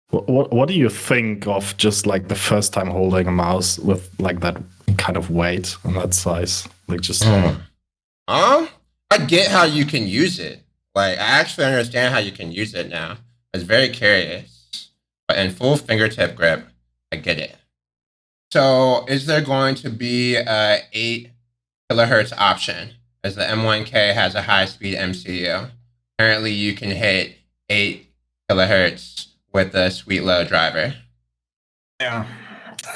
What do you think of just like the first time holding a mouse with like that kind of weight and that size? Like just I get how you can use it. Like, I actually understand how you can use it now. I was very curious. But in full fingertip grip, I get it. So is there going to be a 8 kilohertz option, as the M1K has a high-speed MCU? Apparently, you can hit 8 kilohertz with the sweet low driver. Yeah.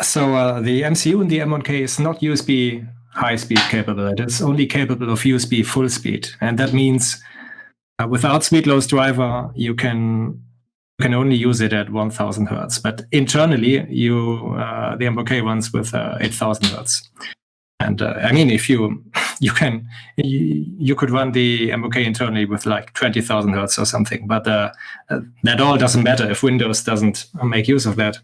So the MCU in the M1K is not USB high speed capable. It is only capable of USB full speed. And that means without sweet low's driver, you can only use it at 1000 hertz. But internally, the M1K runs with 8000 hertz. And I mean, if you could run the M1K internally with like 20,000 hertz or something, but that all doesn't matter if Windows doesn't make use of that.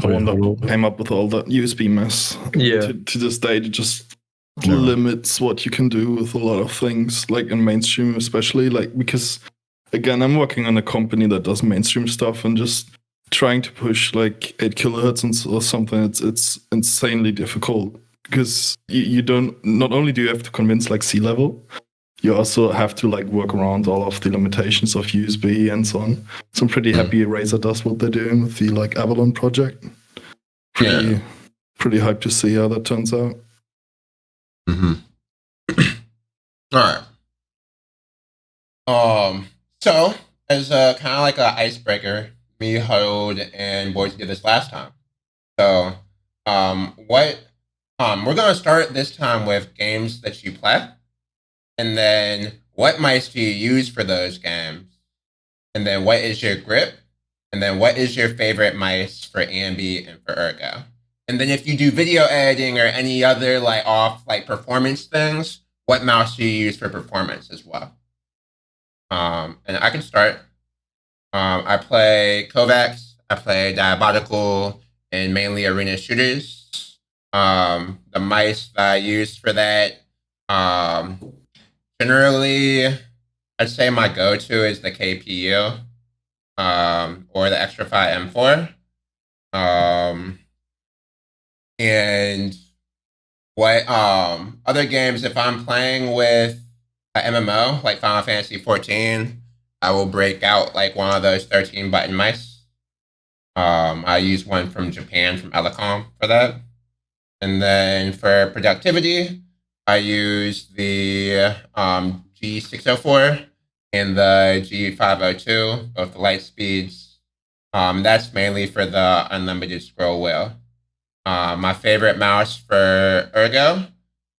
I wonder who came up with all that USB mess. Yeah. To this day, it just limits what you can do with a lot of things, like in mainstream especially. Like, because again, I'm working on a company that does mainstream stuff, and just trying to push like 8 kilohertz or something, it's insanely difficult, because you don't, not only do you have to convince like C level, you also have to like work around all of the limitations of USB and so on. So I'm pretty happy Razer does what they're doing with the like Avalon project. Pretty hyped to see how that turns out. All right. So as a kind of like an icebreaker, me, Huddled, and Boardzy did this last time. So we're gonna start this time with games that you play. And then, what mice do you use for those games? And then, what is your grip? And then, what is your favorite mice for Ambi and for Ergo? And then, if you do video editing or any other like performance things, what mouse do you use for performance as well? And I can start. I play Kovacs. I play Diabolical and mainly arena shooters. The mice that I use for that. Generally, I'd say my go-to is the KPU or the Extra 5 M4. And what other games, if I'm playing with an MMO, like Final Fantasy 14, I will break out like one of those 13 button mice. I use one from Japan, from Elecom, for that. And then for productivity, I use the G604 and the G502, both the light speeds. That's mainly for the unlimited scroll wheel. My favorite mouse for Ergo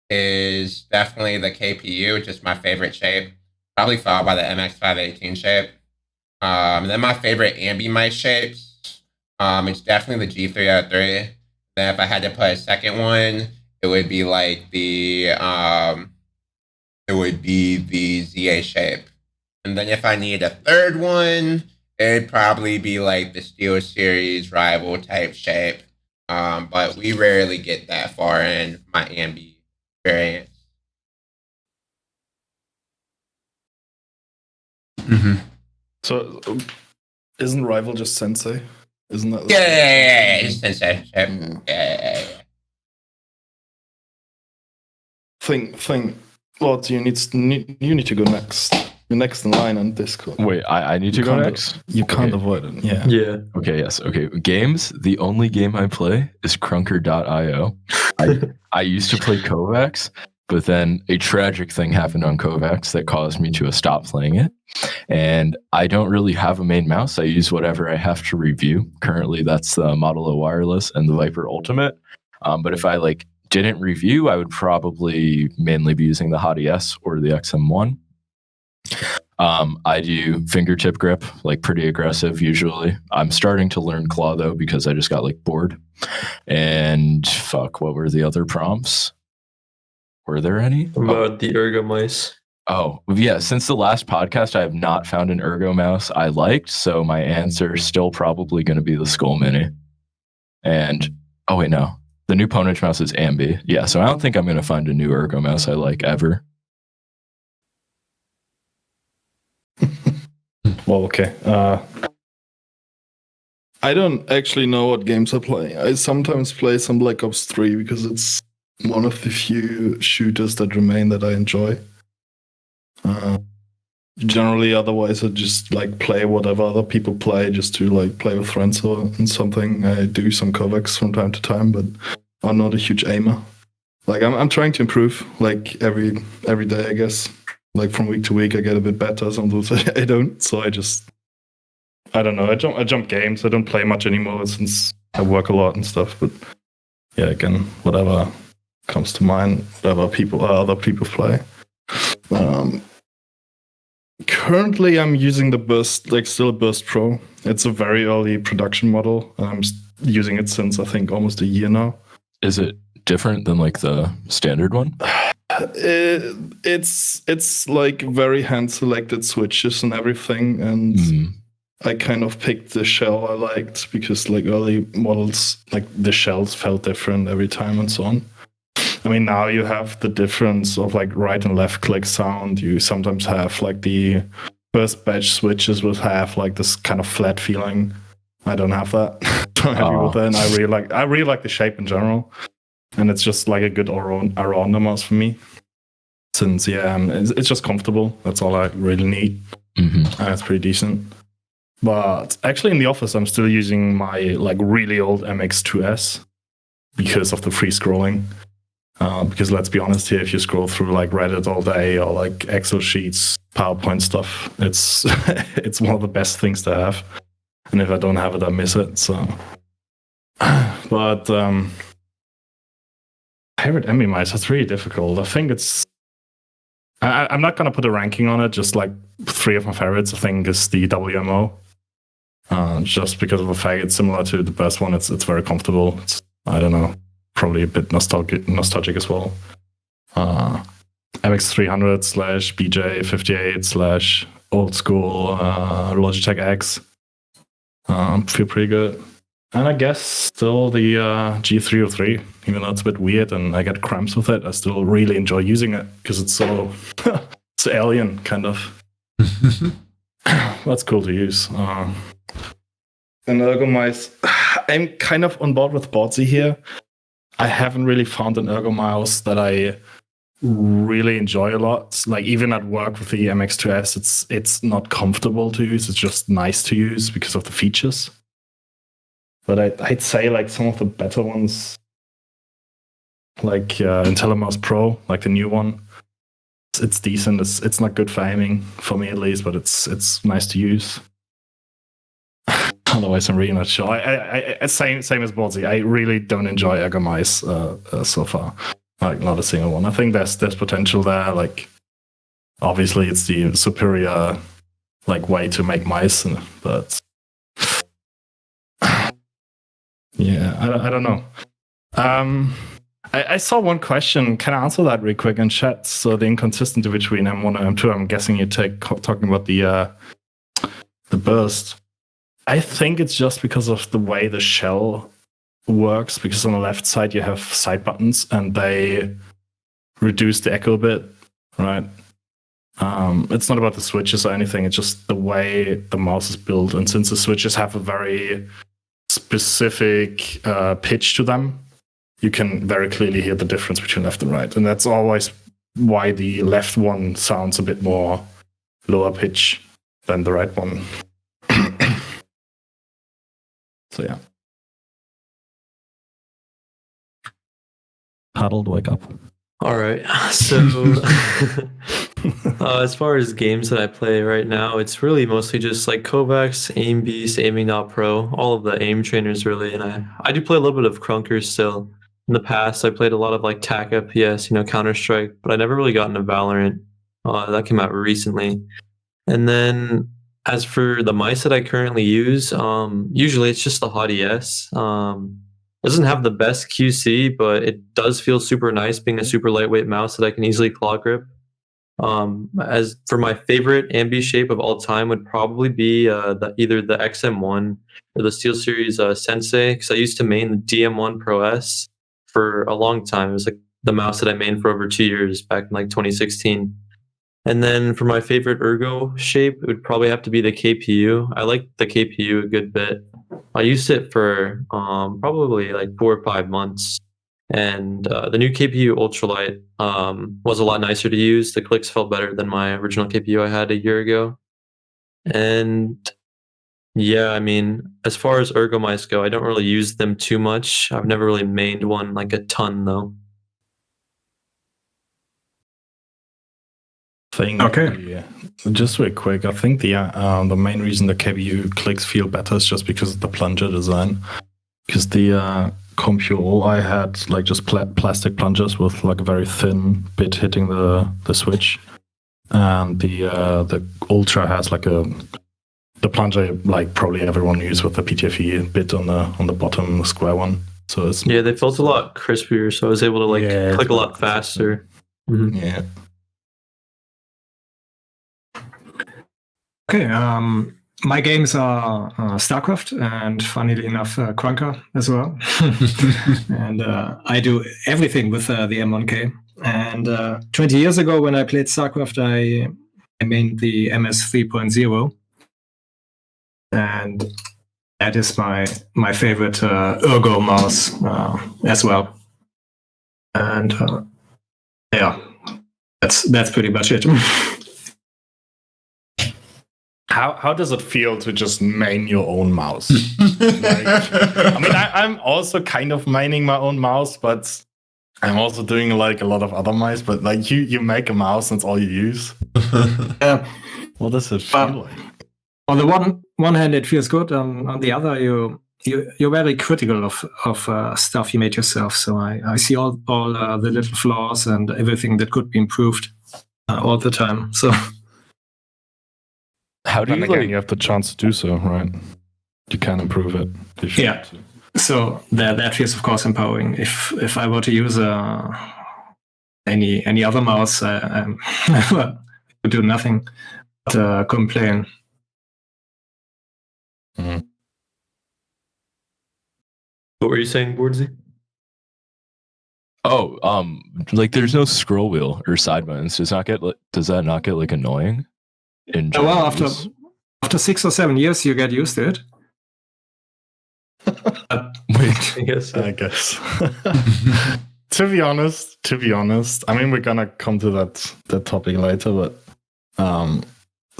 is definitely the KPU, just my favorite shape. Probably followed by the MX518 shape. Then my favorite Ambi mice shapes, it's definitely the G303. Then if I had to put a second one, it would be like the ZA shape. And then if I need a third one, it'd probably be like the Steel Series rival type shape. But we rarely get that far in my Ambi experience. So isn't rival just Sensei? Isn't that Yeah, it's Sensei shape. Yeah. Think. Well, you need to go next. You're next in line on Discord. Wait, I need to go next? You can't avoid it. Yeah. Yeah. Okay, yes. Okay. Games, the only game I play is Crunker.io. I used to play Kovacs, but then a tragic thing happened on Kovacs that caused me to stop playing it. And I don't really have a main mouse. I use whatever I have to review. Currently, that's the Model O Wireless and the Viper Ultimate. But if I didn't review, I would probably mainly be using the Hot ES or the XM1. I do fingertip grip, pretty aggressive usually. I'm starting to learn claw though, because I just got bored. And what were the other prompts? Were there any? About the Ergo mice. Oh, yeah. Since the last podcast, I have not found an Ergo mouse I liked. So my answer is still probably going to be the Skull Mini. And, oh wait, no. The new Ponage mouse is Ambi. Yeah, so I don't think I'm going to find a new Ergo mouse I like ever. Well, okay. I don't actually know what games I play. I sometimes play some Black Ops 3 because it's one of the few shooters that remain that I enjoy. Generally, otherwise, I just like play whatever other people play, just to like play with friends or something. I do some Kovacs from time to time, but I'm not a huge aimer. Like I'm trying to improve, like every day, I guess. Like from week to week, I get a bit better. Sometimes I don't, so I don't know. I jump games. I don't play much anymore since I work a lot and stuff. But yeah, again, whatever comes to mind, whatever other people play. Currently, I'm using the Burst, like still a Burst Pro. It's a very early production model. I'm using it since I think almost a year now. Is it different than like the standard one? It's like very hand selected switches and everything, and I kind of picked the shell I liked because like early models, like the shells felt different every time and so on. I mean, now you have the difference of like right and left click sound. You sometimes have like the first batch switches will have like this kind of flat feeling. I don't have that. I'm happy with it, and I really like the shape in general. And it's just like a good around mouse for me. Since it's just comfortable. That's all I really need. And it's pretty decent. But actually in the office I'm still using my like really old MX2S because of the free scrolling. Because let's be honest here, if you scroll through like Reddit all day or like Excel sheets, PowerPoint stuff, it's it's one of the best things to have. And if I don't have it, I miss it. So but favorite MB mice, that's really difficult. I think I'm not going to put a ranking on it, just like 3 of my favorites, I think, is the WMO. Just because of the fact it's similar to the best one. It's very comfortable. It's, I don't know, probably a bit nostalgic as well. MX300 / BJ58 / old school Logitech X. Feel pretty good. And I guess still the G303, even though it's a bit weird and I get cramps with it, I still really enjoy using it because it's so it's alien kind of. That's cool to use. And ergo mice, I'm kind of on board with Boardzy here. I haven't really found an ergo mouse that I really enjoy a lot. Like even at work with the MX2S, it's not comfortable to use. It's just nice to use because of the features. But I'd say like some of the better ones, like IntelliMouse Pro, like the new one, it's decent. It's not good for aiming, for me at least, but it's nice to use. Otherwise, I'm really not sure. I same as Boardzy. I really don't enjoy ergo mice so far. Like not a single one. I think there's potential there. Like obviously, it's the superior like way to make mice, but. Yeah, I don't know. I saw one question. Can I answer that real quick in chat? So the inconsistency between M1 and M2, I'm guessing you talking about the burst. I think it's just because of the way the shell works, because on the left side you have side buttons and they reduce the echo a bit, right? It's not about the switches or anything. It's just the way the mouse is built. And since the switches have a very specific pitch to them, you can very clearly hear the difference between left and right. And that's always why the left one sounds a bit more lower pitch than the right one. So yeah. Huddled, wake up. All right. So as far as games that I play right now, it's really mostly just like Kovacs, Aim Beast, Aiming.pro, all of the aim trainers really. And I do play a little bit of Crunkers still. In the past, I played a lot of like TAC FPS, Counter-Strike, but I never really got into Valorant. That came out recently. And then as for the mice that I currently use, usually it's just the Hot ES. Doesn't have the best QC, but it does feel super nice being a super lightweight mouse that I can easily claw grip. As for my favorite ambi shape of all time would probably be either the XM1 or the SteelSeries Sensei, because I used to main the DM1 Pro S for a long time. It was like the mouse that I mained for over 2 years back in like 2016. And then for my favorite ergo shape, it would probably have to be the KPU. I like the KPU a good bit. I used it for probably like 4 or 5 months. And the new KPU Ultralight was a lot nicer to use. The clicks felt better than my original KPU I had a year ago. And yeah, I mean, as far as ergo mice go, I don't really use them too much. I've never really mained one like a ton though. Okay. Just real quick, I think the main reason the KPU clicks feel better is just because of the plunger design. Because the CompuO I had like just plastic plungers with like a very thin bit hitting the switch, and the Ultra has like the plunger like probably everyone uses with the PTFE bit on the bottom, the square one. So it's they felt a lot crispier, so I was able to like click a lot faster. Mm-hmm. Yeah. Okay, my games are StarCraft and, funnily enough, Krunker as well. And I do everything with the M1K. And 20 years ago, when I played StarCraft, I mained the MS 3.0. And that is my favorite ergo mouse as well. And yeah, that's pretty much it. How does it feel to just main your own mouse? I mean, I'm also kind of mining my own mouse, but I'm also doing like a lot of other mice. But like you make a mouse and it's all you use. Yeah. What does it feel like? On the one hand, it feels good. On the other, you're very critical of stuff you made yourself. So I see all the little flaws and everything that could be improved all the time. So. How do you you have the chance to do so, right? You can improve it. Yeah. So that feels, of course, empowering. If I were to use any other mouse, I would do nothing but complain. Mm-hmm. What were you saying, Boardzy? Oh, like there's no scroll wheel or side buttons. Does that not get like annoying? Well, after 6 or 7 years, you get used to it. Wait, I guess. To be honest, I mean, we're gonna come to that topic later, but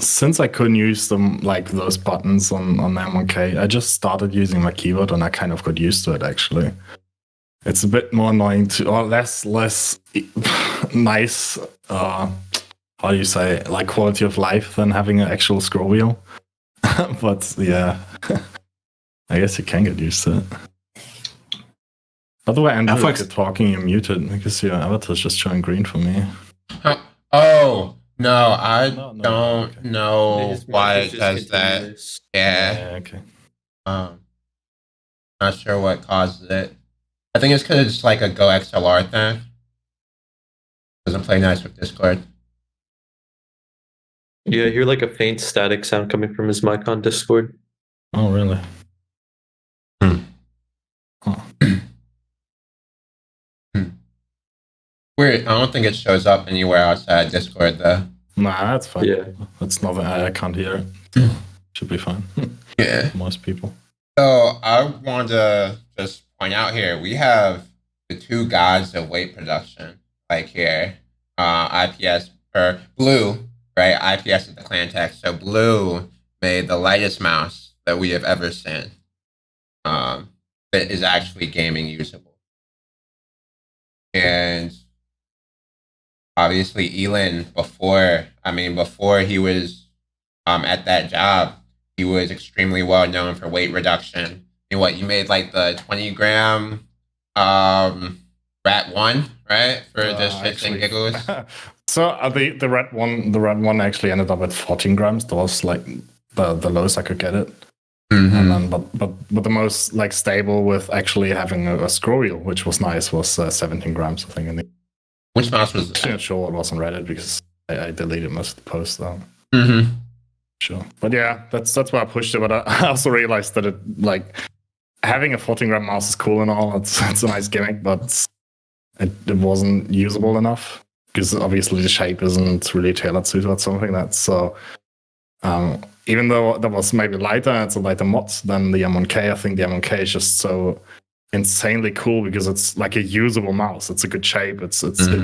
since I couldn't use them like those buttons on M1K, I just started using my keyboard, and I kind of got used to it. Actually, it's a bit more annoying or less nice. How do you say, like quality of life than having an actual scroll wheel. But yeah, I guess you can get used to it. By the way, Andrew, if you're talking, you're muted because your avatar's just showing green for me. Oh, no, I don't know why it does that. Yeah. Okay. Not sure what causes it. I think it's because it's like a Go XLR thing. Doesn't play nice with Discord. Yeah, I hear like a faint static sound coming from his mic on Discord. Oh, really? Weird. I don't think it shows up anywhere outside Discord, though. Nah, that's fine. Yeah. That's nothing. I can't hear it. Should be fine. Yeah. Most people. So I want to just point out here, we have the two gods of weight production, like here. IPS per Blue, right? IPS is the clan text. So Blue made the lightest mouse that we have ever seen. That is actually gaming usable. And obviously Elin, before he was at that job, he was extremely well known for weight reduction. And what, you made like the 20 gram Rat 1, right? For just shits and giggles. So the red one actually ended up at 14 grams. That was like the lowest I could get it. Mm-hmm. And then, but the most like stable with actually having a scroll wheel, which was nice, was 17 grams, I think. And which mouse was that? I'm not sure what was on Reddit because I deleted most of the posts though. Mm-hmm. Sure, but yeah, that's why I pushed it. But I also realized that it like having a 14 gram mouse is cool and all. It's a nice gimmick, but it wasn't usable enough. because obviously the shape isn't really tailored to something that's so. Even though that was maybe lighter, it's a lighter mod than the M1K. I think the M1K is just so insanely cool because it's like a usable mouse. It's a good shape. It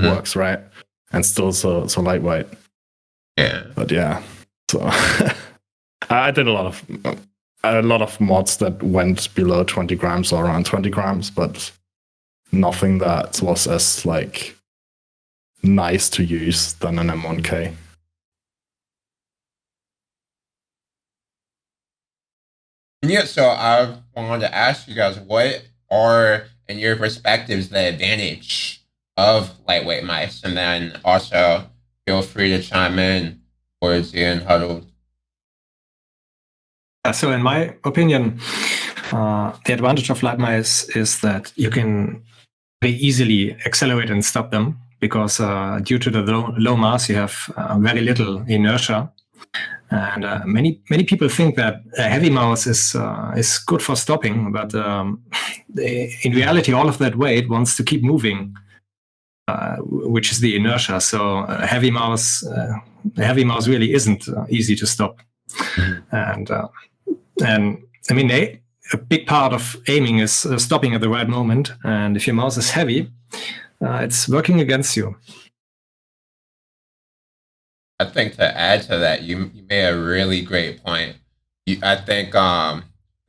works, right? And still so lightweight. Yeah. But yeah, so I did a lot of mods that went below 20 grams or around 20 grams, but nothing that was as like nice to use than an M1K. Yeah, so I wanted to ask you guys, what are, in your perspectives, the advantage of lightweight mice? And then also feel free to chime in, Boardzy and Huddled. So in my opinion, the advantage of light mice is that you can very easily accelerate and stop them because due to the low mass, you have very little inertia. And many people think that a heavy mouse is good for stopping, but in reality, all of that weight wants to keep moving, which is the inertia. So a heavy mouse really isn't easy to stop. And I mean, a big part of aiming is stopping at the right moment. And if your mouse is heavy, it's working against you. I think to add to that, you made a really great point. I think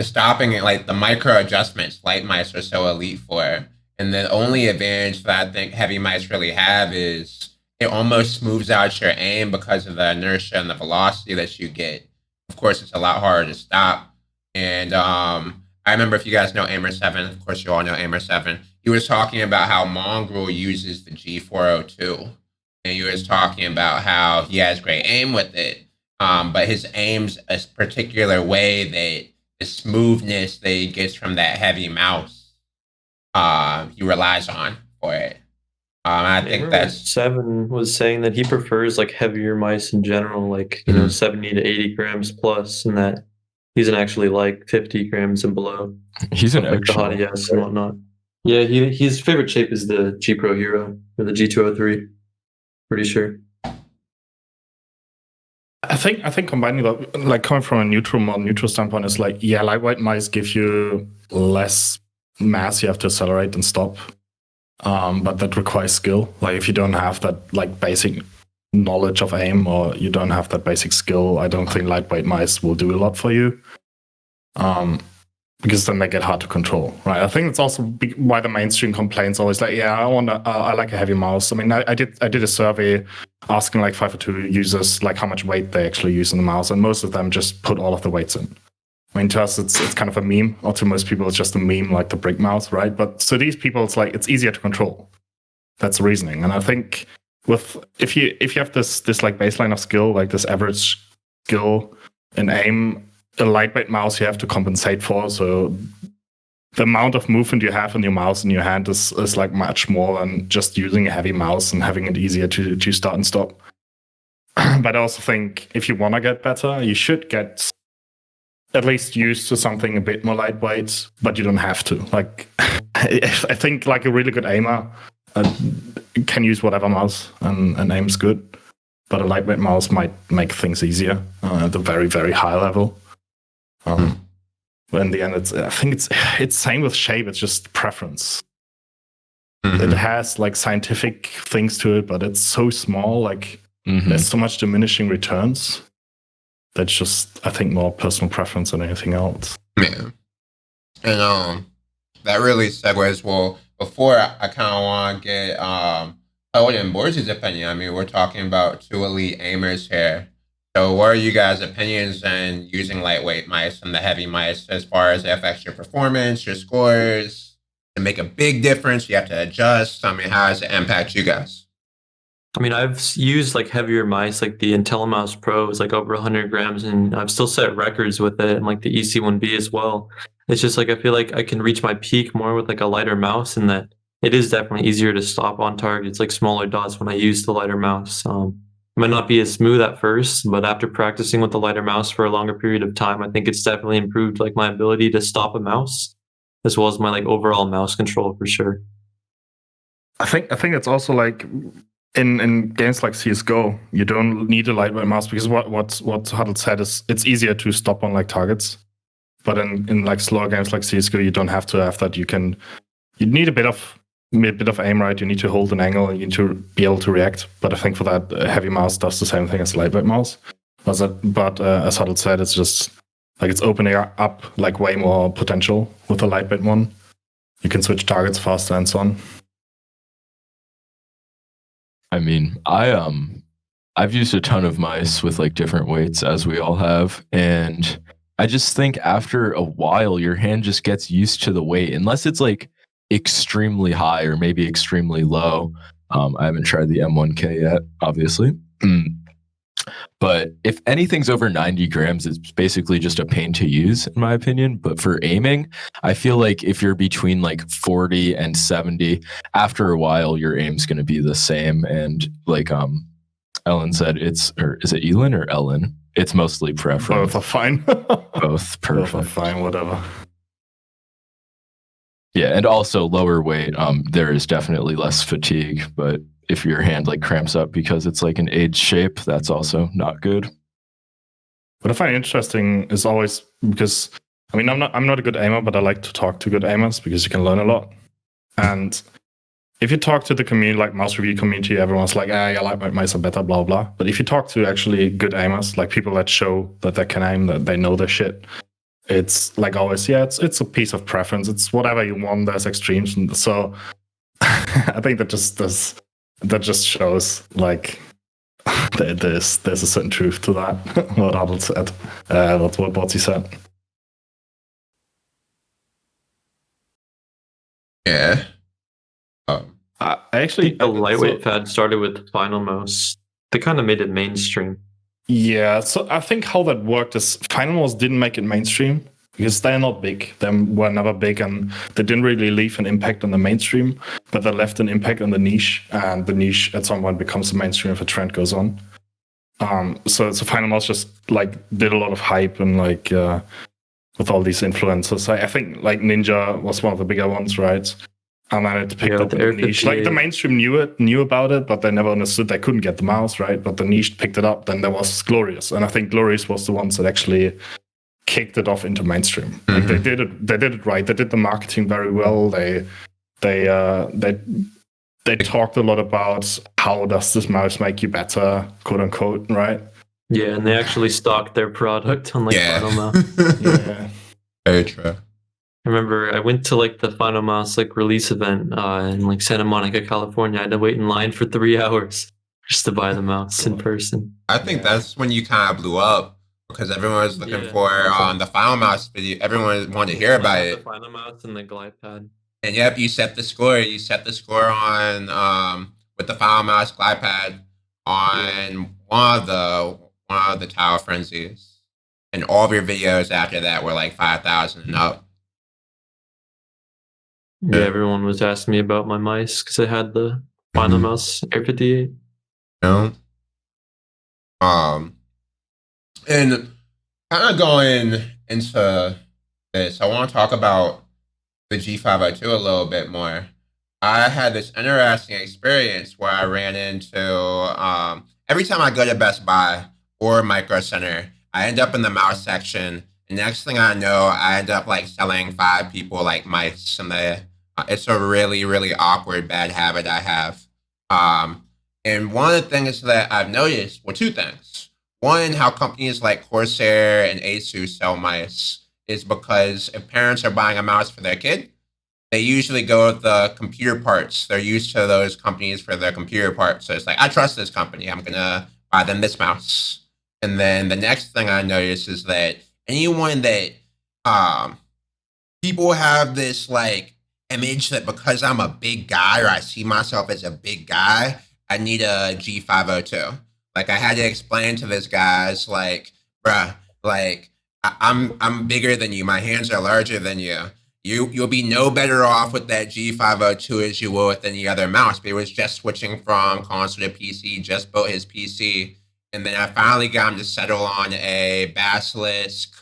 stopping it, like the micro adjustments, light mice are so elite for. And the only advantage that I think heavy mice really have is it almost smooths out your aim because of the inertia and the velocity that you get. Of course, it's a lot harder to stop. And I remember, if you guys know Aimer 7, of course you all know Aimer 7, he was talking about how Mongrel uses the G402. And you was talking about how he has great aim with it, but his aim's a particular way that the smoothness that he gets from that heavy mouse, he relies on for it. I think that's 7 was saying that he prefers like heavier mice in general, like 70 to 80 grams plus, and that he's an actually like 50 grams and below. He's an like the Hot ES and whatnot. Yeah, his favorite shape is the G Pro Hero or the G203. Pretty sure. I think combining that, like coming from a neutral standpoint, is like, yeah, lightweight mice give you less mass you have to accelerate and stop, but that requires skill. Like if you don't have that like basic knowledge of aim, or you don't have that basic skill, I don't think lightweight mice will do a lot for you. Because then they get hard to control, right? I think it's also why the mainstream complaints always like, yeah, I like a heavy mouse. I mean, I did a survey asking like 502 users like how much weight they actually use in the mouse, and most of them just put all of the weights in. I mean, to us, it's kind of a meme, or to most people, it's just a meme like the brick mouse, right? But so these people, it's like it's easier to control. That's the reasoning, and I think if you have this like baseline of skill, like this average skill in aim, a lightweight mouse you have to compensate for. So the amount of movement you have in your mouse in your hand is like much more than just using a heavy mouse and having it easier to start and stop. But I also think if you want to get better, you should get at least used to something a bit more lightweight, but you don't have to. Like I think like a really good aimer can use whatever mouse and aims good, but a lightweight mouse might make things easier at a very, very high level. But in the end, I think it's same with shape. It's just preference. It has like scientific things to it, but it's so small. Like there's so much diminishing returns. That's just, I think, more personal preference than anything else. Yeah, and that really segues. Well, before I kind of want to get Owen and Boardzy's opinion. I mean, we're talking about two elite aimers here. So what are you guys' opinions on using lightweight mice and the heavy mice as far as it affects your performance, your scores? To make a big difference, you have to adjust. I mean, how does it impact you guys? I mean, I've used like heavier mice, like the FinalMouse Pro is like over 100 grams, and I've still set records with it, and like the EC1B as well. It's just like I feel like I can reach my peak more with like a lighter mouse, and that it is definitely easier to stop on targets, like smaller dots when I use the lighter mouse. It might not be as smooth at first, but after practicing with the lighter mouse for a longer period of time, I think it's definitely improved like my ability to stop a mouse, as well as my like overall mouse control for sure. I think it's also like in games like CS:GO, you don't need a lightweight mouse because what Huddled said is it's easier to stop on like targets. But in like slower games like CS:GO, you don't have to have that. You need a bit of aim, right? You need to hold an angle, you need to be able to react. But I think for that, a heavy mouse does the same thing as a lightweight mouse. But as Huddled said, it's just like it's opening up like way more potential with a lightweight one. You can switch targets faster and so on. I mean, I've used a ton of mice with like different weights, as we all have, and I just think after a while your hand just gets used to the weight, unless it's like extremely high or maybe extremely low. I haven't tried the M1K yet, obviously. But if anything's over 90 grams, it's basically just a pain to use, in my opinion. But for aiming, I feel like if you're between like 40 and 70, after a while, your aim's going to be the same. And like Elin said, is it Elin or Ellen? It's mostly preference. Both are fine. Both perfect. Both are fine, whatever. Yeah, and also lower weight, there is definitely less fatigue, but if your hand like cramps up because it's like an age shape, that's also not good. What I find interesting is always because I mean I'm not a good aimer, but I like to talk to good aimers because you can learn a lot. And if you talk to the community, like mouse review community, everyone's like, yeah, lightweight mice are better, blah blah. But if you talk to actually good aimers, like people that show that they can aim, that they know their shit, it's like always, yeah, it's a piece of preference. It's whatever you want. There's extremes, and so I think that just shows like there's a certain truth to that. What Huddled said, what Boardzy said. Yeah. I actually The lightweight pad started with FinalMouse. They kind of made it mainstream. Yeah, so I think how that worked is FinalMouse didn't make it mainstream because they're not big. They were never big, and they didn't really leave an impact on the mainstream, but they left an impact on the niche, and the niche at some point becomes the mainstream if a trend goes on. So FinalMouse just like did a lot of hype and like with all these influencers. I think like Ninja was one of the bigger ones, right? And then it picked up in the niche. Like the mainstream knew about it, but they never understood they couldn't get the mouse, right? But the niche picked it up. Then there was Glorious, and I think Glorious was the ones that actually kicked it off into mainstream. Mm-hmm. Like they did it right. They did the marketing very well. They talked a lot about how does this mouse make you better, quote unquote, right? Yeah, and they actually stocked their product on like FinalMouse. Yeah, very true. I remember I went to like the FinalMouse like release event in like Santa Monica, California. I had to wait in line for 3 hours just to buy the mouse in person. I think that's when you kind of blew up because everyone was looking for the FinalMouse video. Everyone wanted to hear about it. The FinalMouse and the glide pad. And yep, you set the score. You set the score on with the FinalMouse glide pad on one of the Tower Frenzies, and all of your videos after that were like 5,000 and up. Yeah, everyone was asking me about my mice because I had the FinalMouse Air 58. You know? And kind of going into this, I want to talk about the G502 a little bit more. I had this interesting experience where I ran into, every time I go to Best Buy or Micro Center, I end up in the mouse section. And next thing I know, I end up like selling 5 people like mice, and it's a really, really awkward bad habit I have. And one of the things that I've noticed, well, 2 things. One, how companies like Corsair and Asus sell mice is because if parents are buying a mouse for their kid, they usually go with the computer parts. They're used to those companies for their computer parts. So it's like, I trust this company. I'm going to buy them this mouse. And then the next thing I noticed is that anyone that people have this like image that because I'm a big guy or I see myself as a big guy, I need a G502. Like I had to explain to this guys like, bruh, like I'm bigger than you. My hands are larger than you. You'll be no better off with that G502 as you will with any other mouse. But it was just switching from console to PC, just built his PC. And then I finally got him to settle on a Basilisk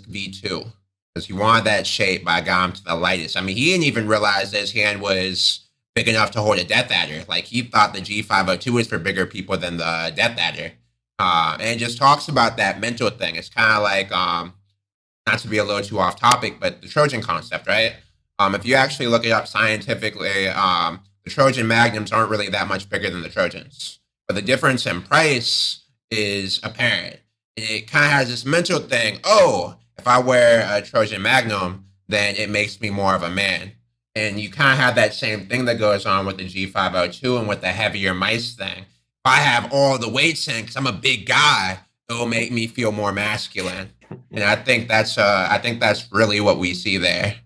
V2. Because he wanted that shape, but I got him to the lightest. I mean, he didn't even realize that his hand was big enough to hold a Death Adder. Like, he thought the G502 was for bigger people than the Death Adder. And it just talks about that mental thing. It's kind of like, not to be a little too off topic, but the Trojan concept, right? If you actually look it up scientifically, the Trojan Magnums aren't really that much bigger than the Trojans. But the difference in price is apparent. And it kind of has this mental thing, oh, if I wear a Trojan Magnum, then it makes me more of a man. And you kind of have that same thing that goes on with the G502 and with the heavier mice thing. If I have all the weights in, because I'm a big guy, it will make me feel more masculine. And I think that's really what we see there.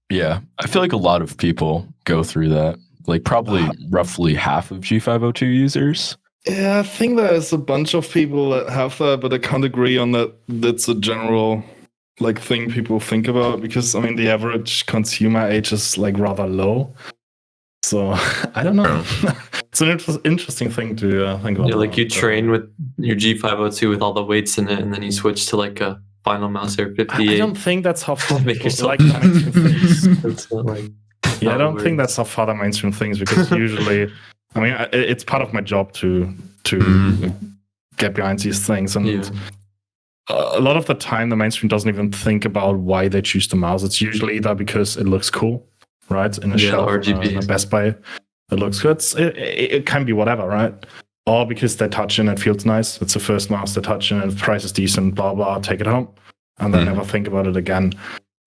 Yeah, I feel like a lot of people go through that. Like probably roughly half of G502 users. Yeah, I think there's a bunch of people that have that, but I can't agree on that. That's a general like thing people think about, because I mean the average consumer age is like rather low. So I don't know. It's an interesting thing to think about. Yeah, like you train with your G502 with all the weights in it, and then you switch to like a FinalMouse Air 58. I don't think that's how Make yourself like mainstream things. It's not like Yeah, I don't think that's how far the mainstream things, because usually, I mean, it's part of my job to get behind these things, and a lot of the time the mainstream doesn't even think about why they choose the mouse. It's usually either because it looks cool, right, in a shelf, in a Best Buy, it looks good. It can be whatever, right? Or because they touch and it feels nice. It's the first mouse they touch and the price is decent, blah blah. Take it home, and they never think about it again.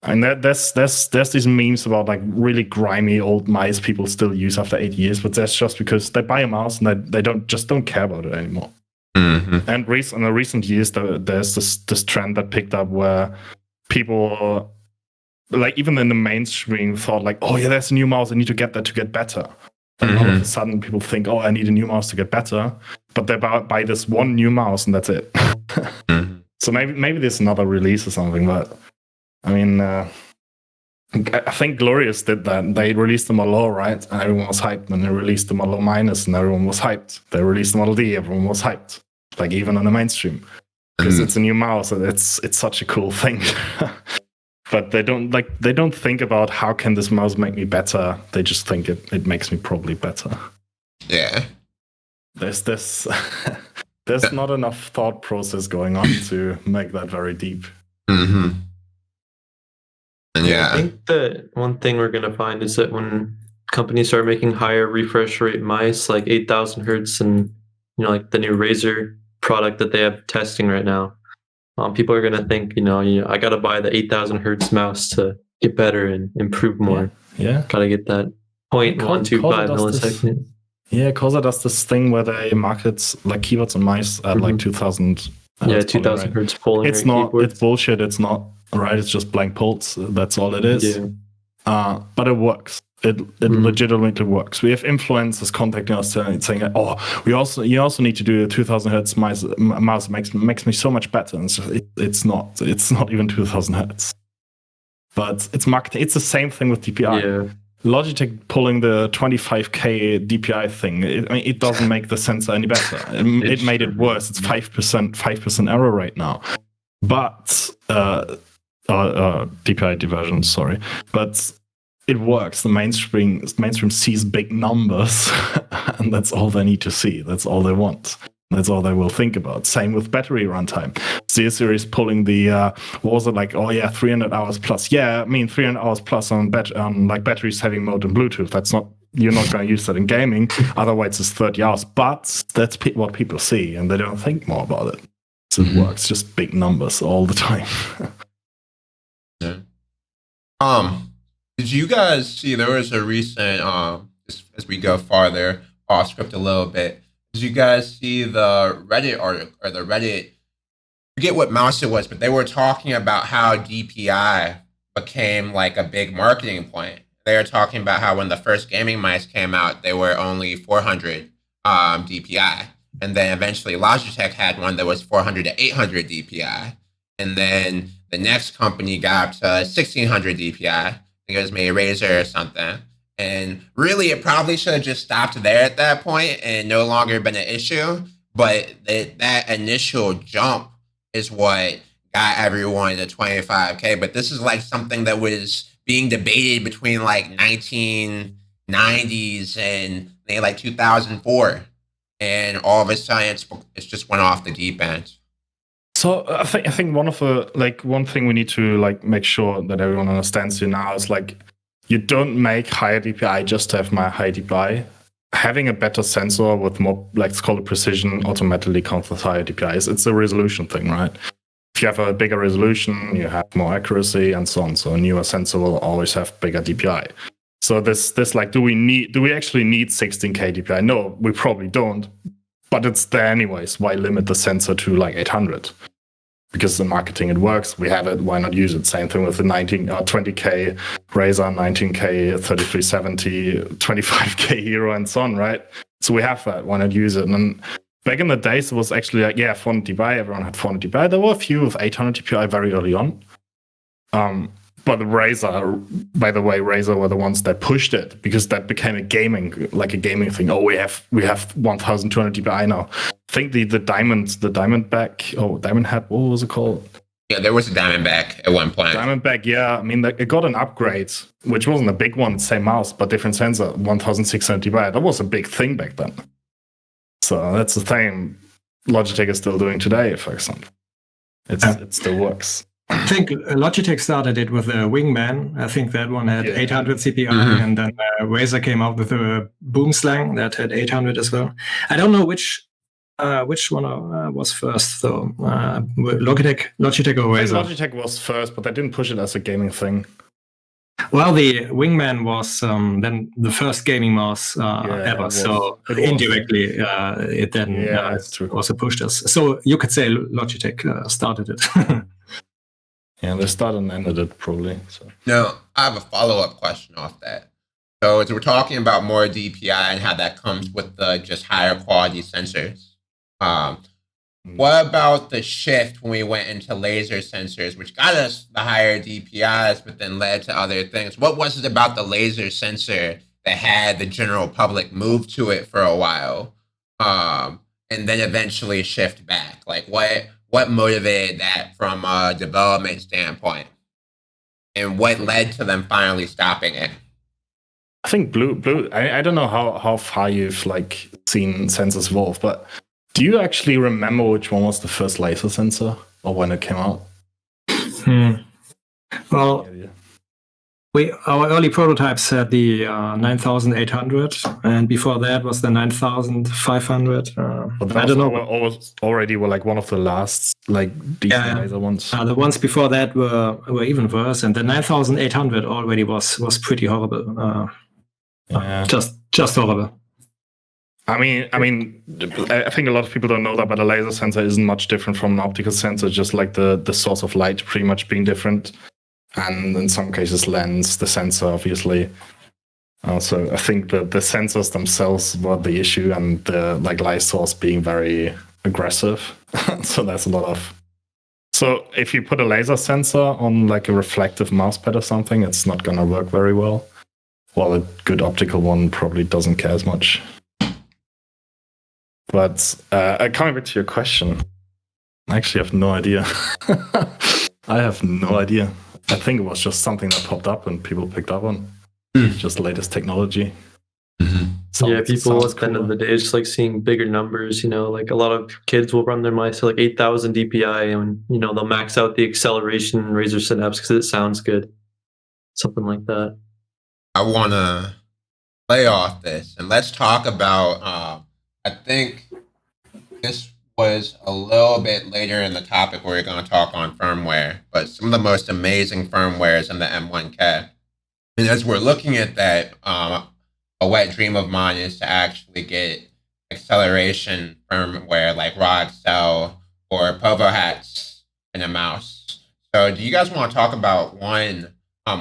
And there's these memes about like really grimy old mice people still use after 8 years, but that's just because they buy a mouse and they don't care about it anymore. Mm-hmm. And in the recent years, there's this trend that picked up where people, like even in the mainstream, thought like, oh yeah, there's a new mouse, I need to get that to get better. And all of a sudden, people think, oh, I need a new mouse to get better, but they buy this one new mouse and that's it. So maybe there's another release or something, but. I mean, I think Glorious did that. They released the Model O, right? And everyone was hyped. And they released the Model O Minus and everyone was hyped. They released the Model D, everyone was hyped. Like even on the mainstream. Because it's a new mouse and it's such a cool thing. But they don't think about how can this mouse make me better. They just think it makes me probably better. Yeah. There's not enough thought process going on to make that very deep. Mm-hmm. Yeah, I think that one thing we're going to find is that when companies start making higher refresh rate mice, like 8,000 hertz and, like the new Razer product that they have testing right now, people are going to think, I got to buy the 8,000 hertz mouse to get better and improve more. Yeah. Got to get that 0.125 millisecond. Yeah, Corsair does this thing where they market like keyboards and mice at like 2,000. 2,000 hertz polling rate. It's not. Keyboards. It's bullshit. It's not. Right, it's just blank pulse. That's all it is. Yeah. But it works. It legitimately works. We have influencers contacting us saying, "Oh, you also need to do a 2,000 hertz mouse makes me so much better." And so it's not even 2,000 hertz. But it's marketing. It's the same thing with DPI. Yeah. Logitech pulling the 25K DPI thing. It doesn't make the sensor any better. It made it worse. It's 5% error rate now. But DPI diversion, sorry, but it works. The mainstream sees big numbers, and that's all they need to see. That's all they want. That's all they will think about. Same with battery runtime. Series pulling the what was it like? Oh yeah, 300 hours plus. Yeah, I mean 300 hours plus on like battery saving mode and Bluetooth. That's not, you're not going to use that in gaming. Otherwise, it's 30 hours. But that's what people see, and they don't think more about it. So it works. Just big numbers all the time. Yeah. Did you guys see there was a recent as we go farther off script a little bit, did you guys see the Reddit article or the Reddit, I forget what mouse it was, but they were talking about how DPI became like a big marketing point. They were talking about how when the first gaming mice came out, they were only 400 DPI. And then eventually Logitech had one that was 400 to 800 DPI. And then the next company got up to 1600 DPI. I think it was maybe Razer or something. And really, it probably should have just stopped there at that point and no longer been an issue. But that initial jump is what got everyone to 25K. But this is like something that was being debated between like 19 90s and maybe like 2004, and all of a sudden it's just went off the deep end. So I think one thing we need to like make sure that everyone understands here now is like you don't make higher DPI just to have my high DPI. Having a better sensor with more, like, let's call it precision, automatically comes with higher DPIs. It's a resolution thing, right? If you have a bigger resolution, you have more accuracy and so on. So a newer sensor will always have bigger DPI. So this like, do we actually need 16K DPI? No, we probably don't. But it's there anyways. Why limit the sensor to like 800? Because in marketing it works, we have it, why not use it? Same thing with the 20K Razer, 19K 3370, 25K Hero, and so on, right? So we have that, why not use it? And then back in the days, it was actually like, 400 DPI, everyone had 400 DPI. There were a few with 800 DPI very early on. But the Razer, by the way, Razer were the ones that pushed it because that became a gaming thing. Oh, we have 1,200 DPI now. I think the Diamondback, what was it called? Yeah, there was a Diamondback at one point. Diamondback, yeah. I mean, it got an upgrade, which wasn't a big one, same mouse, but different sensor, 1,600 DPI. That was a big thing back then. So that's the thing Logitech is still doing today, for example. It still works. I think Logitech started it with a Wingman. I think that one had 800 CPI, and then Razer came out with a Boomslang that had 800 as well. I don't know which one was first, though. Logitech or Razer? Logitech was first, but they didn't push it as a gaming thing. Well, the Wingman was then the first gaming mouse ever. So indirectly, it then also pushed us. So you could say Logitech started it. Yeah, they started and ended it probably. So. No, I have a follow-up question off that. So as we're talking about more DPI and how that comes with the just higher quality sensors, what about the shift when we went into laser sensors, which got us the higher DPIs, but then led to other things? What was it about the laser sensor that had the general public move to it for a while, and then eventually shift back? Like what motivated that from a development standpoint, and what led to them finally stopping it? I think Blue. I don't know how far you've like seen sensors evolve, but do you actually remember which one was the first laser sensor or when it came out? Well, our early prototypes had the 9800, and before that was the 9500. I don't know. Already were like one of the last like decent laser ones. The ones before that were even worse, and the 9800 already was pretty horrible. Just horrible. I mean, I think a lot of people don't know that, but a laser sensor isn't much different from an optical sensor, just like the source of light pretty much being different. And in some cases, lens, the sensor, obviously. So I think the sensors themselves were the issue, and the like light source being very aggressive. So that's a lot of. So if you put a laser sensor on like a reflective mousepad or something, it's not going to work very well. While a good optical one probably doesn't care as much. But coming back to your question, I actually have no idea. I have no idea. I think it was just something that popped up and people picked up on. Just the latest technology. People at the end of the day just like seeing bigger numbers, like a lot of kids will run their mice to like 8,000 DPI and, they'll max out the acceleration in Razer Synapse because it sounds good. Something like that. I want to play off this and let's talk about, I think this was a little bit later in the topic where we're going to talk on firmware, but some of the most amazing firmwares in the M1K. And as we're looking at that, a wet dream of mine is to actually get acceleration firmware like raw Accel or Povo hats in a mouse. So do you guys want to talk about one,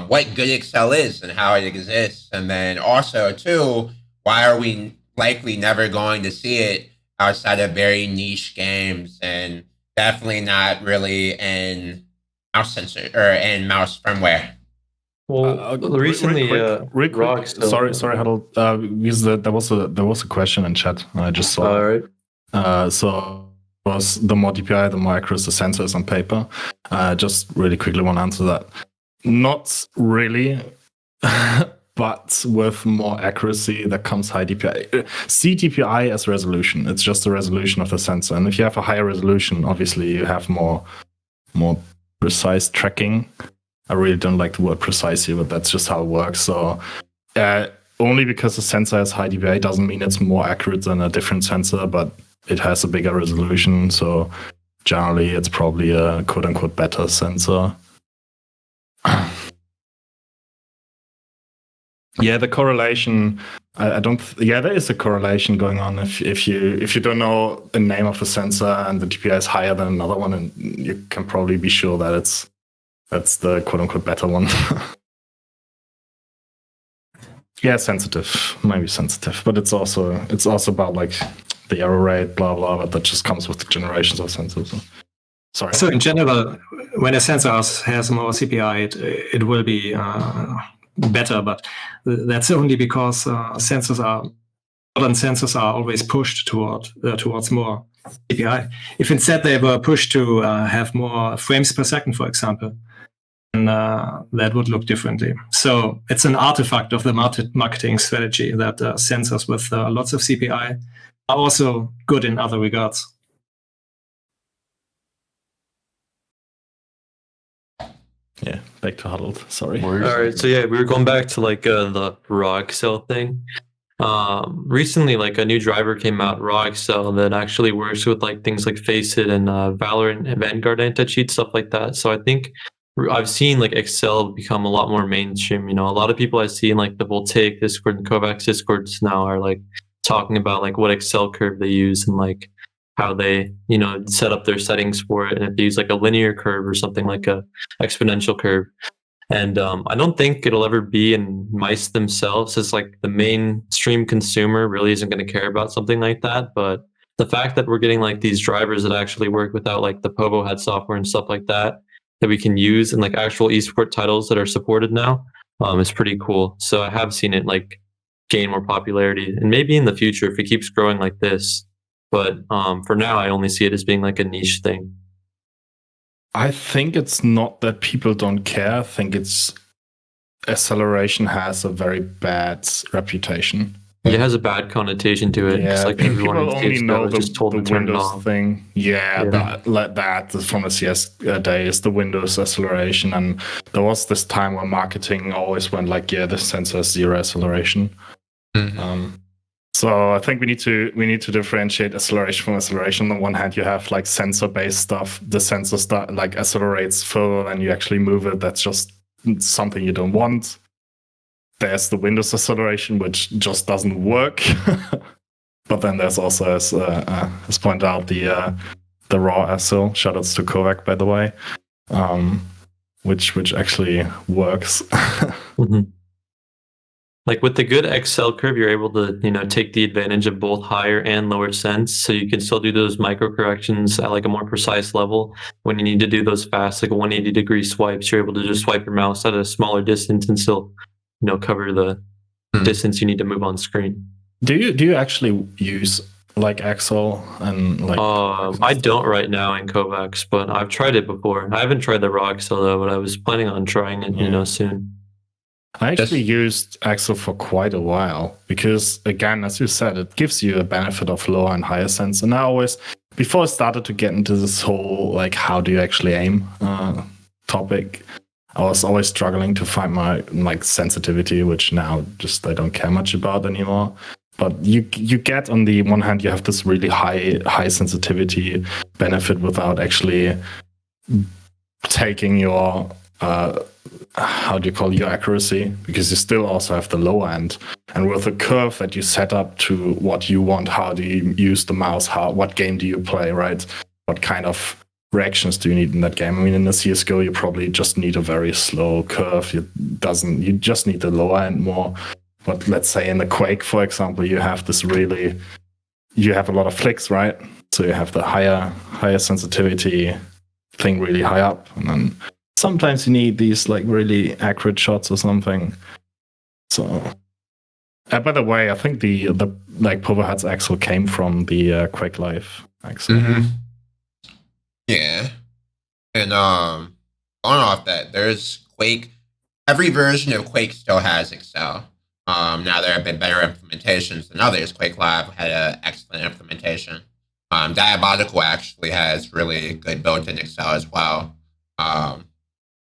what good Accel is and how it exists? And then also, two, why are we likely never going to see it outside of very niche games and definitely not really in mouse sensor or in mouse firmware? Well, recently, real quick. Sorry, Huddled. Because there was a question in chat. I just saw. All right. So was the more DPI, the more accurate the sensor is on paper. Just really quickly want to answer that. Not really. but with more accuracy that comes high DPI. See DPI as resolution. It's just the resolution of the sensor. And if you have a higher resolution, obviously you have more precise tracking. I really don't like the word precise here, but that's just how it works. So only because the sensor has high DPI doesn't mean it's more accurate than a different sensor, but it has a bigger resolution. So generally it's probably a quote unquote better sensor. Yeah, the correlation. I don't. Yeah, there is a correlation going on. If you don't know the name of a sensor and the DPI is higher than another one, and you can probably be sure that that's the quote unquote better one. Yeah, sensitive, maybe sensitive, but it's also about like the error rate, blah blah. But that just comes with the generations of sensors. So. Sorry. So in general, when a sensor has more CPI, it will be better, but that's only because modern sensors are always pushed towards more CPI. If instead they were pushed to have more frames per second, for example, then that would look differently. So it's an artifact of the marketing strategy that sensors with lots of CPI are also good in other regards. Yeah, back to Huddled. Sorry. All right, so yeah, we were going back to like the raw Accel thing. Recently, like a new driver came out, raw Accel, that actually works with like things like Faceit and Valorant and Vanguard anti-cheat, stuff like that. So I think I've seen like Accel become a lot more mainstream. You know, a lot of people I've seen like the Voltaic Discord and Kovacs Discords now are like talking about like what Accel curve they use and like how they, you know, set up their settings for it, and if they use like a linear curve or something like a exponential curve. And I don't think it'll ever be in mice themselves, as like the mainstream consumer really isn't going to care about something like that. But the fact that we're getting like these drivers that actually work without like the Povo head software and stuff like that we can use in like actual esport titles that are supported now is pretty cool. So I have seen it like gain more popularity, and maybe in the future if it keeps growing like this. But for now, I only see it as being like a niche thing. I think it's not that people don't care. I think it's acceleration has a very bad reputation. It has a bad connotation to it. Yeah, like everyone people only know just told them to turn it Windows off. thing. Yeah, that from the CS days, the Windows acceleration, and there was this time where marketing always went like, yeah, this sensor has 0 acceleration. Mm-hmm. So I think we need to differentiate acceleration from acceleration. On the one hand, you have like sensor-based stuff. The sensor like accelerates further than you actually move it. That's just something you don't want. There's the Windows acceleration, which just doesn't work. But then there's also, as pointed out, the raw Accel. Shoutouts to Kovac, by the way, which actually works. Mm-hmm. Like with the good Accel curve, you're able to, you know, take the advantage of both higher and lower sense. So you can still do those micro corrections at like a more precise level. When you need to do those fast, like 180-degree swipes, you're able to just swipe your mouse at a smaller distance and still, you know, cover the distance you need to move on screen. Do you actually use like Accel and like? I don't right now in Kovacs, but I've tried it before. I haven't tried the raw Accel though, but I was planning on trying it, you know, soon. I actually used Accel for quite a while because, again, as you said, it gives you a benefit of lower and higher sense. And I always, before I started to get into this whole, like, how do you actually aim topic, I was always struggling to find my, like, sensitivity, which now just I don't care much about anymore. But you get, on the one hand, you have this really high sensitivity benefit without actually taking your... how do you call your accuracy, because you still also have the lower end, and with a curve that you set up to what you want, how do you use the mouse, what game do you play, right? What kind of reactions do you need in that game? I mean, in the CSGO you probably just need a very slow curve. You just need the lower end more. But let's say in the Quake, for example, you have a lot of flicks, right? So you have the higher sensitivity thing really high up, and then sometimes you need these like really accurate shots or something. So, by the way, I think the like Poverhead's Accel came from the Quake Live Accel. Mm-hmm. Yeah, and on off that, there's Quake every version of Quake still has Accel. Now there have been better implementations than others. Quake Live had an excellent implementation. Diabolical actually has really good built-in Accel as well.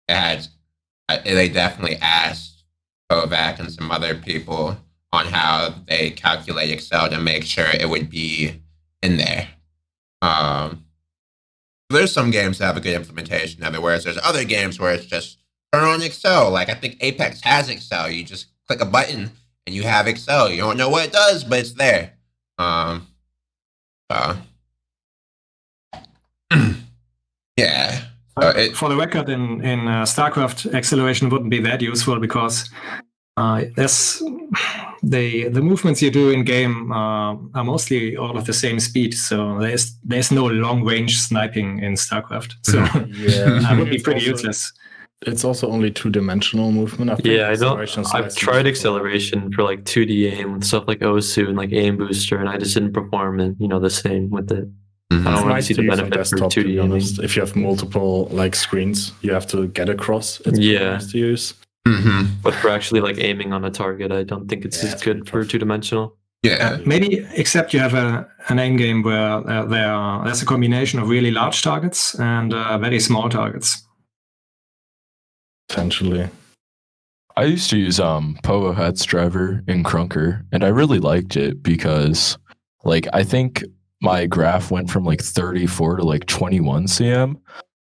They definitely asked Kovac and some other people on how they calculate Accel to make sure it would be in there. There's some games that have a good implementation. In other words, there's other games where it's just turn on Accel. Like I think Apex has Accel. You just click a button and you have Accel. You don't know what it does, but it's there. Yeah. For the record, in StarCraft, acceleration wouldn't be that useful because there's the movements you do in game are mostly all of the same speed. So there's no long range sniping in StarCraft. So that would be pretty useless. It's also only 2-dimensional movement. I think Yeah, I've tried acceleration for like 2D aim with stuff like Osu and like Aim Booster, and I just didn't perform the same with it. I don't really see the benefit for 2D aiming. If you have multiple like screens, you have to get across. It's nice to use. But for actually like aiming on a target, I don't think it's as good for 2-dimensional. Yeah, maybe except you have an aim game where there's a combination of really large targets and very small targets. Potentially. I used to use Povo Hats Driver in Crunker, and I really liked it because like I think my graph went from like 34 to like 21 cm.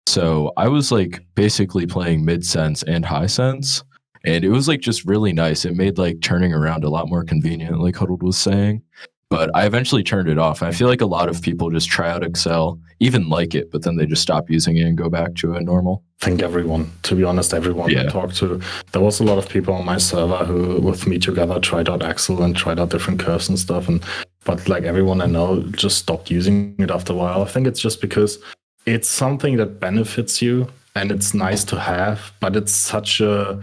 So I was like basically playing mid sense and high sense, and it was like just really nice. It made like turning around a lot more convenient, like Huddled was saying. But I eventually turned it off. I feel like a lot of people just try out Accel, even like it, but then they just stop using it and go back to a normal. I think everyone, to be honest, everyone I talked to. There was a lot of people on my server who, with me together, tried out Accel and tried out different curves and stuff. But like everyone I know just stopped using it after a while. I think it's just because it's something that benefits you and it's nice to have, but it's such a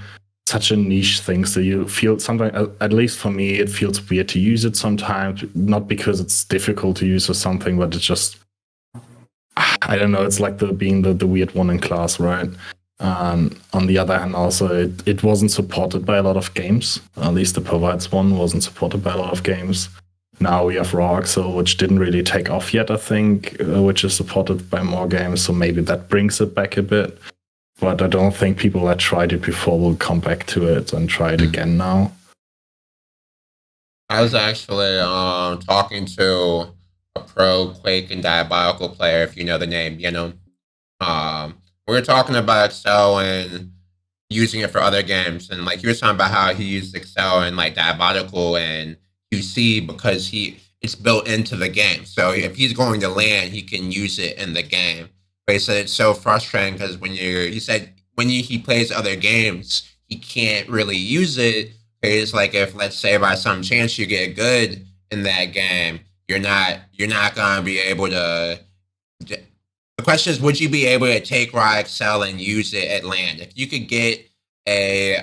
niche thing. So you feel sometimes, at least for me, it feels weird to use it sometimes, not because it's difficult to use or something, but it's just, I don't know, it's like being the weird one in class, right? On the other hand, also, it wasn't supported by a lot of games. At least the Provides one wasn't supported by a lot of games. Now we have raw Accel, which didn't really take off yet, I think, which is supported by more games. So maybe that brings it back a bit. But I don't think people that tried it before will come back to it and try it again now. I was actually talking to a pro Quake and Diabolical player, if you know the name, we were talking about Accel and using it for other games, and like he was talking about how he used Accel and like Diabolical and QC because it's built into the game. So if he's going to land, he can use it in the game. But he said it's so frustrating because when he plays other games, he can't really use it. It's like if, let's say, by some chance you get good in that game, you're not gonna be able to. The question is, would you be able to take raw Accel and use it at land? If you could get a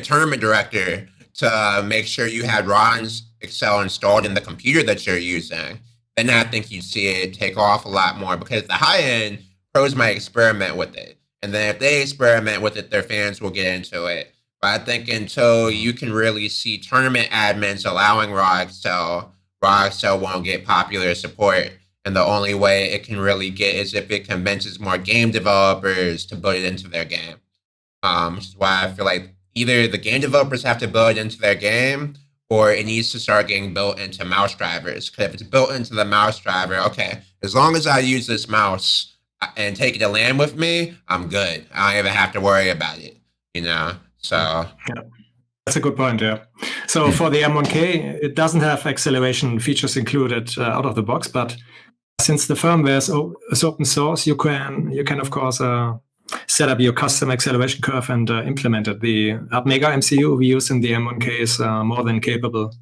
tournament director to make sure you had raw Accel installed in the computer that you're using, then I think you'd see it take off a lot more, because the high end pros might experiment with it. And then if they experiment with it, their fans will get into it. But I think until you can really see tournament admins allowing raw Accel won't get popular support. And the only way it can really get is if it convinces more game developers to build it into their game. Which is why I feel like either the game developers have to build it into their game, or it needs to start getting built into mouse drivers. Because if it's built into the mouse driver, okay, as long as I use this mouse and take it to land with me, I'm good. I don't even have to worry about it, So yeah, that's a good point. Yeah. So for the M1K, it doesn't have acceleration features included out of the box, but since the firmware is open source, you can of course set up your custom acceleration curve and implement it. The Mega MCU we use in the M1K is more than capable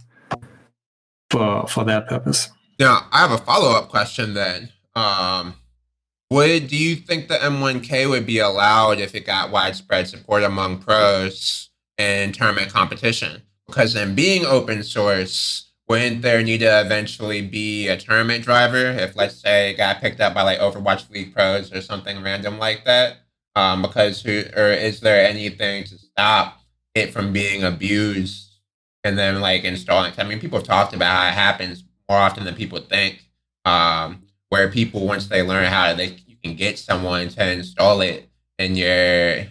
for that purpose. Now, I have a follow-up question then. Do you think the M1K would be allowed if it got widespread support among pros in tournament competition? Because in being open source, wouldn't there need to eventually be a tournament driver if, let's say, it got picked up by like Overwatch League pros or something random like that? Because or is there anything to stop it from being abused and then like installing? I mean, people have talked about how it happens more often than people think. Where people, once they learn how to, you can get someone to install it in your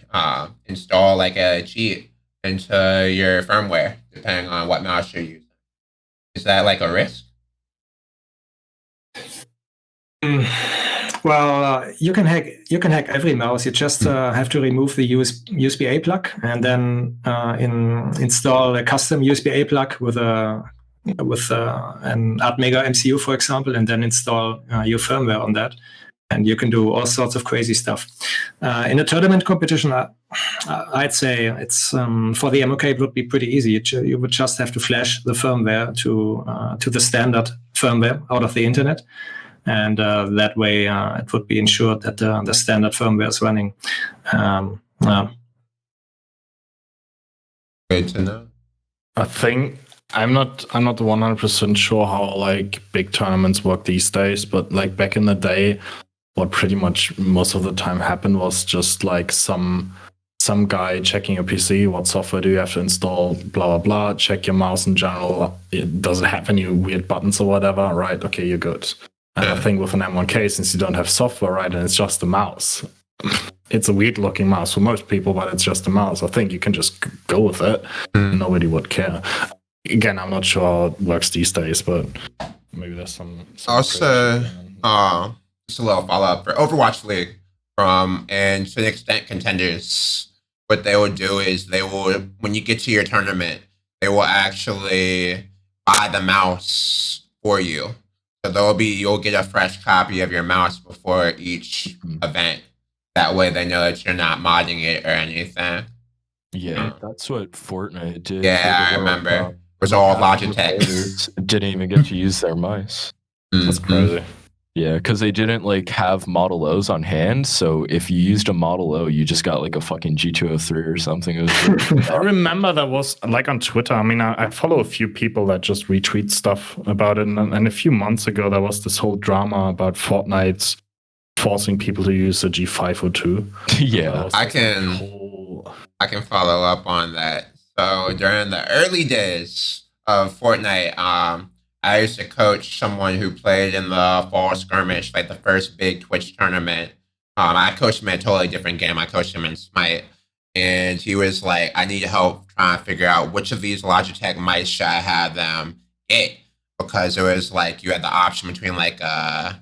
install like a cheat into your firmware, depending on what mouse you're using. Is that like a risk? Well, you can hack every mouse. You just have to remove the USB-A plug and then install a custom USB-A plug with an ATmega MCU, for example, and then install your firmware on that. And you can do all sorts of crazy stuff. In a tournament competition, I'd say it's for the M1K it would be pretty easy. You would just have to flash the firmware to the standard firmware out of the internet. And that way, it would be ensured that the standard firmware is running. Good to know. I think I'm not 100% sure how like big tournaments work these days, but like back in the day, what pretty much most of the time happened was just like some guy checking your PC, what software do you have to install, blah blah blah, check your mouse in general, does it have any weird buttons or whatever, right? Okay, you're good. And I think with an M1K, since you don't have software, right, and it's just a mouse, it's a weird looking mouse for most people, but it's just a mouse. I think you can just go with it. Nobody would care. Again, I'm not sure how it works these days, but maybe there's some also, just a little follow up for Overwatch League and to an extent contenders. What they will do is when you get to your tournament, they will actually buy the mouse for you. So you'll get a fresh copy of your mouse before each event. That way they know that you're not modding it or anything. Yeah, that's what Fortnite did. Yeah, I remember. It was all Logitech. Didn't even get to use their mice. That's crazy. Yeah, because they didn't like have Model O's on hand. So if you used a Model O, you just got like a fucking G203 or something. It was really I remember that was like on Twitter. I mean, I follow a few people that just retweet stuff about it. And a few months ago, there was this whole drama about Fortnite forcing people to use a G502. Yeah. I can follow up on that. So during the early days of Fortnite, I used to coach someone who played in the fall skirmish, like the first big Twitch tournament. I coached him in a totally different game. I coached him in Smite. And he was like, I need help trying to figure out which of these Logitech mice should I have them get. Because it was like you had the option between like or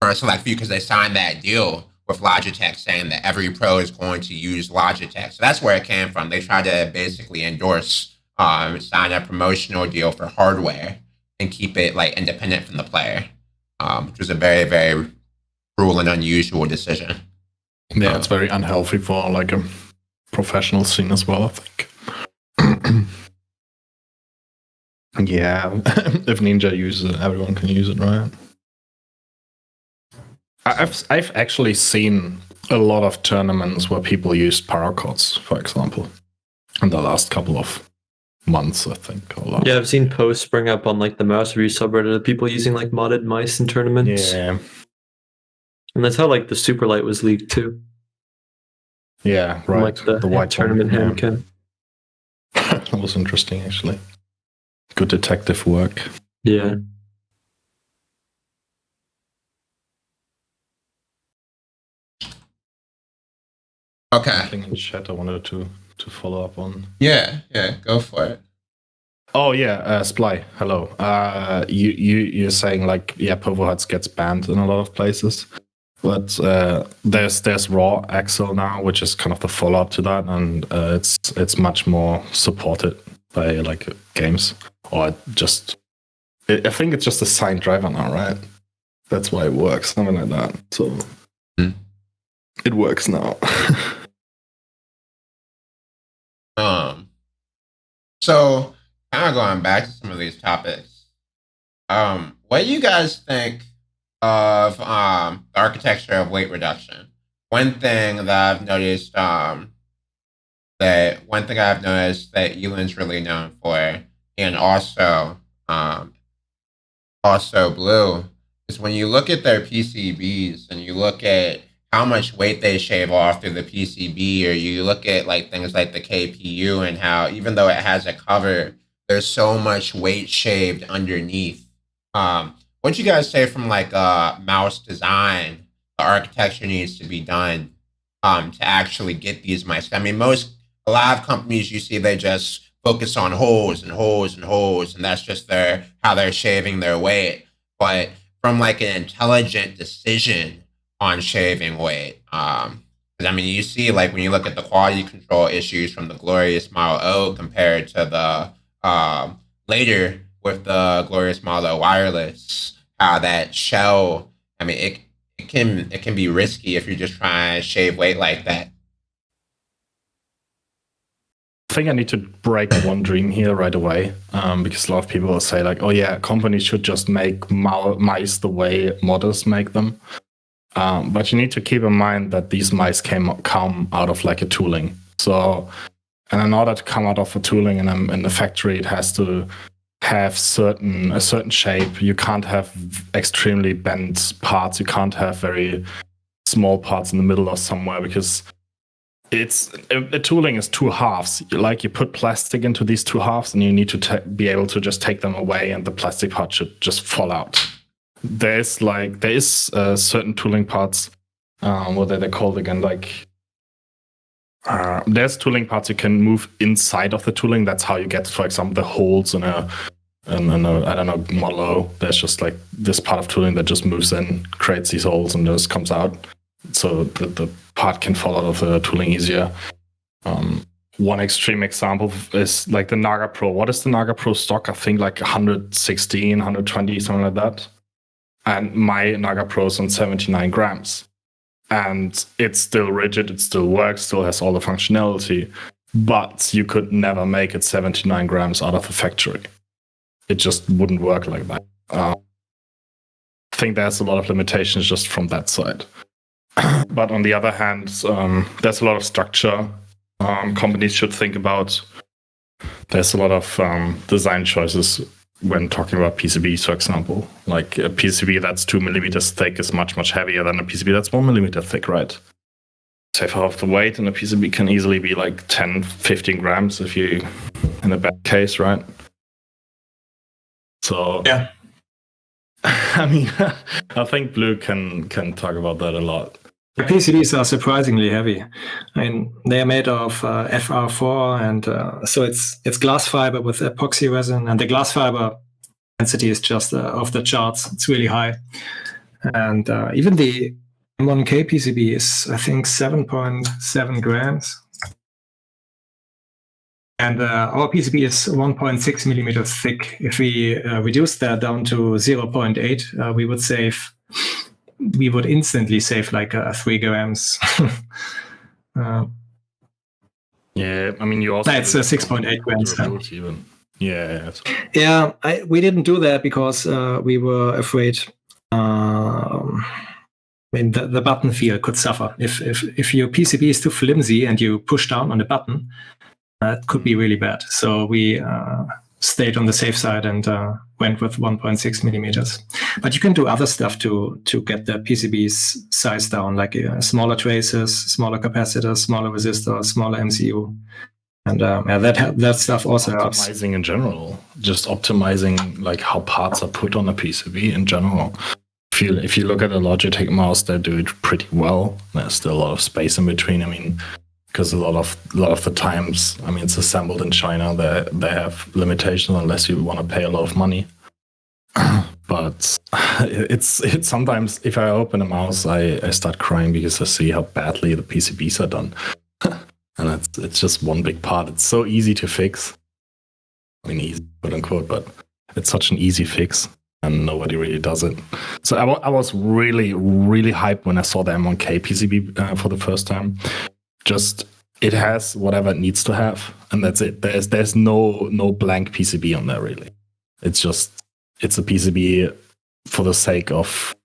a select few, because they signed that deal with Logitech saying that every pro is going to use Logitech. So that's where it came from. They tried to basically endorse sign a promotional deal for hardware and keep it like independent from the player, which was a very, very cruel and unusual decision. Yeah, it's very unhealthy for like a professional scene as well, I think. Yeah, if Ninja uses it, everyone can use it, right? I've actually seen a lot of tournaments where people use Paracords, for example, in the last couple of months, I think. Yeah, I've seen posts spring up on like the mouse review subreddit of people using like modded mice in tournaments. Yeah. And that's how like the Superlight was leaked too. Yeah, right. Like the white tournament handkin. That was interesting, actually. Good detective work. Yeah. Okay. Something in chat I wanted to follow up on. Yeah, go for it. Oh yeah, Sply. Hello. You're saying like Powerheads gets banned in a lot of places, but there's Raw Accel now, which is kind of the follow up to that, and it's much more supported by like games, or I think it's just a signed driver now, right? That's why it works, something like that. So it works now. So kind of going back to some of these topics, what do you guys think of the architecture of weight reduction? One thing that I've noticed that Elin's really known for, and also Blue, is when you look at their PCBs and you look at how much weight they shave off through the PCB, or you look at like things like the KPU and how even though it has a cover, there's so much weight shaved underneath. What do you guys say from like a mouse design? The architecture needs to be done to actually get these mice. I mean, a lot of companies you see, they just focus on holes and holes and holes, and that's just how they're shaving their weight. But from like an intelligent decision on shaving weight, I mean, you see like when you look at the quality control issues from the Glorious Model O compared to the later with the Glorious Model O wireless, how that shell, I mean, it can be risky if you're just trying to shave weight like that. I think I need to break one dream here right away, because a lot of people will say like, oh yeah, companies should just make mice the way modders make them. But you need to keep in mind that these mice come out of like a tooling. So, and in order to come out of a tooling in the factory, it has to have a certain shape. You can't have extremely bent parts. You can't have very small parts in the middle or somewhere, because a tooling is two halves. Like you put plastic into these two halves, and you need to be able to just take them away, and the plastic part should just fall out. There is certain tooling parts. What are they called again? Like there's tooling parts you can move inside of the tooling. That's how you get, for example, the holes in a I don't know, Model O. There's just like this part of tooling that just moves in, creates these holes, and just comes out, so the part can fall out of the tooling easier. One extreme example is like the Naga Pro. What is the Naga Pro stock? I think like 116, 120, something like that. And my Naga Pro is on 79 grams. And it's still rigid, it still works, still has all the functionality. But you could never make it 79 grams out of a factory. It just wouldn't work like that. I think there's a lot of limitations just from that side. But on the other hand, there's a lot of structure companies should think about. There's a lot of design choices when talking about PCBs, for example. Like a PCB that's 2 millimeters thick is much, much heavier than a PCB that's 1 millimeter thick, right? Save half the weight, and a PCB can easily be like 10, 15 grams if you, in a bad case, right? So, Yeah. I mean, I think Blue can talk about that a lot. The PCBs are surprisingly heavy. I mean, they are made of FR4, and so it's glass fiber with epoxy resin, and the glass fiber density is just off the charts. It's really high. And even the M1K PCB is, I think, 7.7 grams. And our PCB is 1.6 millimeters thick. If we reduce that down to 0.8, we would instantly save like 3 grams. Yeah, I mean, you also... It's 6.8 grams. Even. Yeah. Yeah, we didn't do that because we were afraid the button feel could suffer. If your PCB is too flimsy and you push down on the button, it could be really bad. So we stayed on the safe side and went with 1.6 millimeters. But you can do other stuff to get the PCB's size down, like smaller traces, smaller capacitors, smaller resistors, smaller MCU. And that stuff also helps. Optimizing in general, just optimizing like how parts are put on a PCB in general. If you look at a Logitech mouse, they do it pretty well. There's still a lot of space in between. I mean, because a lot of the times, I mean, it's assembled in China. They have limitations unless you want to pay a lot of money. But it's sometimes if I open a mouse, I start crying because I see how badly the PCBs are done. And it's just one big part. It's so easy to fix. I mean, easy, quote unquote, but it's such an easy fix, and nobody really does it. So I was really, really hyped when I saw the M1K PCB for the first time. Just it has whatever it needs to have, and that's it. There's no blank PCB on there really. It's a PCB for the sake of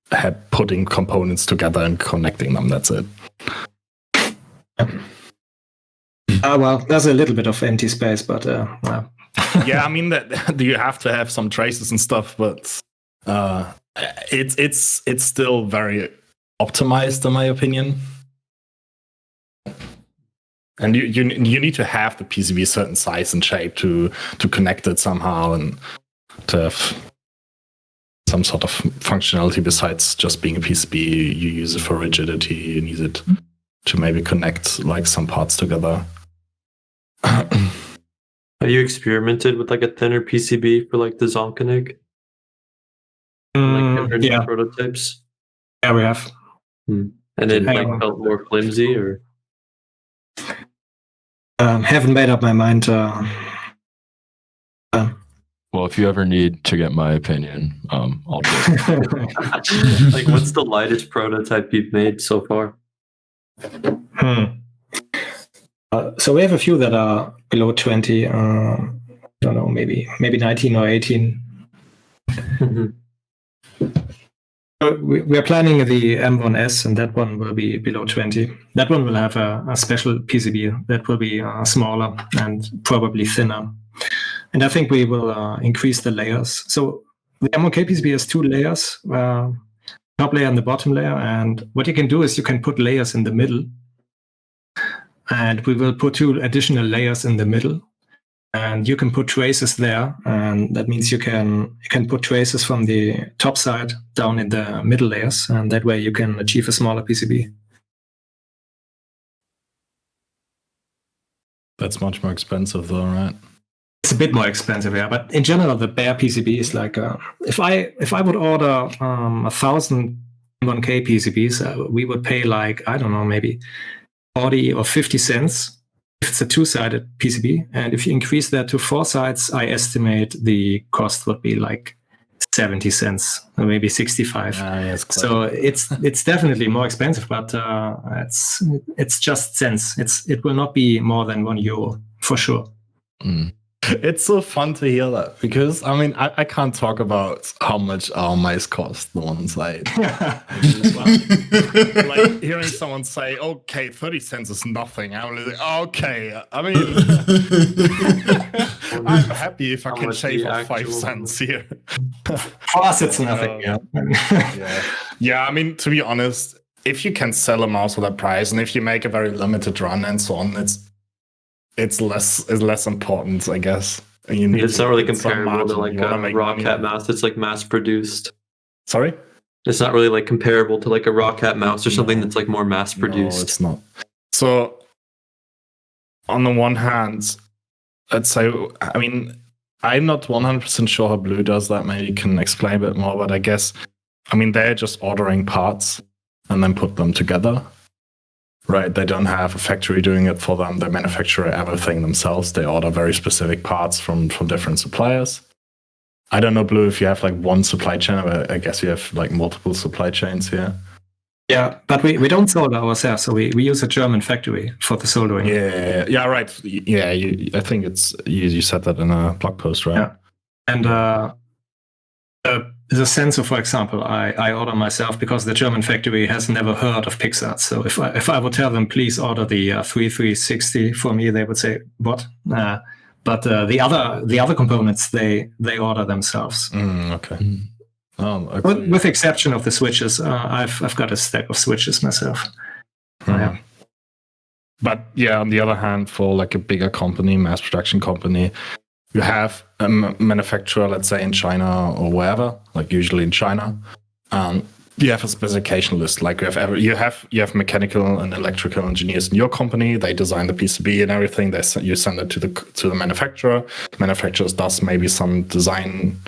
putting components together and connecting them. That's it. Well, there's a little bit of empty space, but well. Yeah, I mean that you have to have some traces and stuff, but it's still very optimized, in my opinion. And you need to have the PCB certain size and shape to connect it somehow and to have some sort of functionality besides just being a PCB. You use it for rigidity. You need it to maybe connect like some parts together. Have you experimented with like a thinner PCB for like the Zonkanig? Like different prototypes? Yeah, we have. And it like felt more flimsy, or? Haven't made up my mind. Well, if you ever need to get my opinion, I'll do it. Like, what's the lightest prototype you've made so far? So we have a few that are below 20. I don't know, maybe 19 or 18. We are planning the M1S, and that one will be below 20. That one will have a special PCB that will be smaller and probably thinner. And I think we will increase the layers. So the M1K PCB has 2 layers, top layer and the bottom layer. And what you can do is you can put layers in the middle. And we will put 2 additional layers in the middle. And you can put traces there. And that means you can put traces from the top side down in the middle layers. And that way you can achieve a smaller PCB. That's much more expensive though, right? It's a bit more expensive, yeah. But in general, the bare PCB is like, if I would order 1,000 M1K PCBs, we would pay like, I don't know, maybe 40 or 50 cents if it's a 2-sided PCB. And if you increase that to 4 sides, I estimate the cost would be like 70 cents or maybe 65. Yes, so it's definitely more expensive, but it's just cents. It will not be more than €1 for sure. It's so fun to hear that because I mean I can't talk about how much our mice cost on one side. Like hearing someone say, "Okay, 30 cents is nothing," I'm like, "Okay." I mean, I'm happy if I can shave off 5 cents here. For us, it's nothing. Yeah. I mean, to be honest, if you can sell a mouse for that price, and if you make a very limited run and so on, it's less important, I guess. It's not really comparable to like a raw cat mouse. It's like mass produced. Sorry? It's not really like comparable to like a raw cat mouse or something that's like more mass produced. No, it's not. So on the one hand, let's say, I mean, I'm not 100% sure how Blue does that. Maybe you can explain a bit more, but I guess, I mean, they're just ordering parts and then put them together. Right, they don't have a factory doing it for them. They manufacture everything themselves. They order very specific parts from different suppliers. I don't know, Blue, if you have like one supply chain, but I guess you have like multiple supply chains here. Yeah, but we don't solder ourselves, so we use a German factory for the soldering. Yeah, right. Yeah, I think it's you said that in a blog post, right? Yeah, and the sensor, for example, I order myself because the German factory has never heard of Pixart. So if I would tell them, please order the 3360 for me, they would say, what? But the other components, they order themselves. Okay. With exception of the switches, I've got a stack of switches myself. Yeah. But yeah, on the other hand, for like a bigger company, mass production company, you have a manufacturer, let's say in China or wherever, like usually in China. You have a specification list. Like you have mechanical and electrical engineers in your company. They design the PCB and everything. You send it to the manufacturer. The manufacturer does maybe some design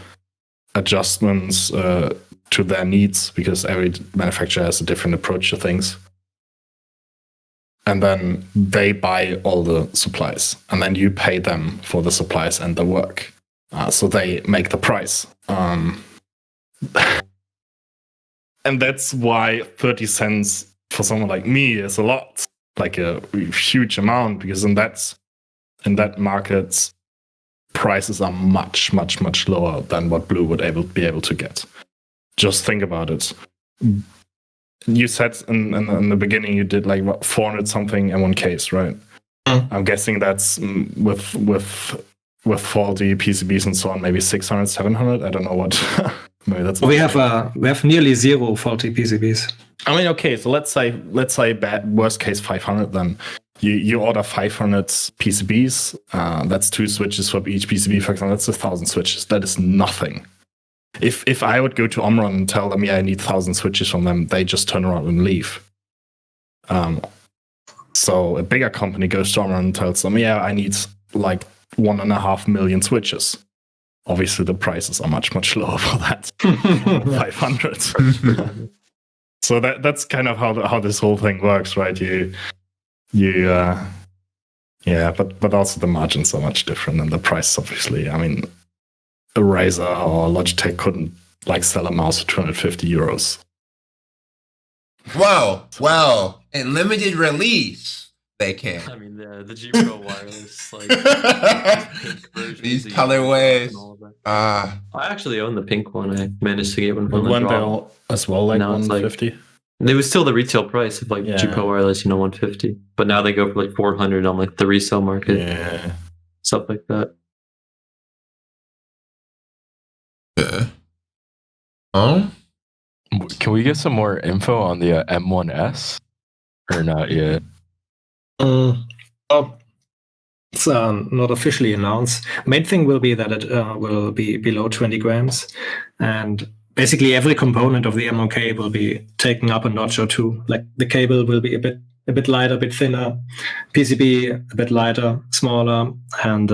adjustments to their needs because every manufacturer has a different approach to things. And then they buy all the supplies, and then you pay them for the supplies and the work. So they make the price. And that's why 30 cents for someone like me is a lot, like a huge amount, because in that market, prices are much, much, much lower than what Blue would be able to get. Just think about it. You said in the beginning you did like what, 400 something M1Ks, right? I'm guessing that's with faulty PCBs and so on, maybe 600, 700. I don't know what. Maybe that's. We have nearly 0 faulty PCBs. I mean, okay, so let's say worst case 500 then. You order 500 PCBs. That's 2 switches for each PCB, for example. That's 1,000 switches. That is nothing. If I would go to Omron and tell them, yeah, I need 1,000 switches from them, they just turn around and leave. So a bigger company goes to Omron and tells them, yeah, I need like 1.5 million switches. Obviously, the prices are much, much lower for that. 500. So that's kind of how this whole thing works, right? But also the margins are much different, and the price, obviously. I mean, a Razer or Logitech couldn't like sell a mouse for 250 euros. Whoa, well, in limited release, they can. I mean, the G Pro wireless, like pink versions, These colorways. and all of that. I actually own the pink one. I managed to get one from the One drop. bell as well, like Now it's like- 150. It was still the retail price of like Yeah. G Pro wireless, 150. But now they go for like 400 on like the resale market, Yeah. stuff like that. Yeah. Can we get some more info on the M1S? Or not yet? It's not officially announced. Main thing will be that it will be below 20 grams, and basically every component of the M1K will be taken up a notch or two. Like the cable will be a bit lighter, a bit thinner, PCB a bit lighter, smaller, and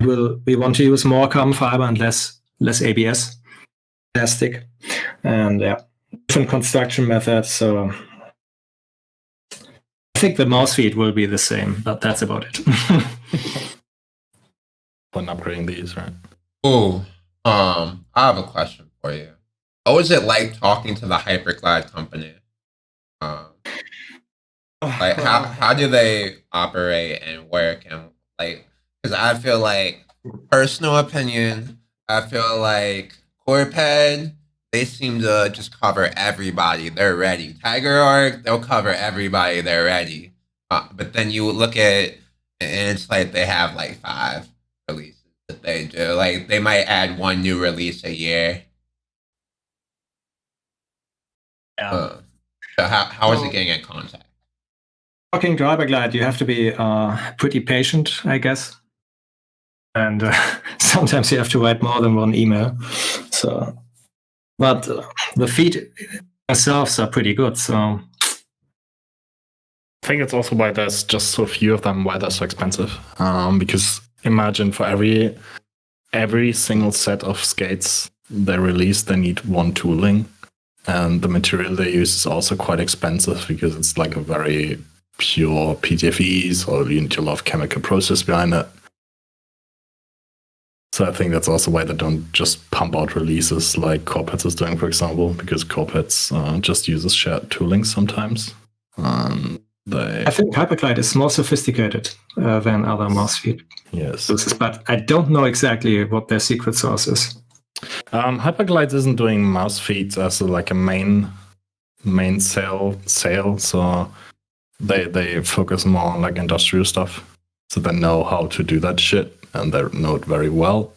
we want to use more carbon fiber and less ABS plastic, and different construction methods. So I think the mouse feed will be the same, but that's about it. When upgrading these, right? Oh, I have a question for you. What was it like talking to the Hyperglide company? Like how do they operate and work, and like, because I feel like, personal opinion, I feel like Corepad, they seem to just cover everybody. They're ready. TigerArc, they'll cover everybody. They're ready. But then you look at, and it's like they have like 5 releases that they do. Like they might add 1 new release a year. So how is it getting in contact? Talking to Hyperglide, you have to be pretty patient, I guess. And sometimes you have to write more than 1 email. So, but the feed themselves are pretty good. So I think it's also why there's just so few of them, why they're so expensive. Because imagine for every single set of skates they release, they need 1 tooling. And the material they use is also quite expensive because it's like a very pure PTFE, so you need a lot of chemical process behind it. So I think that's also why they don't just pump out releases like Corepads is doing, for example, because Corepads just uses shared tooling sometimes. I think Hyperglide is more sophisticated than other mouse feed. Yes. But I don't know exactly what their secret sauce is. Hyperglides isn't doing mouse feeds as like a main sale, so they focus more on like industrial stuff. So they know how to do that shit, and they know it very well,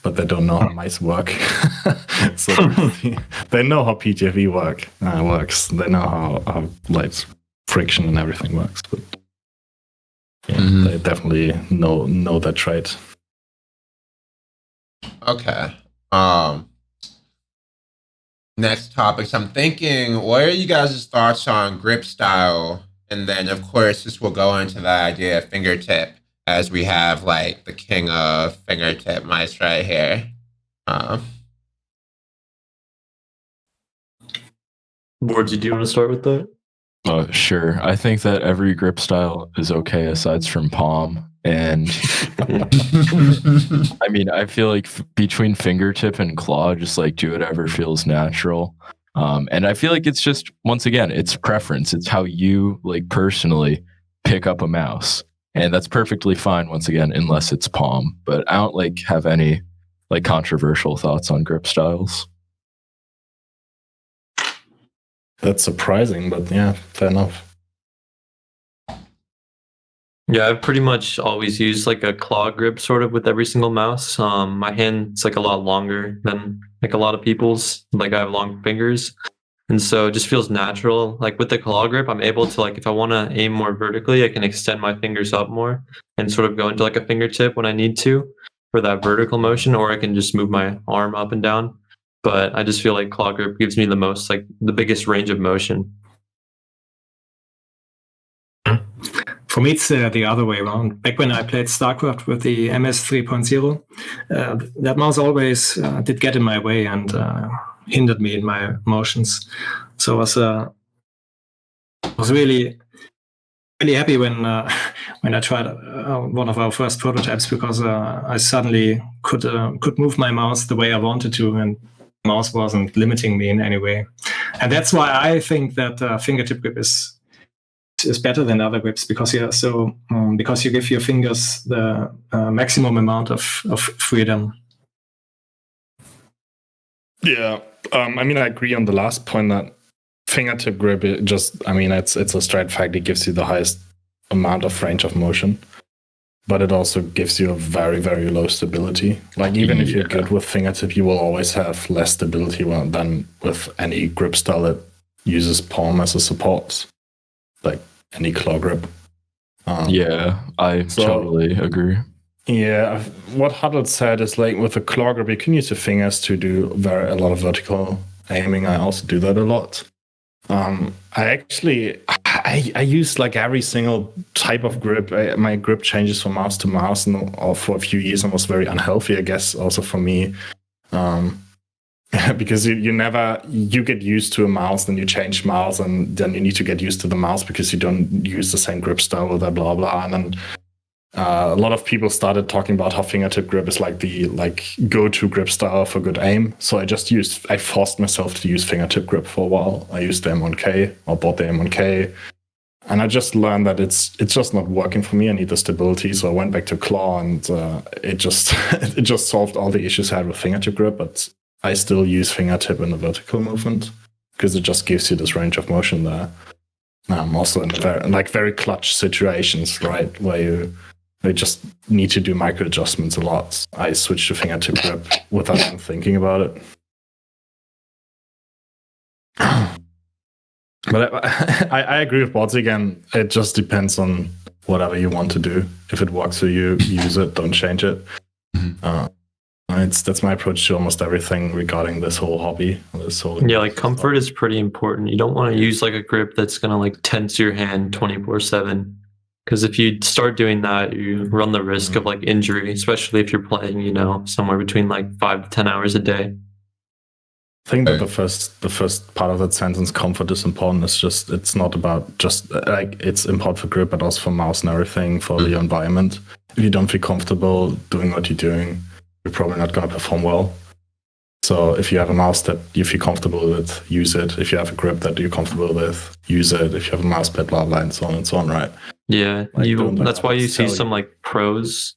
but they don't know how mice work. So they know how PTFE works. They know how like friction and everything works, but yeah, they definitely know that trade. Okay. Next topics. I'm thinking, what are you guys' thoughts on grip style? And then, of course, this will go into the idea of fingertip, as we have like the king of fingertip mice right here. Boardzy, do you want to start with that? Sure. I think that every grip style is okay aside from palm. And I mean, I feel like between fingertip and claw, just like do whatever feels natural. And I feel like it's just, once again, it's preference. It's how you like personally pick up a mouse. And that's perfectly fine, once again, unless it's palm. But I don't like have any like controversial thoughts on grip styles. That's surprising, but yeah, fair enough. Yeah, I've pretty much always used like a claw grip sort of with every single mouse. My hand's like a lot longer than like a lot of people's. Like I have long fingers. And so it just feels natural. Like with the claw grip, I'm able to, like, if I want to aim more vertically, I can extend my fingers up more and sort of go into like a fingertip when I need to for that vertical motion, or I can just move my arm up and down. But I just feel like claw grip gives me the biggest range of motion. For me, it's the other way around. Back when I played StarCraft with the MS 3.0, that mouse always did get in my way and hindered me in my motions. So I was really happy when I tried one of our first prototypes, because I suddenly could move my mouse the way I wanted to, and the mouse wasn't limiting me in any way. And that's why I think that fingertip grip is better than other grips, because because you give your fingers the maximum amount of freedom. Yeah, I mean, I agree on the last point that fingertip grip, it's a straight fact. It gives you the highest amount of range of motion, but it also gives you a very, very low stability. Like, even if you're good with fingertip, you will always have less stability than with any grip style that uses palm as a support, like any claw grip. I totally agree. Yeah, what Huddled said is, like, with a claw grip, you can use your fingers to do a lot of vertical aiming. I also do that a lot. I use like every single type of grip. My grip changes from mouse to mouse, and for a few years, and was very unhealthy, I guess, also for me. Because you get used to a mouse, then you change mouse, and then you need to get used to the mouse because you don't use the same grip style with that, blah blah. And then a lot of people started talking about how fingertip grip is like the go-to grip style for good aim. So I forced myself to use fingertip grip for a while. I used the M1K, or bought the M1K, and I just learned that it's just not working for me. I need the stability, so I went back to claw, and it just solved all the issues I had with fingertip grip. But I still use fingertip in the vertical movement because it just gives you this range of motion there. Also in very clutch situations, right, where you just need to do micro adjustments a lot. I switched to fingertip grip without even thinking about it. But I agree with Boardzy again. It just depends on whatever you want to do. If it works for you, use it. Don't change it. That's my approach to almost everything regarding this whole hobby. Comfort is pretty important. You don't want to use like a grip that's gonna like tense your hand 24/7. Because if you start doing that, you run the risk of like injury, especially if you're playing, somewhere between like 5 to 10 hours a day. I think that the first part of that sentence, comfort is important. It's not about just like it's important for grip, but also for mouse and everything, for your environment. If you don't feel comfortable doing what you're doing, you're probably not going to perform well. So if you have a mouse that you feel comfortable with, use it. If you have a grip that you're comfortable with, use it. If you have a mouse pad, blah blah, and so on, right? Yeah, that's why you see some like pros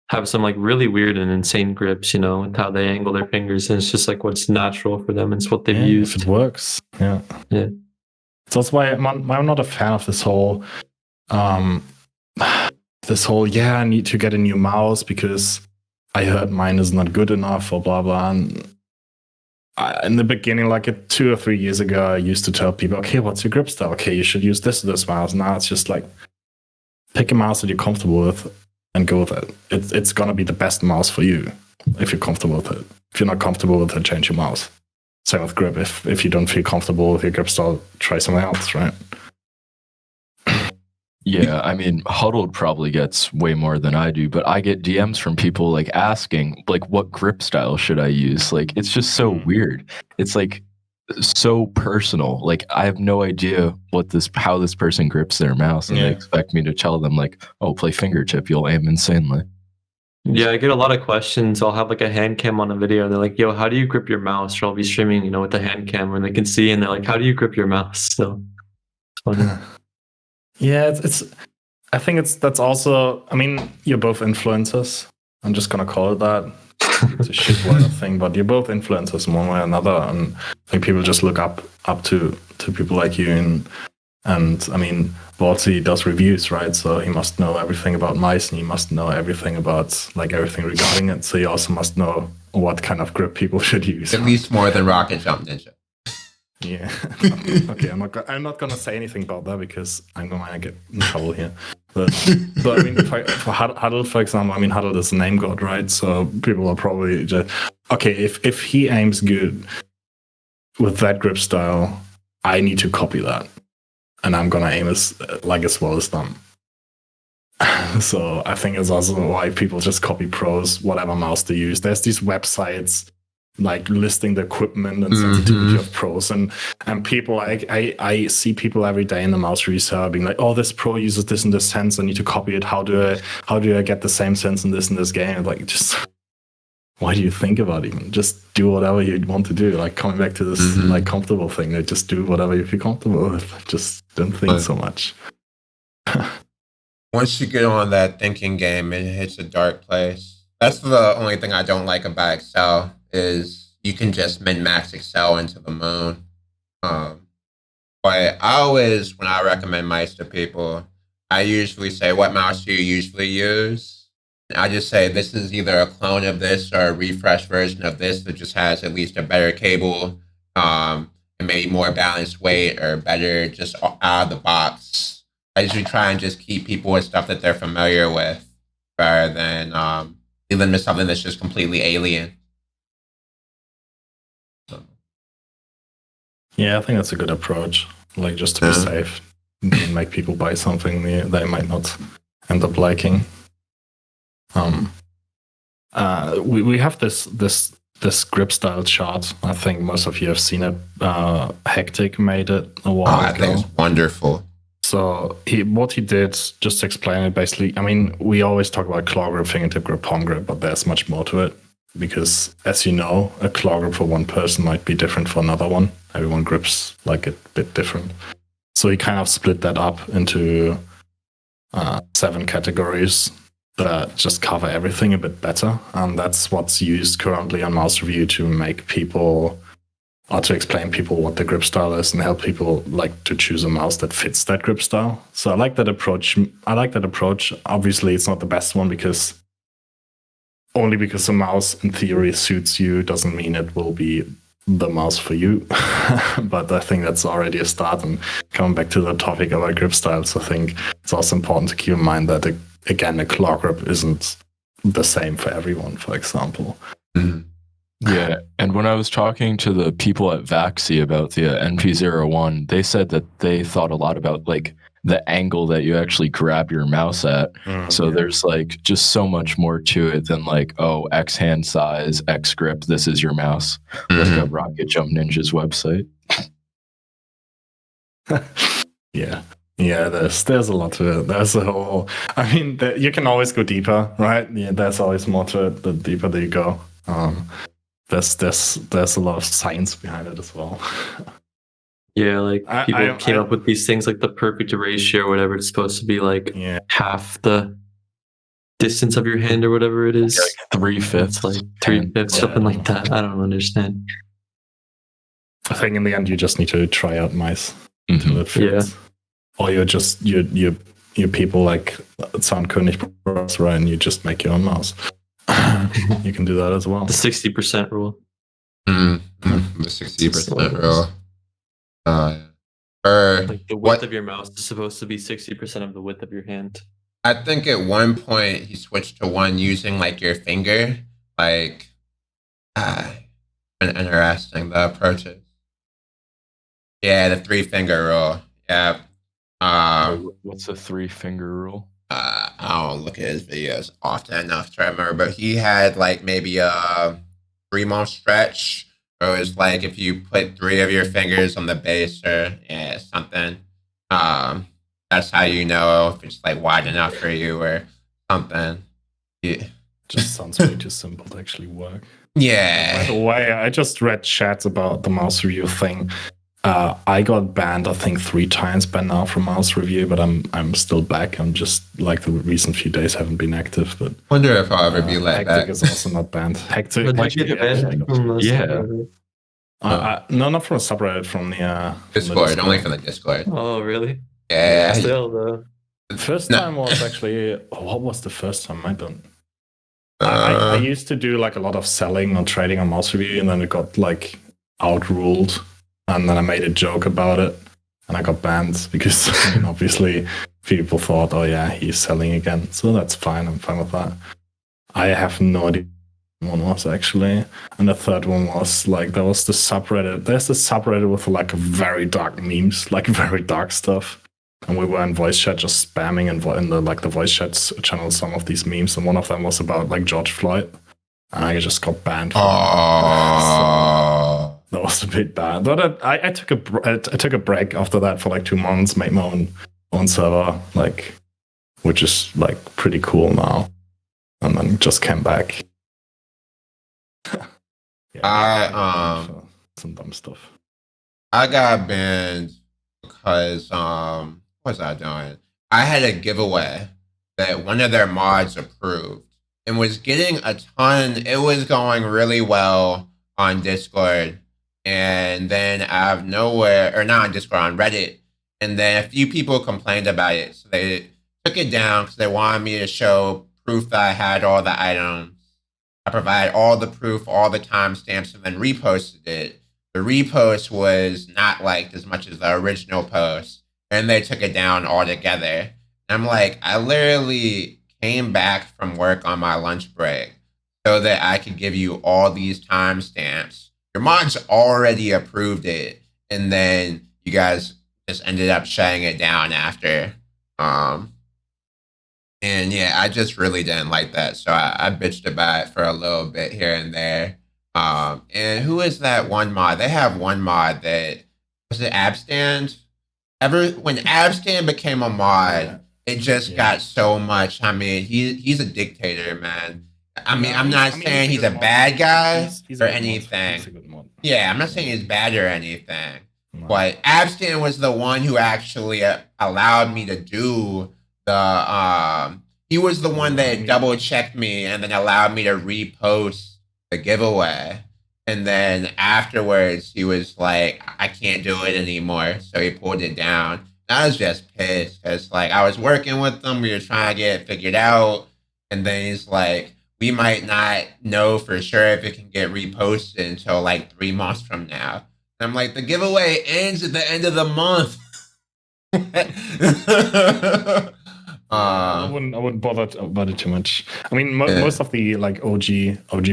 have some like really weird and insane grips, with how they angle their fingers, and it's just like what's natural for them. It's what they've used. If it works, yeah. It's also why I'm not a fan of this whole, I need to get a new mouse because I heard mine is not good enough, or blah blah. And in the beginning, like 2 or 3 years ago, I used to tell people, okay, what's your grip style? Okay, you should use this mouse. Now it's just like, pick a mouse that you're comfortable with and go with it. It's going to be the best mouse for you if you're comfortable with it. If you're not comfortable with it, change your mouse. Same with grip. If you don't feel comfortable with your grip style, try something else, right? Yeah, I mean, Huddled probably gets way more than I do, but I get DMs from people like asking, like, what grip style should I use? Like, it's just so weird. It's like so personal. Like, I have no idea how this person grips their mouse, and they expect me to tell them like, oh, play fingertip, you'll aim insanely. Yeah, I get a lot of questions. I'll have like a hand cam on a video, and they're like, yo, how do you grip your mouse? Or I'll be streaming, with the hand cam where they can see, and they're like, how do you grip your mouse? So it's funny. Yeah, I think that's also, I mean, you're both influencers. I'm just going to call it that. It's a shit word thing, but you're both influencers in one way or another. And I think people just look up to people like you. And I mean, Boardzy does reviews, right? So he must know everything about mice, and he must know everything about like everything regarding it. So he also must know what kind of grip people should use. At least more than Rocket Jump Ninja. Yeah. Okay, I'm not gonna say anything about that because I'm gonna get in trouble here. But I mean, for Huddled, for example, I mean, Huddled is a name god, right? So people are probably just okay. If he aims good with that grip style, I need to copy that, and I'm gonna aim as well as them. So I think it's also why people just copy pros, whatever mouse they use. There's these websites like listing the equipment and sensitivity of pros, and people I see people every day in the mouse review being like, oh, this pro uses this and this sense, I need to copy it. How do I get the same sense in this game? Like, just why do you think about it? Just do whatever you want to do. Like, coming back to this like comfortable thing, like just do whatever you feel comfortable with. Just don't think so much. Once you get on that thinking game, it hits a dark place. That's the only thing I don't like about Accel is you can just min-max Accel into the moon. But I always, when I recommend mice to people, I usually say, what mouse do you usually use? And I just say, this is either a clone of this or a refresh version of this that just has at least a better cable, and maybe more balanced weight or better just out of the box. I usually try and just keep people with stuff that they're familiar with rather than leave them to something that's just completely alien. So. Yeah, I think that's a good approach. Like, just to be safe and make people buy something they might not end up liking. We have this grip style chart. I think most of you have seen it. Hectic made it a while ago. I think it's wonderful. So what he did, just to explain it, basically, I mean, we always talk about claw grip, fingertip grip, palm grip, but there's much more to it. Because, as you know, a claw grip for one person might be different for another one. Everyone grips like a bit different. So he kind of split that up into 7 categories that just cover everything a bit better. And that's what's used currently on Mouse Review to make people, or to explain people what the grip style is and help people like to choose a mouse that fits that grip style. So I like that approach. Obviously, it's not the best one because the mouse in theory suits you doesn't mean it will be the mouse for you. But I think that's already a start. And coming back to the topic about grip styles, I think it's also important to keep in mind that, again, a claw grip isn't the same for everyone, for example. Yeah, and when I was talking to the people at Vaxi about the NP01, they said that they thought a lot about like the angle that you actually grab your mouse at. So there's like just so much more to it than like, oh, X hand size, X grip, this is your mouse. Like a Rocket Jump Ninja's website. Yeah, there's a lot to it. There's a whole, I mean, you can always go deeper, right? Yeah, there's always more to it the deeper that you go. There's a lot of science behind it as well. Yeah, like people came up with these things like the perfect ratio or whatever. It's supposed to be like half the distance of your hand or whatever it is. Like 3/5. Like 3/5, something like that. I don't understand. I think in the end you just need to try out mice until it fits. Yeah. Or you're just you people like Soundkönig Pros, right? And you just make your own mouse. You can do that as well. The 60% rule. The 60% rule. Like the width of your mouse is supposed to be 60% of the width of your hand. I think at one point he switched to one using like your finger. Like, interesting, the approaches. Yeah, the 3-finger rule. Yeah. What's the 3-finger rule? I don't look at his videos often enough to remember, but he had like maybe a 3-month stretch. Or it was like if you put 3 of your fingers on the base or something. That's how you know if it's like wide enough for you or something. Yeah. Just sounds way too simple to actually work. Yeah. By the way, I just read chats about the mouse review thing. I got banned, I think 3 times by now from mouse review, but I'm still back. I'm just like the recent few days haven't been active. But wonder if I'll ever be let back. Hectic is also not banned. Hectic, But did you get banned from the Yeah. no, not from a subreddit, from the Discord, only from the Discord. Oh, really? Yeah. Still, though. The first time was actually, what was the first time? I don't. I used to do like a lot of selling or trading on mouse review, and then it got like outruled and then I made a joke about it, and I got banned because obviously people thought, oh yeah, he's selling again. So that's fine. I'm fine with that. I have no idea what one was actually, and the third one was like there was the subreddit. There's the subreddit with like very dark memes, like very dark stuff. And we were in voice chat just spamming in the voice chats channel some of these memes, and one of them was about like George Floyd, and I just got banned. So that was a bit bad. But I took a break after that for like 2 months, made my own server, like, which is like pretty cool now, and then just came back. Some dumb stuff. I got banned because what was I doing? I had a giveaway that one of their mods approved and was getting a ton. It was going really well on Discord, and then out of nowhere, or not on Discord, on Reddit, and then a few people complained about it, so they took it down because they wanted me to show proof that I had all the items. I provided all the proof, all the timestamps, and then reposted it. The repost was not liked as much as the original post, and they took it down altogether. And I'm like, I literally came back from work on my lunch break so that I could give you all these timestamps. Your mods already approved it, and then you guys just ended up shutting it down after. And yeah, I just really didn't like that. So I bitched about it for a little bit here and there. And who is that one mod? They have one mod that was it Abstand? When Abstand became a mod, it just got so much. I mean, he's a dictator, man. I mean, I'm not saying he's a bad guy or anything. Yeah, I'm not saying he's bad or anything. But Abstand was the one who actually allowed me to do the he was the one that double checked me and then allowed me to repost the giveaway. And then afterwards he was like, I can't do it anymore, so he pulled it down. I was just pissed because like I was working with them, we were trying to get it figured out, and then he's like, we might not know for sure if it can get reposted until like 3 months from now. And I'm like, the giveaway ends at the end of the month. I wouldn't bother about it too much. I mean, most of the like OG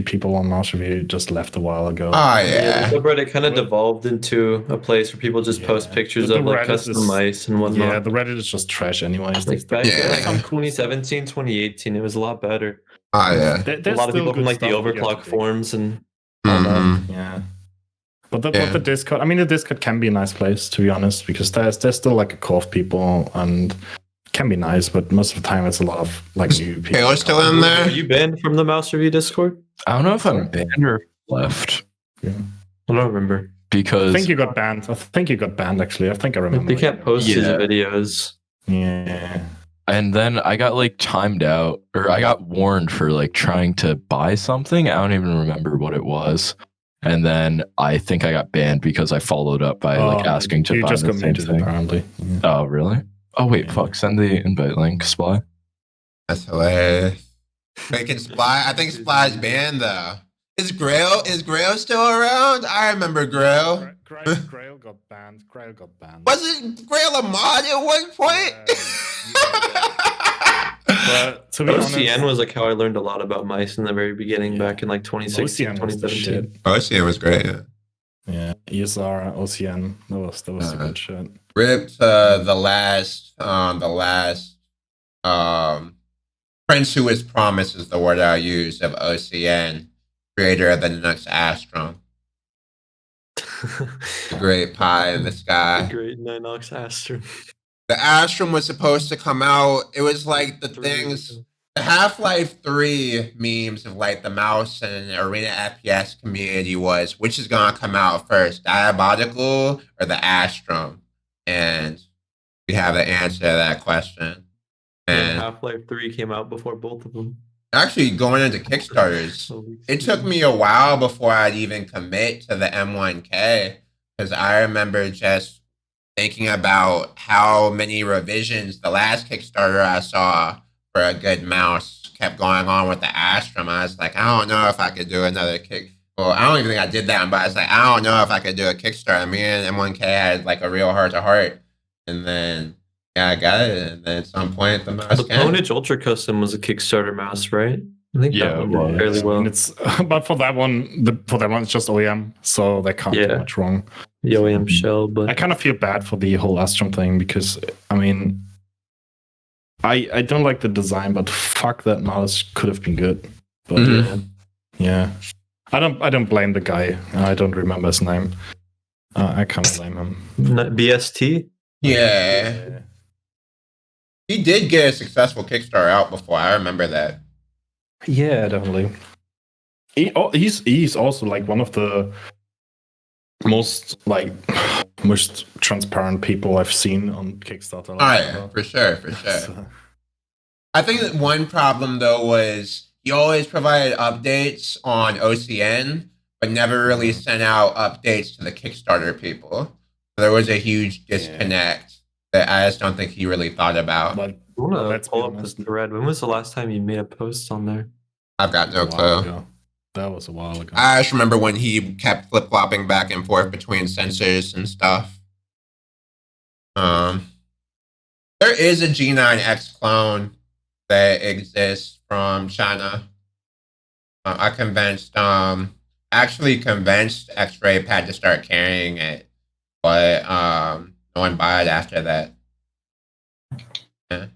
people on Mouse Review just left a while ago. Oh yeah. The Reddit kind of devolved into a place where people just post pictures of like custom mice and whatnot. Yeah, the Reddit is just trash anyways. Like back in 2017, 2018, it was a lot better. Oh yeah. A lot of people from like the Overclock forums and all that. Yeah. But the Discord, I mean, the Discord can be a nice place, to be honest, because there's still like a core of people and can be nice, but most of the time it's a lot of like new people. Hey, still in there? Are you banned from the Mouse Review Discord? I don't know if I'm banned or left. Yeah. I don't remember. Because I think you got banned. Actually. I think I remember. They can't post his videos. Yeah. And then I got like timed out, or I got warned for like trying to buy something. I don't even remember what it was. And then I think I got banned because I followed up by like asking to buy just the got same muted thing. apparently. Yeah. Oh, really? Oh, wait, fuck. Send the invite link, Spy. That's hilarious. Making Spy. I think Spy's banned though. Is Grail still around? I remember Grail. Grail got banned. Wasn't Grail a mod at one point? But to be honest, OCN was like how I learned a lot about mice in the very beginning, back in like 2016, OCN was the 2017. shit. OCN was great. Yeah, ESR, OCN, that was the good shit. Ripped the last Prince Who Is Promised is the word I use of OCN, creator of the Linux Astrum. Great pie in the sky. Great Ninox Astrum. The Astrum was supposed to come out. It was like the things, the Half-Life 3 memes of like the mouse and arena FPS community was, which is going to come out first, Diabolical or the Astrum? And we have the answer to that question. And Half-Life 3 came out before both of them. actually going into Kickstarters, it took me a while before I'd even commit to the M1K, because I remember just thinking about how many revisions the last Kickstarter I saw for a good mouse kept going on with the Astrum. I was like, I don't know if I could do another Well, I don't even think I did that, but I was like, I don't know if I could do a Kickstarter. Me and M1K had like a real heart to heart, and then yeah, I got it. And then at some point, the mouse The Ponage Ultra Custom was a Kickstarter mouse, right? I think Yeah, that one did fairly And well. it's but for that one, it's just OEM, so they can't do Yeah. much wrong. The OEM shell, I but kind of feel bad for the whole Astrum thing because I mean, I don't like the design, but fuck, that mouse could have been good. But Mhm. yeah, I don't blame the guy. I don't remember his name. I can't blame him. BST. Yeah, he did get a successful Kickstarter out before. I remember that. Yeah, definitely. He's also like one of the most transparent people I've seen on Kickstarter. Oh yeah, for sure. So, I think that one problem though was he always provided updates on OCN, but never really sent out updates to the Kickstarter people. There was a huge disconnect that I just don't think he really thought about. but I want to Let's be pull up honest. this thread. When was the last time you made a post on there? I've got no a while clue. ago. That was a while ago. I just remember when he kept flip flopping back and forth between sensors and stuff. There is a G9X clone that exists from China. I actually convinced X-Ray Pad to start carrying it, but no one bought it after that. Yeah.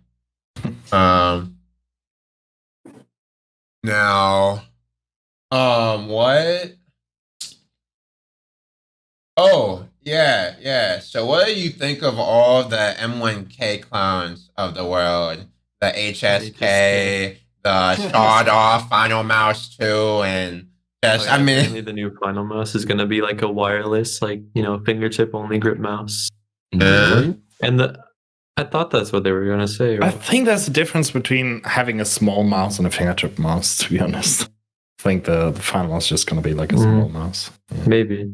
Now, what? Oh, yeah. So what do you think of all the M1K clones of the world? The HSK, the sawed off FinalMouse 2, and just, I mean, Apparently the new FinalMouse is going to be like a wireless, like, fingertip only grip mouse. Really? And I thought that's what they were going to say. I Right? think there's a difference between having a small mouse and a fingertip mouse, to be honest. I think the final mouse is just going to be like a small mouse. Yeah. Maybe.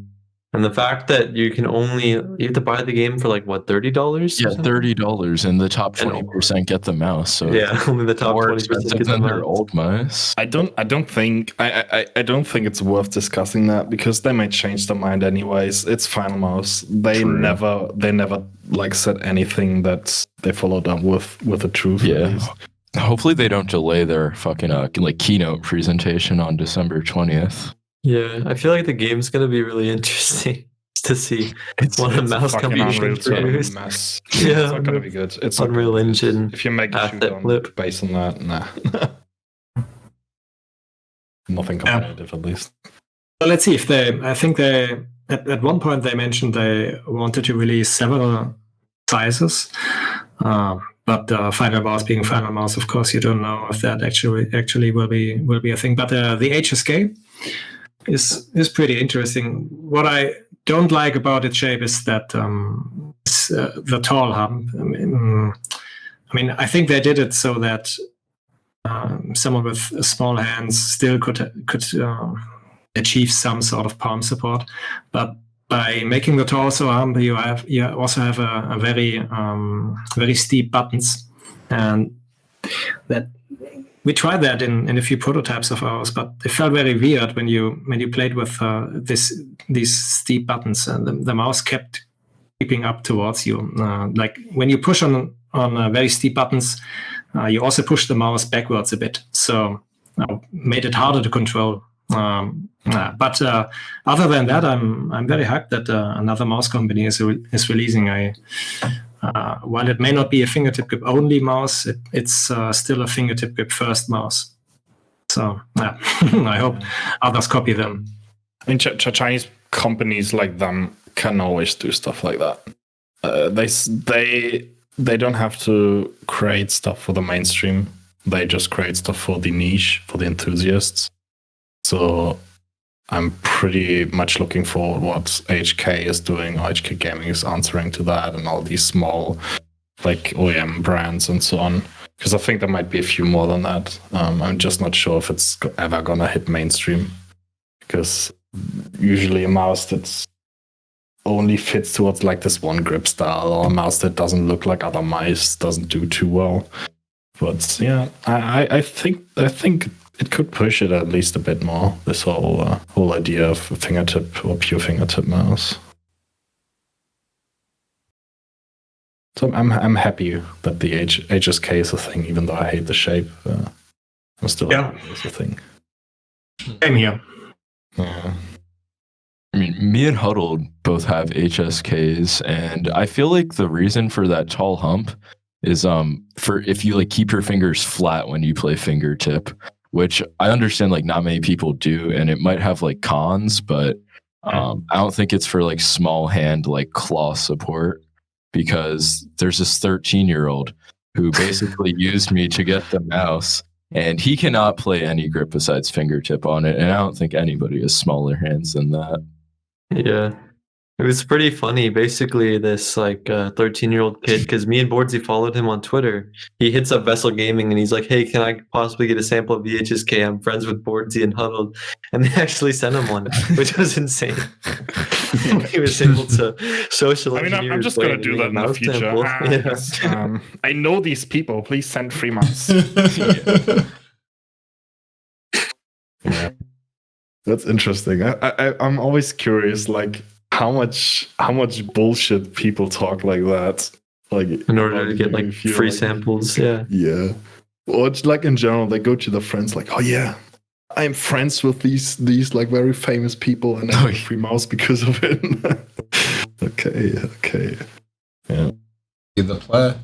And the fact that you have to buy the game for like what, $30? Yeah, $30, and the top And- 20% get the mouse. So Yeah, only the top more 20% expensive get the than their mouse. old mice. I don't think it's worth discussing that because they might change their mind anyways. It's FinalMouse. They True. never like said anything that they followed up with the truth. at Yeah. least. Hopefully they don't delay their fucking keynote presentation on December 20th. Yeah, I feel like the game's going to be really interesting to see It's what a It's mouse fucking company Unreal Tournament introduced. mess. Yeah, It's not gonna be good. It's not Unreal gonna be good. Engine If you make a asset shoot on flip. based on that, nah. Nothing competitive, at least. Well, let's see if I think at one point they mentioned they wanted to release several sizes. But FinalMouse being FinalMouse, of course, you don't know if that actually will be a thing. But the HSK is pretty interesting. What I don't like about its shape is that the tall hump. I mean, I think they did it so that someone with small hands still could achieve some sort of palm support, but by making the torso hump, you also have a very steep buttons, and that we tried that in a few prototypes of ours, but it felt very weird when you played with these steep buttons, and the mouse kept creeping up towards you. Like when you push on very steep buttons, you also push the mouse backwards a bit, so made it harder to control. But other than that, I'm very hyped that another mouse company is releasing while it may not be a fingertip grip only mouse, it's still a fingertip grip first mouse. So I hope others copy them. I mean, Chinese companies like them can always do stuff like that. They don't have to create stuff for the mainstream. They just create stuff for the niche, for the enthusiasts. So I'm pretty much looking forward what HK is doing. HK Gaming is answering to that, and all these small like OEM brands and so on. Because I think there might be a few more than that. I'm just not sure if it's ever gonna hit mainstream. Because usually a mouse that's only fits towards like this one grip style, or a mouse that doesn't look like other mice doesn't do too well. But yeah, I think it could push it at least a bit more. This whole idea of a fingertip or pure fingertip mouse. So I'm happy that the HSK is a thing, even though I hate the shape. I'm still happy it's a thing. Same here. Yeah. I mean, me and Huddled both have HSKs, and I feel like the reason for that tall hump is for if you like keep your fingers flat when you play fingertip, which I understand like not many people do, and it might have like cons, but I don't think it's for like small hand like claw support, because there's this 13-year-old who basically used me to get the mouse, and he cannot play any grip besides fingertip on it, and I don't think anybody has smaller hands than that. Yeah. It was pretty funny. Basically, this like 13-year-old kid, because me and Boardzy followed him on Twitter. He hits up Vessel Gaming and he's like, "Hey, can I possibly get a sample of the HSK? I'm friends with Boardzy and Huddled," and they actually sent him one, which was insane. He was able to social. I mean, I'm just gonna do that in the future. I know these people. Please send free mouse. Yeah. That's interesting. I'm always curious, like how much bullshit people talk like that, like in order to get like free samples. Yeah. Or it's like in general, they go to their friends like, "Oh yeah, I'm friends with these like very famous people, and I have a free mouse because of it." Okay. Yeah. Give the play.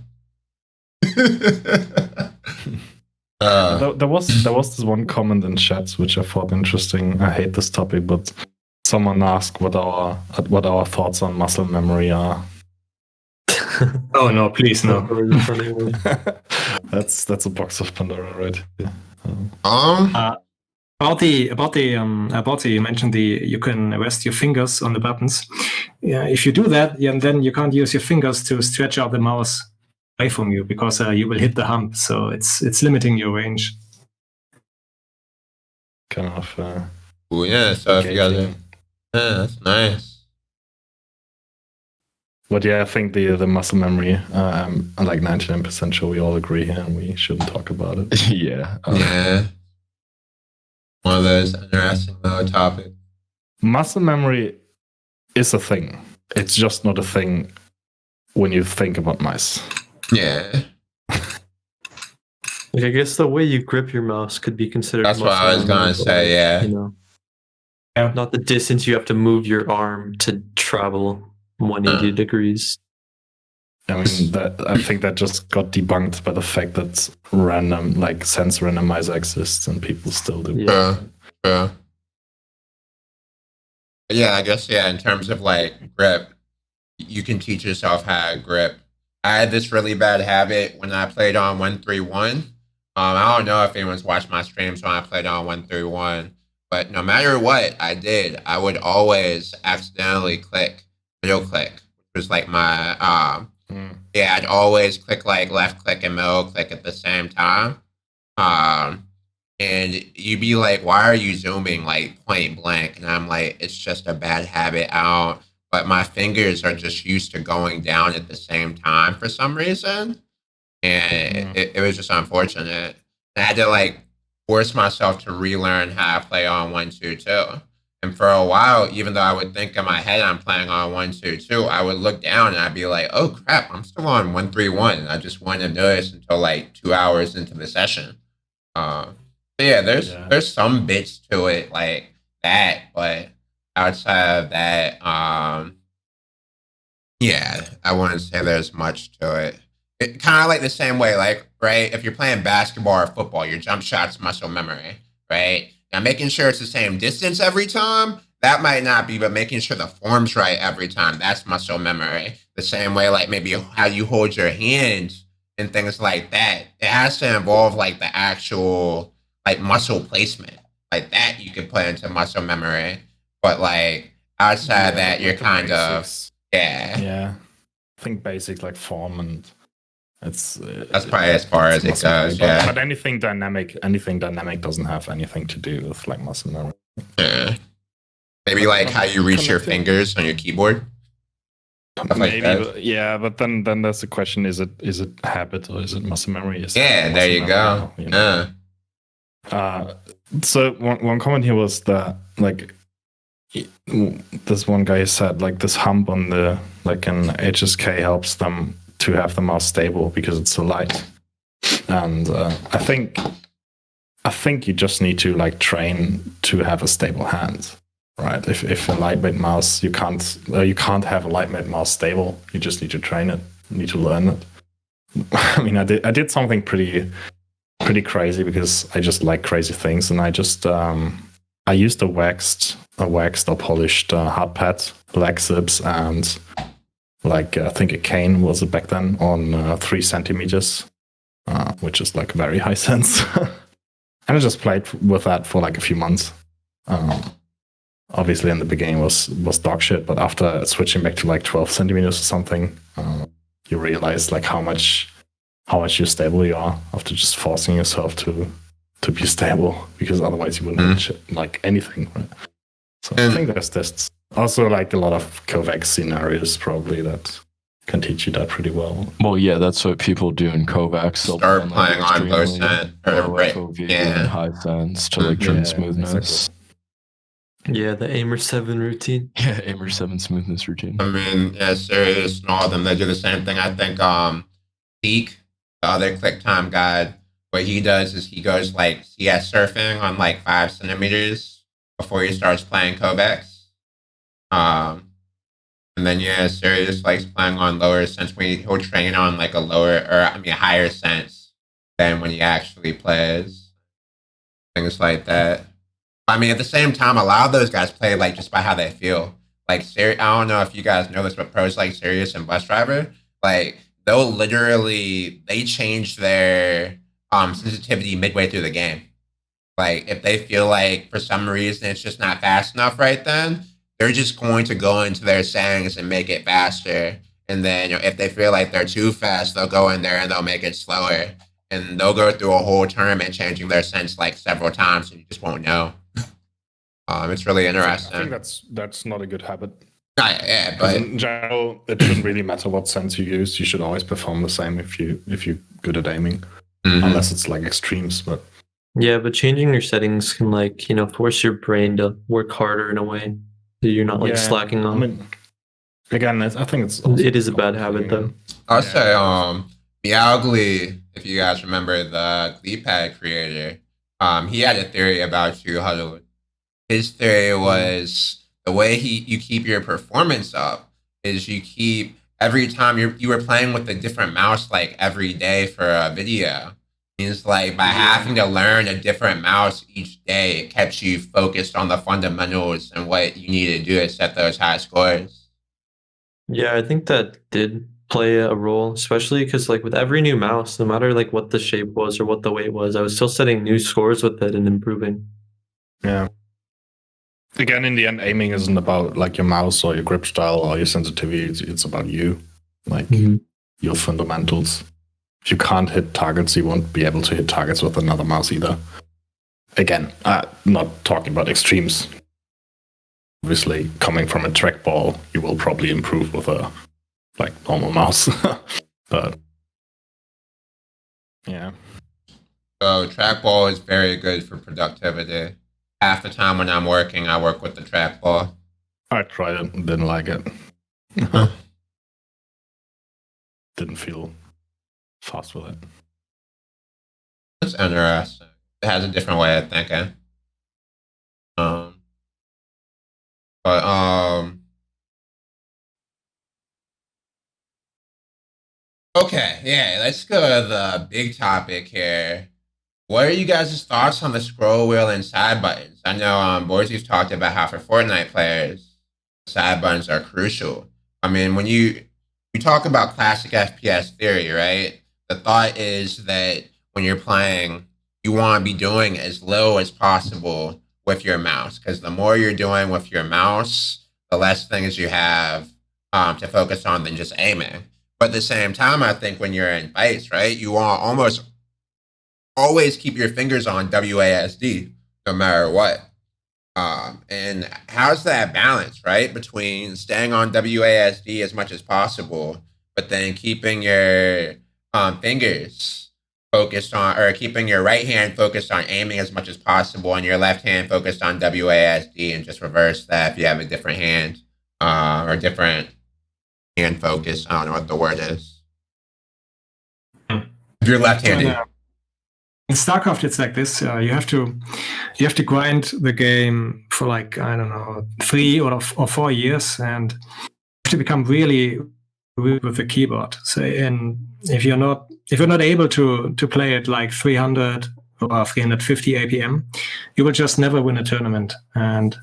There was this one comment in chats which I thought interesting. I hate this topic, but someone asked what our thoughts on muscle memory are. Oh no, please no. That's a box of Pandora, right? Yeah. About the you mentioned you can rest your fingers on the buttons. Yeah, if you do that, then you can't use your fingers to stretch out the mouse away from you, because you will hit the hump. So it's limiting your range. Kind of. Oh yeah, so if you guys, that's nice. But yeah, I think the muscle memory, I'm like 99% sure we all agree here, and we shouldn't talk about it. Yeah. Yeah. One of those interesting little topics. Muscle memory is a thing. It's just not a thing when you think about mice. Yeah. Like, I guess the way you grip your mouse could be considered. That's what I was gonna say. Yeah. You know, not the distance you have to move your arm to travel 180 degrees. I mean, I think that just got debunked by the fact that random, like, sense randomizer exists and people still do. Yeah. Yeah, I guess, in terms of, like, grip, you can teach yourself how to grip. I had this really bad habit when I played on 131. I don't know if anyone's watched my streams when I played on 131, but no matter what I did, I would always accidentally middle click, which was like my, I'd always click like left click and middle click at the same time. And you'd be like, "Why are you zooming like point blank?" And I'm like, "It's just a bad habit. But my fingers are just used to going down at the same time for some reason." And it was just unfortunate. I had to like force myself to relearn how to play on 122. And for a while, even though I would think in my head I'm playing on 122, I would look down and I'd be like, "Oh crap, I'm still on 131." And I just wouldn't have noticed until like 2 hours into the session. But yeah, there's some bits to it like that, but outside of that, I wouldn't say there's much to it. It kind of like the same way, like, right, if you're playing basketball or football, your jump shot's muscle memory, right? Now, making sure it's the same distance every time, that might not be, but making sure the form's right every time, that's muscle memory. The same way, like, maybe how you hold your hands and things like that. It has to involve, like, the actual, like, muscle placement. Like, that you can put into muscle memory. But, like, outside that, you're kind of, Yeah. I think basic, like, form and... that's probably as far as it goes. But anything dynamic doesn't have anything to do with like muscle memory. Yeah. Maybe like how you reach your fingers on your keyboard. Maybe, but then there's the question: is it habit or is it muscle memory? There you go. You know? So one comment here was that like this one guy said like this hump on the like an HSK helps them to have the mouse stable because it's so light, and I think you just need to like train to have a stable hand, right? If a lightweight mouse, you can't have a lightweight mouse stable. You just need to train it. You need to learn it. I mean, I did something pretty crazy because I just like crazy things, and I just I used a waxed or polished hard pad, leg zips, and like I think a cane was it back then on 3 centimeters, which is like very high sense. And I just played with that for like a few months. Obviously, in the beginning was dog shit, but after switching back to like 12 centimeters or something, you realize like how much you stable you are after just forcing yourself to be stable, because otherwise you wouldn't hit like anything, right? So I think there's also like a lot of Kovacs scenarios probably that can teach you that pretty well. Well, yeah, that's what people do in Kovacs. They'll Start playing on low sense or FOV and high sense to like train smoothness. Exactly. Yeah, the Aimer 7 routine. Yeah, Aimer 7 smoothness routine. I mean, yeah, Sirius and all of them, they do the same thing. I think Zeeq, the other click time guide, what he does is he goes like CS surfing on like 5 centimeters before he starts playing Kovacs. And then Sirius likes playing on lower sense when he'll train on like a higher sense than when he actually plays. Things like that. I mean, at the same time, a lot of those guys play like just by how they feel. Like, I don't know if you guys know this, but pros like Sirius and Busdriver, like they change their sensitivity midway through the game. Like, if they feel like for some reason it's just not fast enough right then, they're just going to go into their settings and make it faster. And then if they feel like they're too fast, they'll go in there and they'll make it slower. And they'll go through a whole tournament changing their sense like several times, and you just won't know. It's really interesting. I think that's not a good habit. Yeah, but in general, it shouldn't really matter what sense you use. You should always perform the same if you're good at aiming, unless it's like extremes. But yeah, but changing your settings can like force your brain to work harder in a way, so you're not like slacking on. I mean, again, I think it is a bad habit though. I'll say Meowgly, if you guys remember the Gleepad creator, he had a theory about you Huddled. His theory was the way you keep your performance up is you keep every time you were playing with a different mouse like every day for a video. Means like by having to learn a different mouse each day, it kept you focused on the fundamentals and what you need to do to set those high scores. Yeah, I think that did play a role, especially because like with every new mouse, no matter like what the shape was or what the weight was, I was still setting new scores with it and improving. Yeah. Again, in the end, aiming isn't about like your mouse or your grip style or your sensitivity. It's about you, like your fundamentals. If you can't hit targets, you won't be able to hit targets with another mouse either. Again, not talking about extremes. Obviously, coming from a trackball, you will probably improve with a like normal mouse. But yeah. So trackball is very good for productivity. Half the time when I'm working, I work with the trackball. I tried it and didn't like it. Didn't feel fast with it. It's interesting. It has a different way of thinking. Okay, yeah, let's go to the big topic here. What are you guys' thoughts on the scroll wheel and side buttons? I know Boardzy's talked about how for Fortnite players, side buttons are crucial. I mean, when you talk about classic FPS theory, right? The thought is that when you're playing, you want to be doing as low as possible with your mouse, because the more you're doing with your mouse, the less things you have to focus on than just aiming. But at the same time, I think when you're in fights, right, you want almost always keep your fingers on WASD no matter what. And how's that balance, right, between staying on WASD as much as possible, but then keeping your fingers focused on, or keeping your right hand focused on aiming as much as possible and your left hand focused on WASD, and just reverse that if you have a different hand or different hand focus. I don't know what the word is. If you're left-handed. In StarCraft, it's like this. You have to grind the game for like, I don't know, 3 or 4 years, and you have to become really with the keyboard. So, if you're not able to play it like 300 or 350 APM, you will just never win a tournament. And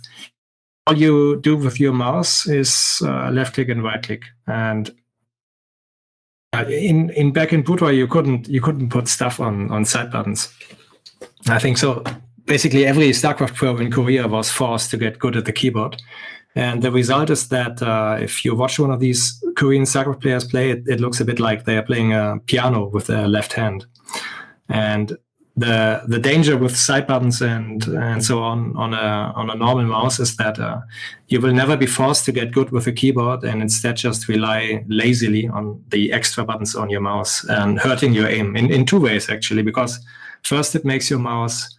all you do with your mouse is left click and right click. And in back in Bootwar, you couldn't put stuff on side buttons. I think so. Basically, every StarCraft pro in Korea was forced to get good at the keyboard. And the result is that if you watch one of these Korean StarCraft players play, it looks a bit like they are playing a piano with their left hand. And the danger with side buttons and so on a normal mouse is that you will never be forced to get good with the keyboard, and instead just rely lazily on the extra buttons on your mouse, and hurting your aim in 2 ways actually. Because first, it makes your mouse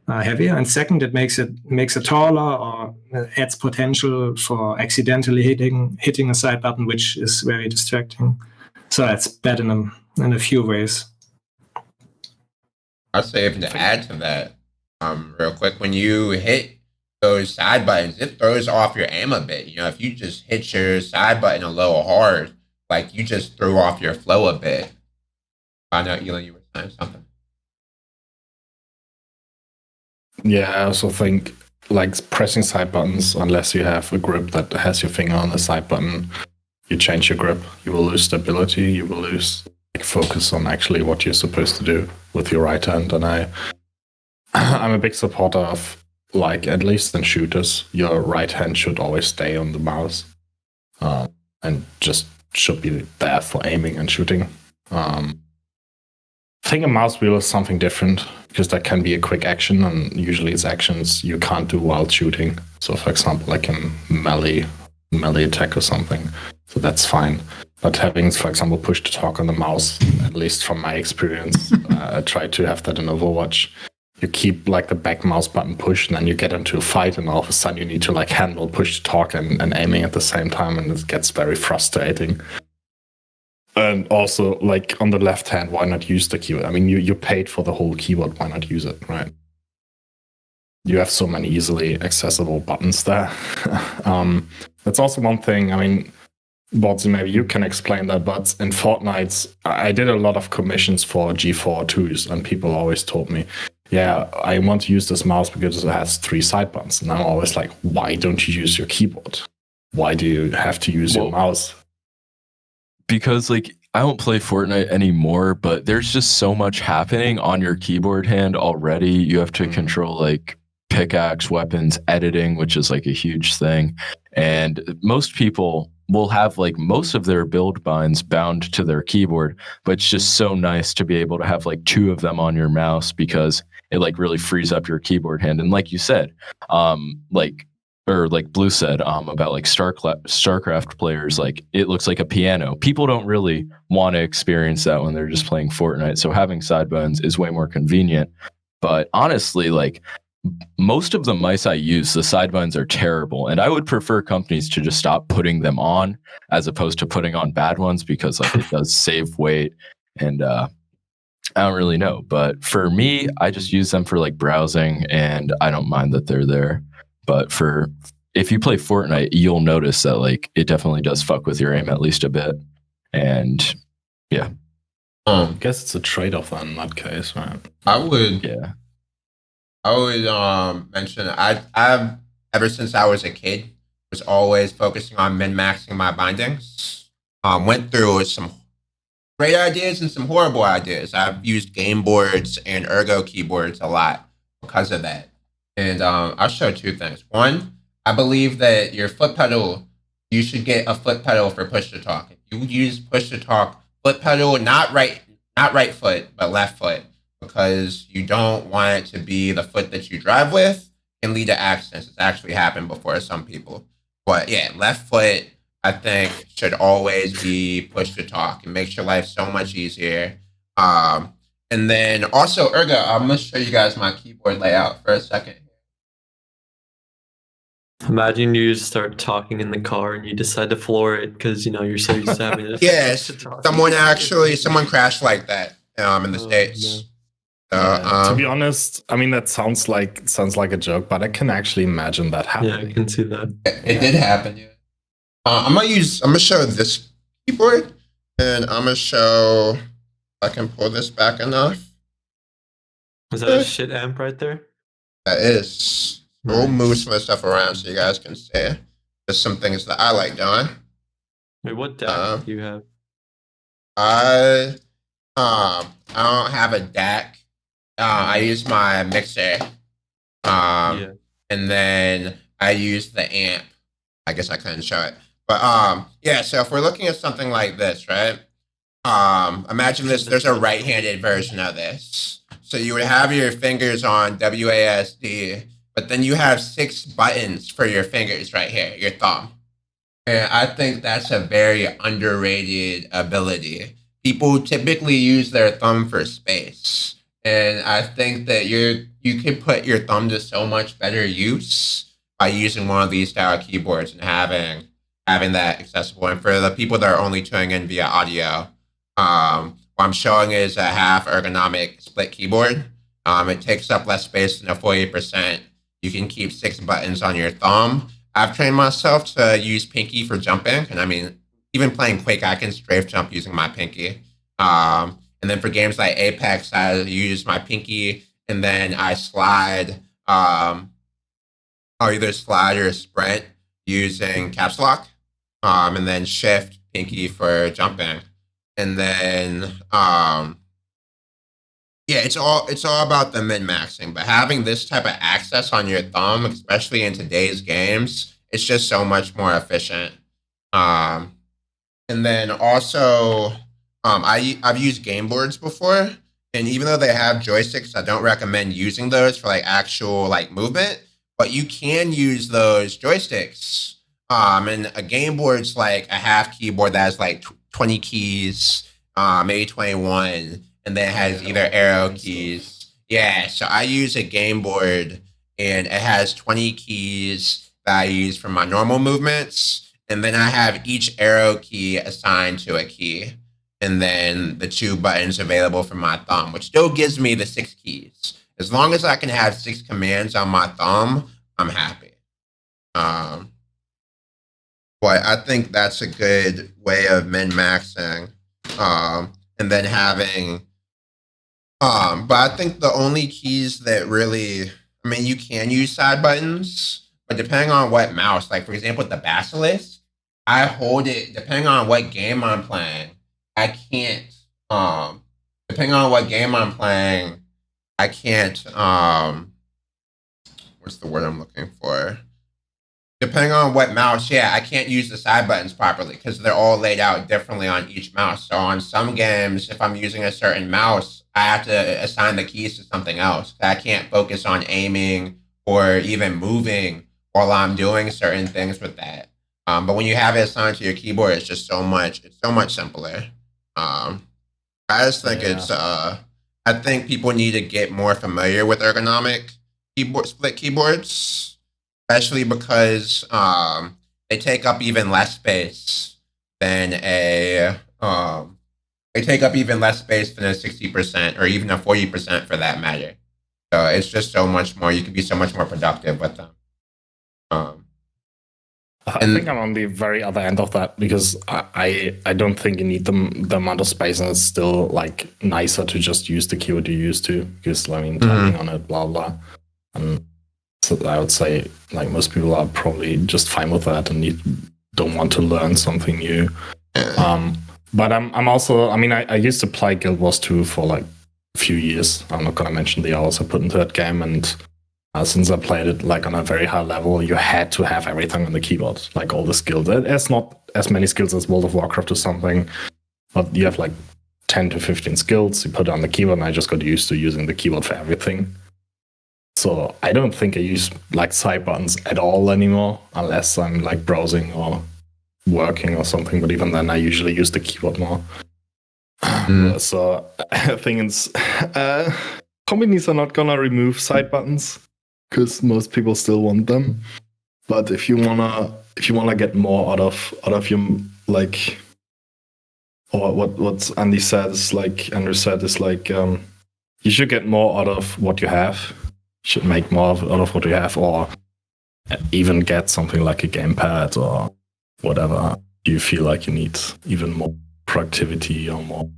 heavier, and second, it makes it taller or adds potential for accidentally hitting a side button, which is very distracting. So that's bad in a few ways. I'll say, if to add to that, real quick, when you hit those side buttons, it throws off your aim a bit. You know, if you just hit your side button a little hard, like, you just threw off your flow a bit. I know, Elin, you were saying something. Yeah, I also think like pressing side buttons, unless you have a grip that has your finger on the side button, you change your grip, you will lose stability, you will lose focus on actually what you're supposed to do with your right hand. And I'm a big supporter of, like, at least in shooters, your right hand should always stay on the mouse and just should be there for aiming and shooting. I think a mouse wheel is something different, because that can be a quick action, and usually it's actions you can't do while shooting. So for example, like a melee attack or something. So that's fine. But having, for example, push to talk on the mouse, at least from my experience, I try to have that in Overwatch. You keep like the back mouse button pushed, and then you get into a fight, and all of a sudden you need to like handle push to talk and aiming at the same time, and it gets very frustrating. And also, like, on the left hand, why not use the keyboard? I mean, you paid for the whole keyboard, why not use it, right? You have so many easily accessible buttons there. That's also one thing. I mean, Boardzy, maybe you can explain that, but in Fortnite, I did a lot of commissions for G4 2s, and people always told me, yeah, I want to use this mouse because it has 3 side buttons. And I'm always like, why don't you use your keyboard? Why do you have to use your mouse? Because, like, I don't play Fortnite anymore, but there's just so much happening on your keyboard hand already. You have to control, like, pickaxe, weapons, editing, which is, like, a huge thing. And most people will have, like, most of their build binds bound to their keyboard, but it's just so nice to be able to have, like, 2 of them on your mouse, because it, like, really frees up your keyboard hand. And like you said, like Blue said, about like StarCraft players, like, it looks like a piano. People don't really want to experience that when they're just playing Fortnite. So having side buttons is way more convenient. But honestly, like, most of the mice I use, the side buttons are terrible. And I would prefer companies to just stop putting them on as opposed to putting on bad ones, because, like, it does save weight. And I don't really know. But for me, I just use them for, like, browsing, and I don't mind that they're there. But if you play Fortnite, you'll notice that, like, it definitely does fuck with your aim at least a bit. And yeah. I guess it's a trade-off in that case, right? I would mention I've ever since I was a kid was always focusing on min-maxing my bindings. Went through some great ideas and some horrible ideas. I've used Gameboards and ergo keyboards a lot because of that. And I'll show 2 things. One, I believe that your foot pedal, you should get a foot pedal for push to talk. If you use push to talk, foot pedal, not right foot, but left foot, because you don't want it to be the foot that you drive with. It can lead to accidents. It's actually happened before to some people. But yeah, left foot, I think, should always be push to talk. It makes your life so much easier. And then also ergo, I'm gonna show you guys my keyboard layout for a second. Imagine you just start talking in the car and you decide to floor it because you're so used to having it. Yes, someone crashed like that in the States. No. To be honest, I mean that sounds like a joke, but I can actually imagine that happening. Yeah, I can see that. It did happen. Yeah. I'm gonna show this keyboard, and I'm gonna show if I can pull this back enough. Is that a shit amp right there? That is. We'll move some of the stuff around so you guys can see. There's some things that I like doing. Wait, what DAC do you have? I don't have a DAC. I use my mixer. And then I use the amp. I guess I couldn't show it. But yeah, so if we're looking at something like this, right? Imagine there's a right-handed version of this. So you would have your fingers on WASD, but then you have 6 buttons for your fingers right here, your thumb. And I think that's a very underrated ability. People typically use their thumb for space. And I think that you can put your thumb to so much better use by using one of these style keyboards and having that accessible. And for the people that are only tuning in via audio, what I'm showing is a half ergonomic split keyboard. It takes up less space than a 48%. You can keep 6 buttons on your thumb. I've trained myself to use pinky for jumping. And I mean, even playing Quake, I can strafe jump using my pinky. And then for games like Apex, I use my pinky and then I slide. I'll either slide or sprint using caps lock. And then shift pinky for jumping. And then yeah, it's all about the min-maxing, but having this type of access on your thumb, especially in today's games, it's just so much more efficient. And then also, I've used Gameboards before, and even though they have joysticks, I don't recommend using those for like actual like movement, but you can use those joysticks. And a Gameboard's like a half keyboard that has like 20 keys, maybe 21. And then it has either arrow keys. Yeah, so I use a Gameboard, and it has 20 keys that I use for my normal movements. And then I have each arrow key assigned to a key. And then the 2 buttons available for my thumb, which still gives me the 6 keys. As long as I can have 6 commands on my thumb, I'm happy. But I think that's a good way of min-maxing. And then having... but I think the only keys that really, I mean, you can use side buttons, but depending on what mouse, like for example, with the Basilisk, I hold it, depending on what game I'm playing, I can't, depending on what game I'm playing, I can't, what's the word I'm looking for? Depending on what mouse, yeah, I can't use the side buttons properly because they're all laid out differently on each mouse. So on some games, if I'm using a certain mouse, I have to assign the keys to something else. I can't focus on aiming or even moving while I'm doing certain things with that. But when you have it assigned to your keyboard, it's just so much simpler. I just think I think people need to get more familiar with ergonomic split keyboards. Especially because they take up even less space than a 60% or even a 40% for that matter. So it's just so much more. You can be so much more productive with them. I think I'm on the very other end of that because I don't think you need the amount of space, and it's still like nicer to just use the keyboard you used to because I mean typing on it, blah blah. So I would say like most people are probably just fine with that and don't want to learn something new. But I'm also, I mean, I used to play Guild Wars 2 for like a few years. I'm not going to mention the hours I put into that game. And since I played it like on a very high level, you had to have everything on the keyboard, like all the skills. There's not as many skills as World of Warcraft or something, but you have like 10 to 15 skills. You put it on the keyboard, and I just got used to using the keyboard for everything. So I don't think I use like side buttons at all anymore, unless I'm like browsing or working or something. But even then, I usually use the keyboard more. So I think it's companies are not gonna remove side buttons because most people still want them. But if you wanna get more out of your like, or what Andy said is like Andrew said is like you should get more out of what you have. You should make more out of what you have, or even get something like a gamepad or whatever you feel like you need even more productivity or more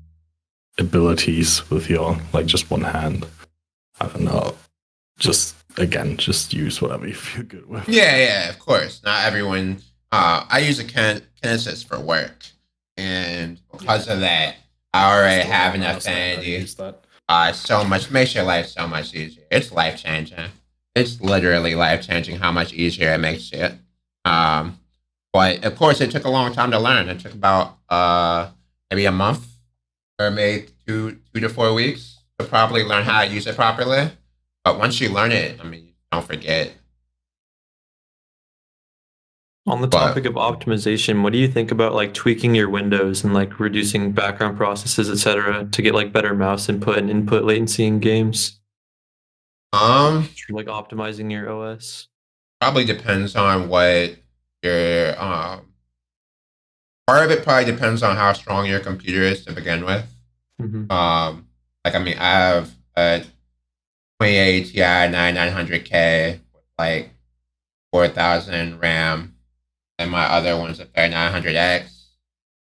abilities with your like just one hand. I don't know. Just use whatever you feel good with. Yeah, of course. Not everyone. I use a Kinesis for work, and because of that, I already have an affinity. So much makes your life so much easier. It's life changing. It's literally life changing how much easier it makes it. But of course, it took a long time to learn. It took about maybe a month or maybe two to 4 weeks to probably learn how to use it properly. But once you learn it, I mean, you don't forget. On the topic of optimization, what do you think about like tweaking your windows and like reducing background processes, etc., to get like better mouse input and input latency in games? Like optimizing your OS. Probably depends on what your part of it probably depends on how strong your computer is to begin with. Like I mean, I have a 2080 Ti 9900K with like 4000 RAM. And my other one's a 3900X.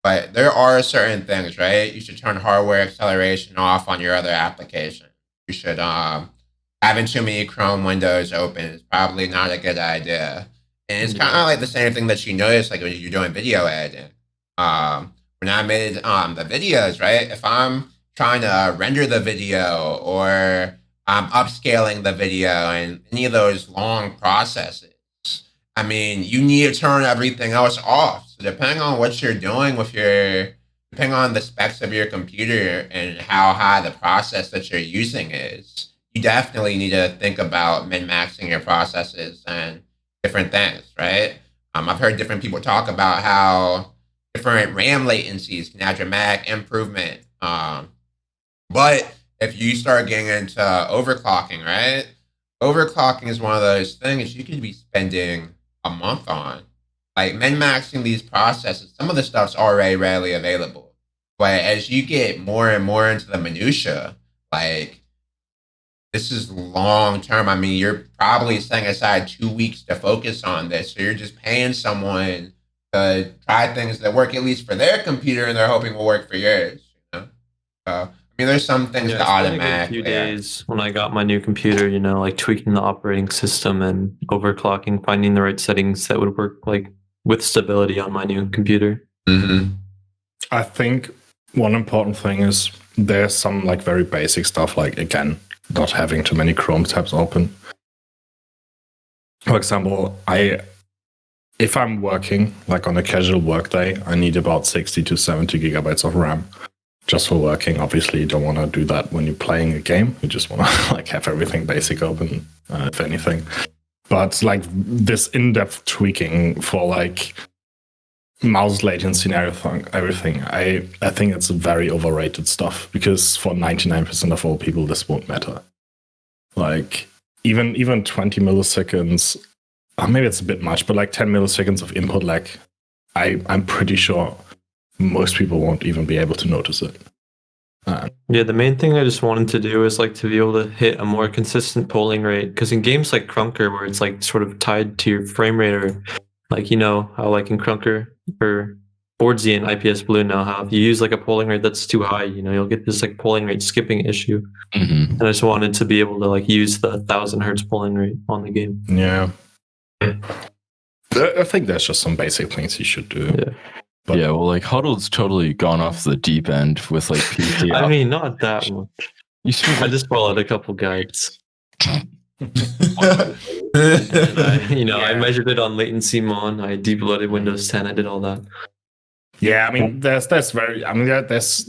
But there are certain things, right? You should turn hardware acceleration off on your other application. You should having too many Chrome windows open is probably not a good idea. And it's kind of like the same thing that you notice like when you're doing video editing. When I made the videos, right? If I'm trying to render the video or I'm upscaling the video and any of those long processes, I mean, you need to turn everything else off. So depending on what you're doing depending on the specs of your computer and how high the process that you're using is, you definitely need to think about min-maxing your processes and different things, right? I've heard different people talk about how different RAM latencies can have dramatic improvement. But if you start getting into overclocking, right? Overclocking is one of those things you could be spending a month on. Like min-maxing these processes, some of the stuff's already readily available. But as you get more and more into the minutia, like this is long term. I mean, you're probably setting aside 2 weeks to focus on this. So you're just paying someone to try things that work at least for their computer and they're hoping will work for yours. You know? So I mean, there's some things to automatic. A few days when I got my new computer, you know, like tweaking the operating system and overclocking, finding the right settings that would work like with stability on my new computer. I think one important thing is there's some like very basic stuff, like again, not having too many Chrome tabs open. For example, if I'm working like on a casual work day, I need about 60 to 70 gigabytes of RAM. Just for working. Obviously, you don't want to do that when you're playing a game. You just want to like have everything basic open, if anything. But like this in-depth tweaking for like mouse latency and everything, I think it's very overrated stuff because for 99% of all people, this won't matter. Like even 20 milliseconds, or maybe it's a bit much, but like 10 milliseconds of input lag, I'm pretty sure most people won't even be able to notice it. Yeah, the main thing I just wanted to do is like to be able to hit a more consistent polling rate, because in games like Krunker, where it's like sort of tied to your frame rate, or like, you know, how like in Krunker or Boardzy and IPS Blue now, how if you use like a polling rate that's too high, you know, you'll get this like polling rate skipping issue. And I just wanted to be able to like use the 1000 hertz polling rate on the game. Yeah. I think that's just some basic things you should do. Yeah. But yeah, well, like Huddled's totally gone off the deep end with like PT. I mean, not that much. I just followed a couple guides. I measured it on latency mon. I debloated Windows 10. I did all that. Yeah, I mean, there's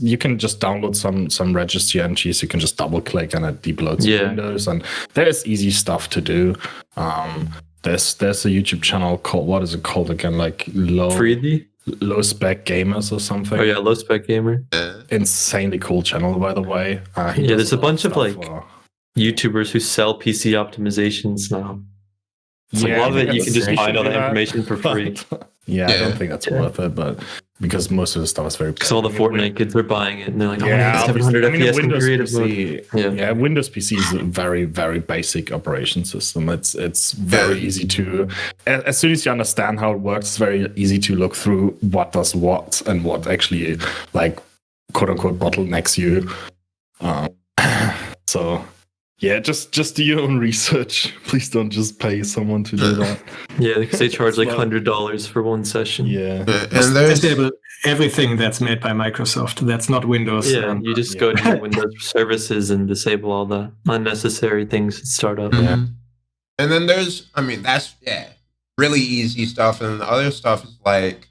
you can just download some registry entries. You can just double click and it debloads Windows, and there's easy stuff to do. There's a YouTube channel called, what is it called again? Like low Freedy? Low Spec Gamers or something. Oh yeah, Low Spec Gamer. Insanely cool channel, by the way. He Yeah, does there's a lot bunch of stuff like for- YouTubers who sell PC optimizations now. It's like, Yeah, a lot of I it think you can that's- just find all do that that, information for free. but- yeah, I don't think that's Yeah. worth it, but because most of the stuff is very. Because all the Fortnite kids are buying it, and they're like, "Oh, Yeah, yeah, 700 obviously. FPS in Windows creative mode." PC, yeah, Windows PC is a very, very basic operation system. It's very easy to, as soon as you understand how it works, it's very easy to look through what does what and what actually, like, quote unquote, bottlenecks you. So, Yeah, just do your own research. Please don't just pay someone to do that. Yeah, because they charge like Well- $100 for one session. Yeah. And there's Disable everything that's made by Microsoft. That's not Windows. Yeah, you just go to your Windows services and disable all the unnecessary things at startup. Mhm. And then there's, I mean, that's really easy stuff, and the other stuff is like,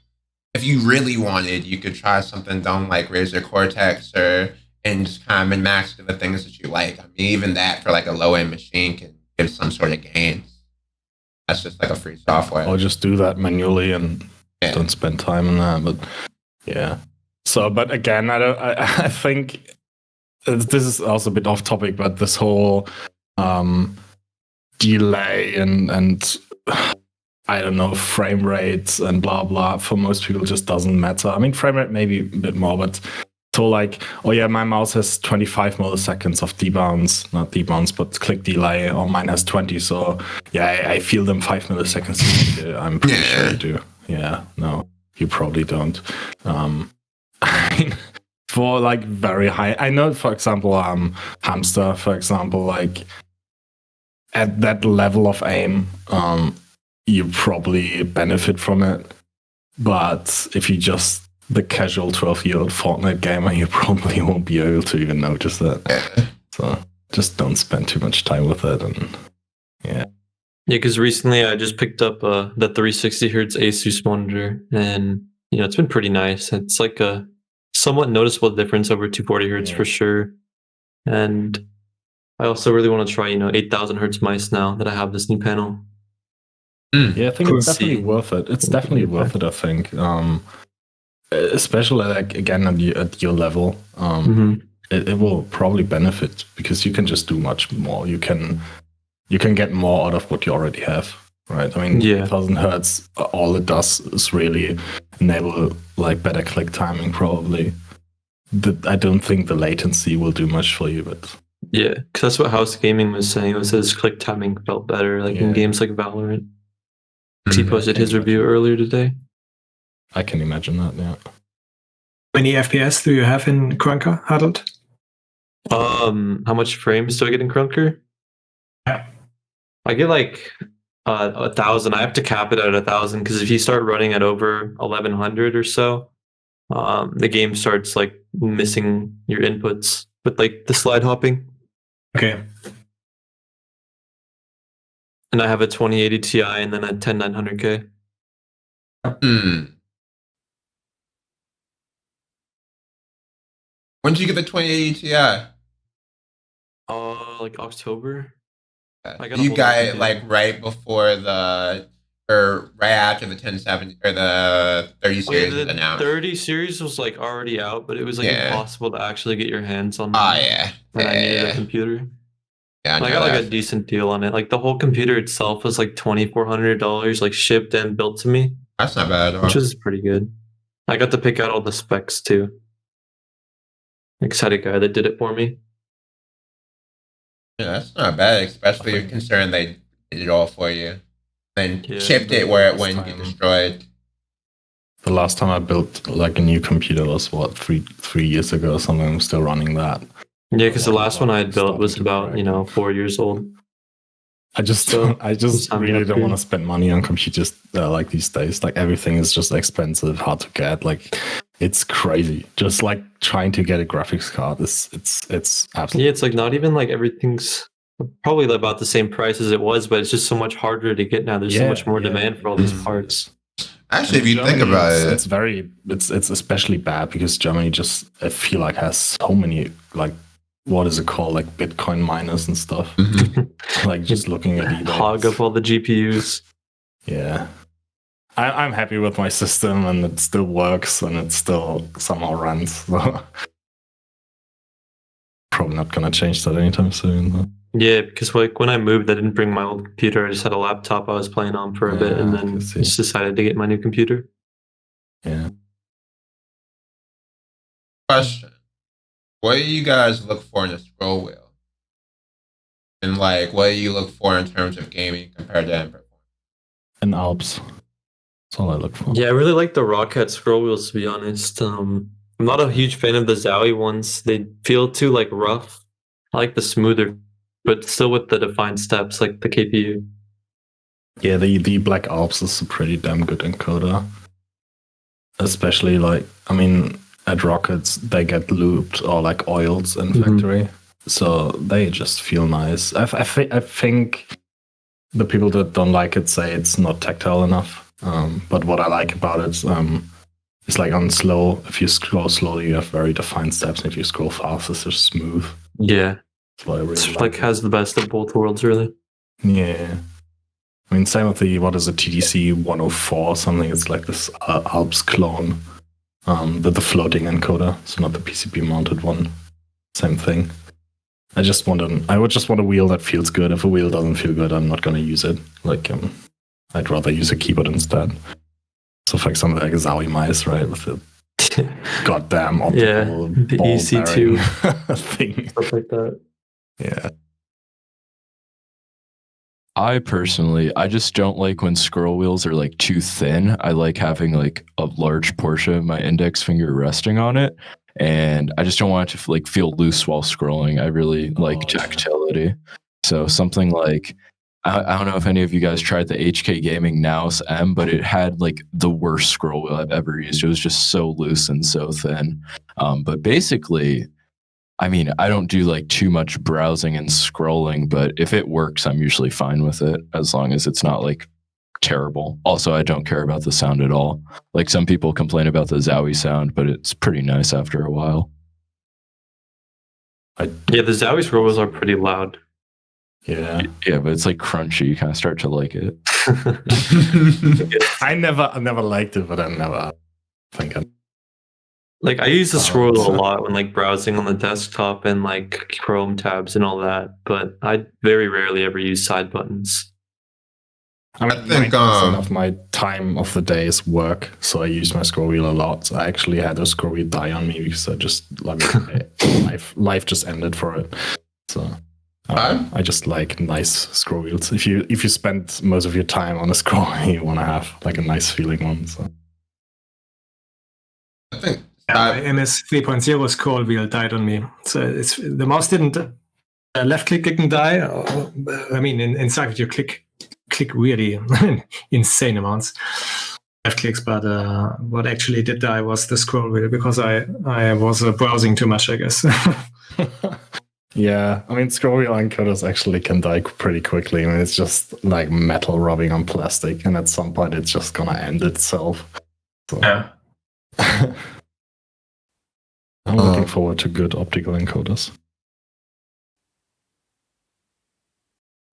if you really wanted, you could try something dumb like Razer Cortex and just kind of min-max to the things that you like. I mean, even that for like a low-end machine can give some sort of gains. That's just like a free software. I'll just do that manually and Yeah. don't spend time on that. But yeah. So, but again, I think this is also a bit off topic, but this whole delay and I don't know, frame rates and blah blah for most people just doesn't matter. I mean, frame rate maybe a bit more, but so like, oh yeah, my mouse has 25 milliseconds of debounce, not debounce, but click delay, or mine has 20. So yeah, I feel them 5 milliseconds. I'm pretty sure you do. Yeah, no, you probably don't. For like very high, I know, for example, Hamster, for example, like at that level of aim, you probably benefit from it. But if you just the casual 12-year-old Fortnite gamer, you probably won't be able to even notice that. So just don't spend too much time with it. And Yeah, because recently I just picked up the 360 hertz Asus monitor, and it's been pretty nice. It's like a somewhat noticeable difference over 240 hertz for sure. And I also really want to try 8,000 hertz mice now that I have this new panel. yeah, I think Cool. it's definitely worth it. It's definitely worth it, I think. Especially like again at your level, it will probably benefit because you can just do much more. You can get more out of what you already have, right? I mean, 8,000 hertz, all it does is really enable like better click timing. Probably, I don't think the latency will do much for you, but Yeah, because that's what House Gaming was saying. It says click timing felt better, like in games like Valorant. 'Cause he posted his review earlier today. I can imagine that. Yeah. How many FPS do you have in Crunker, Huddled? How much frames do I get in Crunker? Yeah. I get like 1,000. I have to cap it at 1,000 because if you start running at over 1,100 or so, the game starts like missing your inputs with like the slide hopping. Okay. And I have a 2080 Ti and then a 10900K. When did you get the 2080 Ti? Like October. I gotta You hold got on it to like right before or right after the 1070 or the 30 series was the announced. 30 series was like already out, but it was like impossible to actually get your hands on. Oh yeah. And I needed a Yeah. computer. Yeah, And I got like a decent deal on it. Like the whole computer itself was like $2,400, like shipped and built to me, That's not bad at all. which is pretty good. I got to pick out all the specs too. Like, had a guy that did it for me. Yeah, that's not bad, especially considering they did it all for you. Then Yeah. shipped it where it wouldn't get destroyed. The last time I built like a new computer was what three years ago or something. I'm still running that. Yeah, because the last one I had built Starting was to about crack. 4 years old. I just it's time to really don't upgrade. want to spend money on computers like these days. Like everything is just expensive, hard to get. Like it's crazy. Just like trying to get a graphics card it's absolutely. Yeah, it's like not even like everything's probably about the same price as it was, but it's just so much harder to get now. There's so much more demand for all these parts. Actually, if you Germany, think about it, it's especially bad because Germany just I feel like has so many like what is it called like Bitcoin miners and stuff. Like just looking at eBay. Hog up all the GPUs. Yeah. I'm happy with my system, and it still works, and it still somehow runs. So probably not gonna change that anytime soon. But. Yeah, because like when I moved, I didn't bring my old computer. I just had a laptop I was playing on for a bit, and then just decided to get my new computer. Yeah. Question: what do you guys look for in a scroll wheel? And like, what do you look for in terms of gaming compared to end performance? And Alps. That's all I look for. Yeah, I really like the Rocket scroll wheels, to be honest. I'm not a huge fan of the Zowie ones. They feel too like rough. I like the smoother, but still with the defined steps, like the KPU. Yeah, the Black Alps is a pretty damn good encoder. Especially like, I mean, at Rockets, they get looped or like oiled in factory. So they just feel nice. I think the people that don't like it say it's not tactile enough. But what I like about it is like on slow, if you scroll slowly, you have very defined steps. And if you scroll fast, it's just smooth. Yeah. That's what I really It's like has the best of both worlds, really. Yeah. I mean, same with the, what is it, TDC 104 or something. It's like this Alps clone. The floating encoder, so not the PCB mounted one. Same thing. I would just want a wheel that feels good. If a wheel doesn't feel good, I'm not going to use it. Like, I'd rather use a keyboard instead. So, for example, like a Zowie mice, right, with the goddamn optical the ball EC2 thing, stuff like that. Yeah. I just don't like when scroll wheels are like too thin. I like having like a large portion of my index finger resting on it, and I just don't want it to like feel loose while scrolling. I really like tactility. So something like, I don't know if any of you guys tried the HK Gaming Naus M, but it had like the worst scroll wheel I've ever used. It was just so loose and so thin. But basically, I mean, I don't do like too much browsing and scrolling, but if it works, I'm usually fine with it as long as it's not like terrible. Also, I don't care about the sound at all. Like some people complain about the Zowie sound, but it's pretty nice after a while. Yeah, the Zowie scroll wheels are pretty loud. Yeah. Yeah, but it's like crunchy. You kind of start to like it. I never liked it, but I never think I. Like I use the scroll wheel a lot when like browsing on the desktop and like Chrome tabs and all that, but I very rarely ever use side buttons. I mean, 90% of my time of the day is work, so I use my scroll wheel a lot. I actually had a scroll wheel die on me because I just life just ended for it. So I just like nice scroll wheels. If you spend most of your time on a scroll wheel, you want to have like a nice feeling one. So I think my MS 3.0 scroll wheel died on me. So the mouse didn't, left click didn't die. I mean, inside you click really insane amounts left clicks, but what actually did die was the scroll wheel because I was browsing too much, I guess. Yeah, I mean, scroll wheel encoders actually can die pretty quickly. I mean, it's just like metal rubbing on plastic, and at some point it's just gonna end itself. So. Yeah. I'm looking forward to good optical encoders.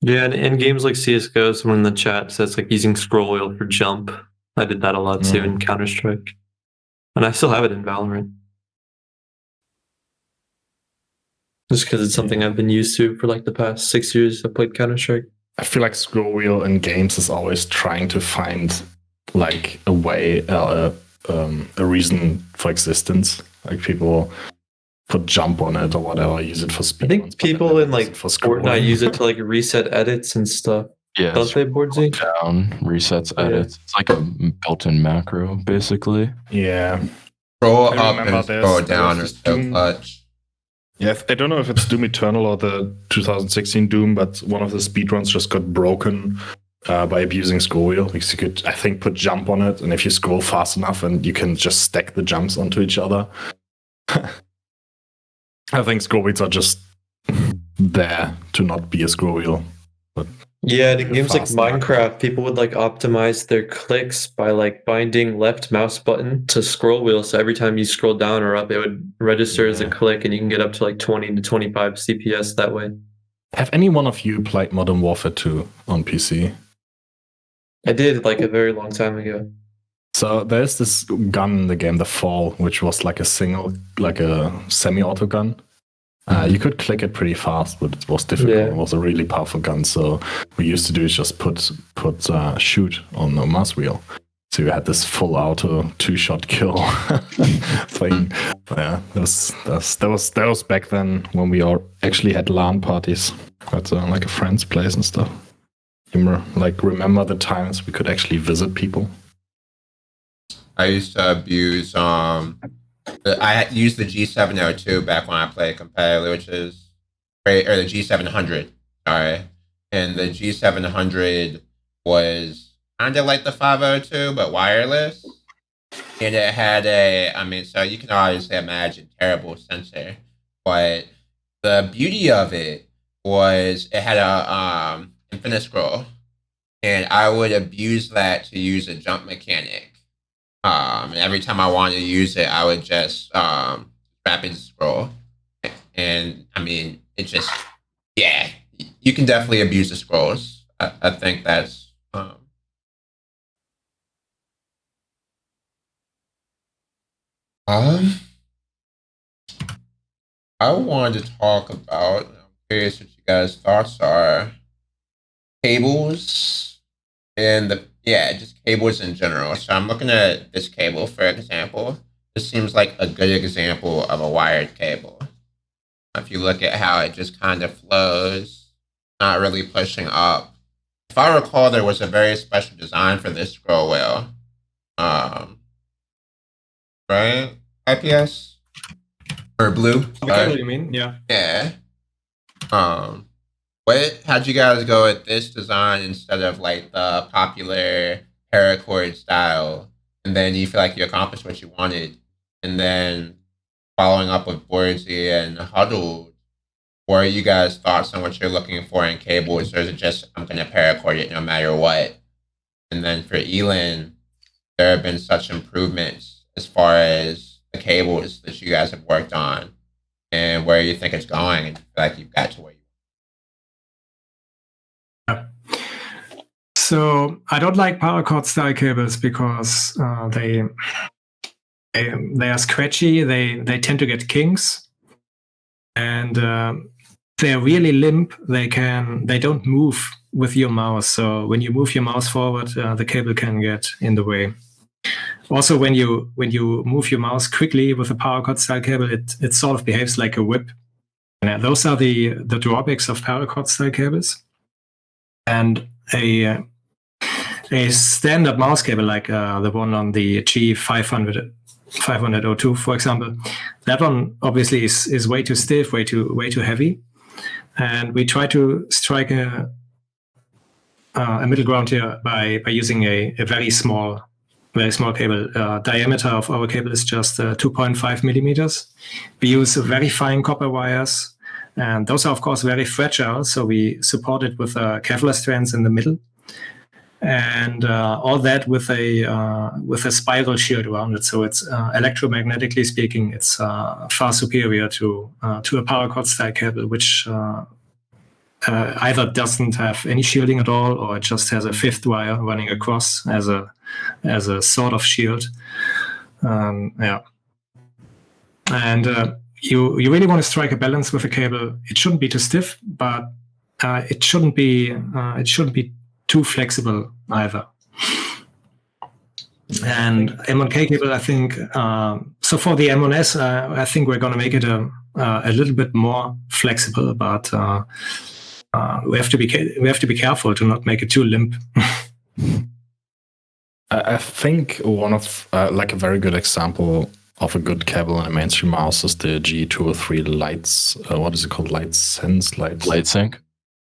Yeah, and in games like CSGO, someone in the chat says like using scroll wheel for jump. I did that a lot too in Counter-Strike. And I still have it in Valorant. Just because it's something I've been used to for like the past 6 years I played Counter-Strike. I feel like scroll wheel in games is always trying to find like a way, a reason for existence. Like people put jump on it or whatever, use it for speed. I think people in like Fortnite use it to like reset edits and stuff. Yeah, don't they, Boardzy? Down, resets, edits. It's like a built-in macro, basically. Yeah. Scroll up and scroll down or so clutch. Yeah, I don't know if it's Doom Eternal or the 2016 Doom, but one of the speedruns just got broken by abusing scroll wheel, because you could, I think, put jump on it, and if you scroll fast enough, and you can just stack the jumps onto each other. I think scroll wheels are just there to not be a scroll wheel. But yeah, in games like Minecraft, people would like optimize their clicks by like binding left mouse button to scroll wheel. So every time you scroll down or up, it would register as a click, and you can get up to like 20 to 25 CPS that way. Have any one of you played Modern Warfare 2 on PC? I did like a very long time ago. So there's this gun in the game, the Fall, which was like a semi-auto gun. You could click it pretty fast, but it was difficult. Yeah. It was a really powerful gun. So we used to do is just put shoot on the mouse wheel. So you had this full auto 2-shot kill thing. Yeah, that was back then when we all actually had LAN parties at like a friend's place and stuff. You remember the times we could actually visit people? I used to abuse I used the G702 back when I played competitively, which is great, or the G700, sorry. And the G700 was kind of like the 502, but wireless. And it had so you can obviously imagine terrible sensor, but the beauty of it was it had a infinite scroll, and I would abuse that to use a jump mechanic. And every time I wanted to use it, I would just rapid scroll. And I mean, it just, yeah, you can definitely abuse the scrolls. I think that's. I wanted to talk about, I'm curious what you guys' thoughts are, cables and just cables in general. So I'm looking at this cable, for example. This seems like a good example of a wired cable. If you look at how it just kind of flows, not really pushing up. If I recall, there was a very special design for this scroll wheel. Right? IPS? Or Blue? Okay, what you mean? Yeah. Yeah. How'd you guys go with this design instead of like the popular Paracord style? And then you feel like you accomplished what you wanted. And then following up with Boardzy and Huddled, what are you guys' thoughts on what you're looking for in cables? Or is it just, I'm going to Paracord it no matter what? And then for Elin, there have been such improvements as far as the cables that you guys have worked on and where you think it's going, and you feel like you've got to where you So I don't like Paracord style cables because they are scratchy. They tend to get kinks, and they're really limp. They don't move with your mouse. So when you move your mouse forward, the cable can get in the way. Also, when you move your mouse quickly with a Paracord style cable, it sort of behaves like a whip. And those are the drawbacks of Paracord style cables. And a standard mouse cable like the one on the G502, for example, that one obviously is way too stiff, way too heavy, and we try to strike a middle ground here by using a very small cable. Diameter of our cable is just 2.5 millimeters. We use very fine copper wires, and those are of course very fragile, so we support it with Kevlar strands in the middle. And all that with a spiral shield around it, so it's electromagnetically speaking, it's far superior to a Paracord style cable, which either doesn't have any shielding at all, or it just has a fifth wire running across as a sort of shield. Yeah, and you really want to strike a balance with a cable. It shouldn't be too stiff, but it shouldn't be too flexible either. And M1K cable, I think, so for the M1S, I think we're going to make it a little bit more flexible, but we have to be careful to not make it too limp. I think one of like a very good example of a good cable in a mainstream mouse is the G203 Lights. What is it called? Lightsync.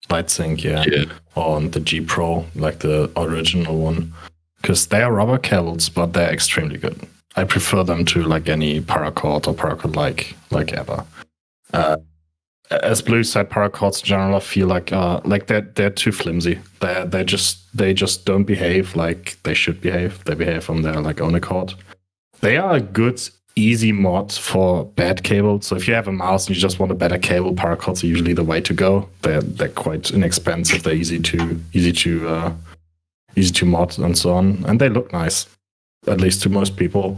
Lightsync, yeah. On the G Pro, like the original one, because they are rubber cables, but they're extremely good. I prefer them to like any Paracord or Paracord like ever. As Blue said, Paracords in general, I feel like they're too flimsy. They just don't behave like they should behave. They behave on their like own accord. They are a good, easy mod for bad cables. So if you have a mouse and you just want a better cable, Paracords are usually the way to go. They're quite inexpensive. They're easy to easy to mod and so on, and they look nice, at least to most people.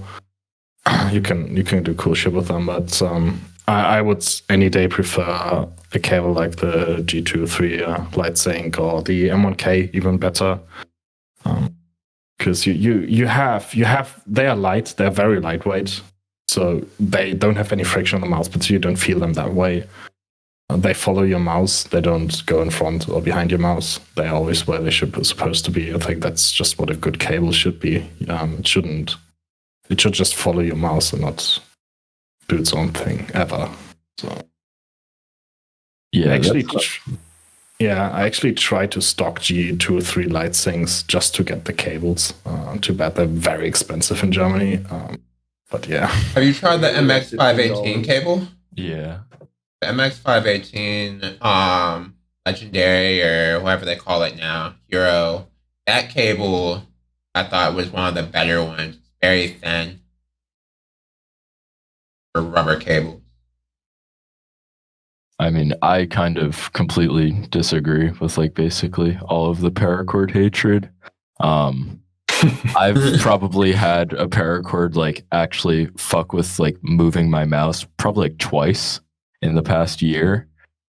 You can do cool shit with them, but I would any day prefer a cable like the G2-3 Lightsync or the M1K, even better, because you have they are light, they're very lightweight, so they don't have any friction on the mouse, but you don't feel them that way. They follow your mouse. They don't go in front or behind your mouse. They're always where they supposed to be. I think that's just what a good cable should be. It should just follow your mouse and not do its own thing ever. So Yeah, I actually tried to stock G2 or 3 Lightsyncs just to get the cables. Too bad they're very expensive in Germany. But yeah. Have you tried the MX518 cable? Yeah. The MX518, Legendary or whatever they call it now, Hero. That cable, I thought was one of the better ones. It's very thin for rubber cable. I mean, I kind of completely disagree with like basically all of the Paracord hatred. I've probably had a Paracord like actually fuck with like moving my mouse probably like twice in the past year.